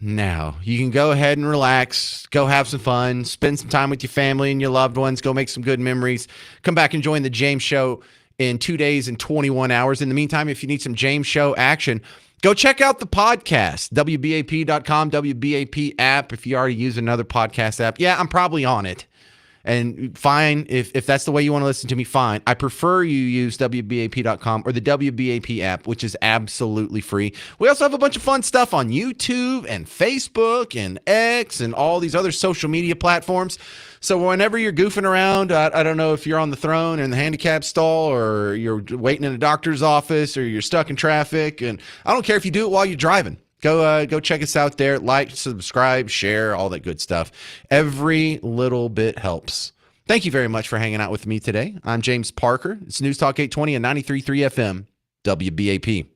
now. You can go ahead and relax, go have some fun, spend some time with your family and your loved ones, go make some good memories. Come back and join the James Show in 2 days and 21 hours. In the meantime, if you need some James Show action, go check out the podcast, WBAP.com, WBAP app. If you already use another podcast app, yeah, I'm probably on it. And fine, if that's the way you want to listen to me, fine. I prefer you use WBAP.com or the WBAP app, which is absolutely free. We also have a bunch of fun stuff on YouTube and Facebook and X and all these other social media platforms. So whenever you're goofing around, I don't know if you're on the throne in the handicap stall or you're waiting in a doctor's office or you're stuck in traffic. And I don't care if you do it while you're driving. Go check us out there. Like, subscribe, share, all that good stuff. Every little bit helps. Thank you very much for hanging out with me today. I'm James Parker. It's News Talk 820 and 93.3 FM, WBAP.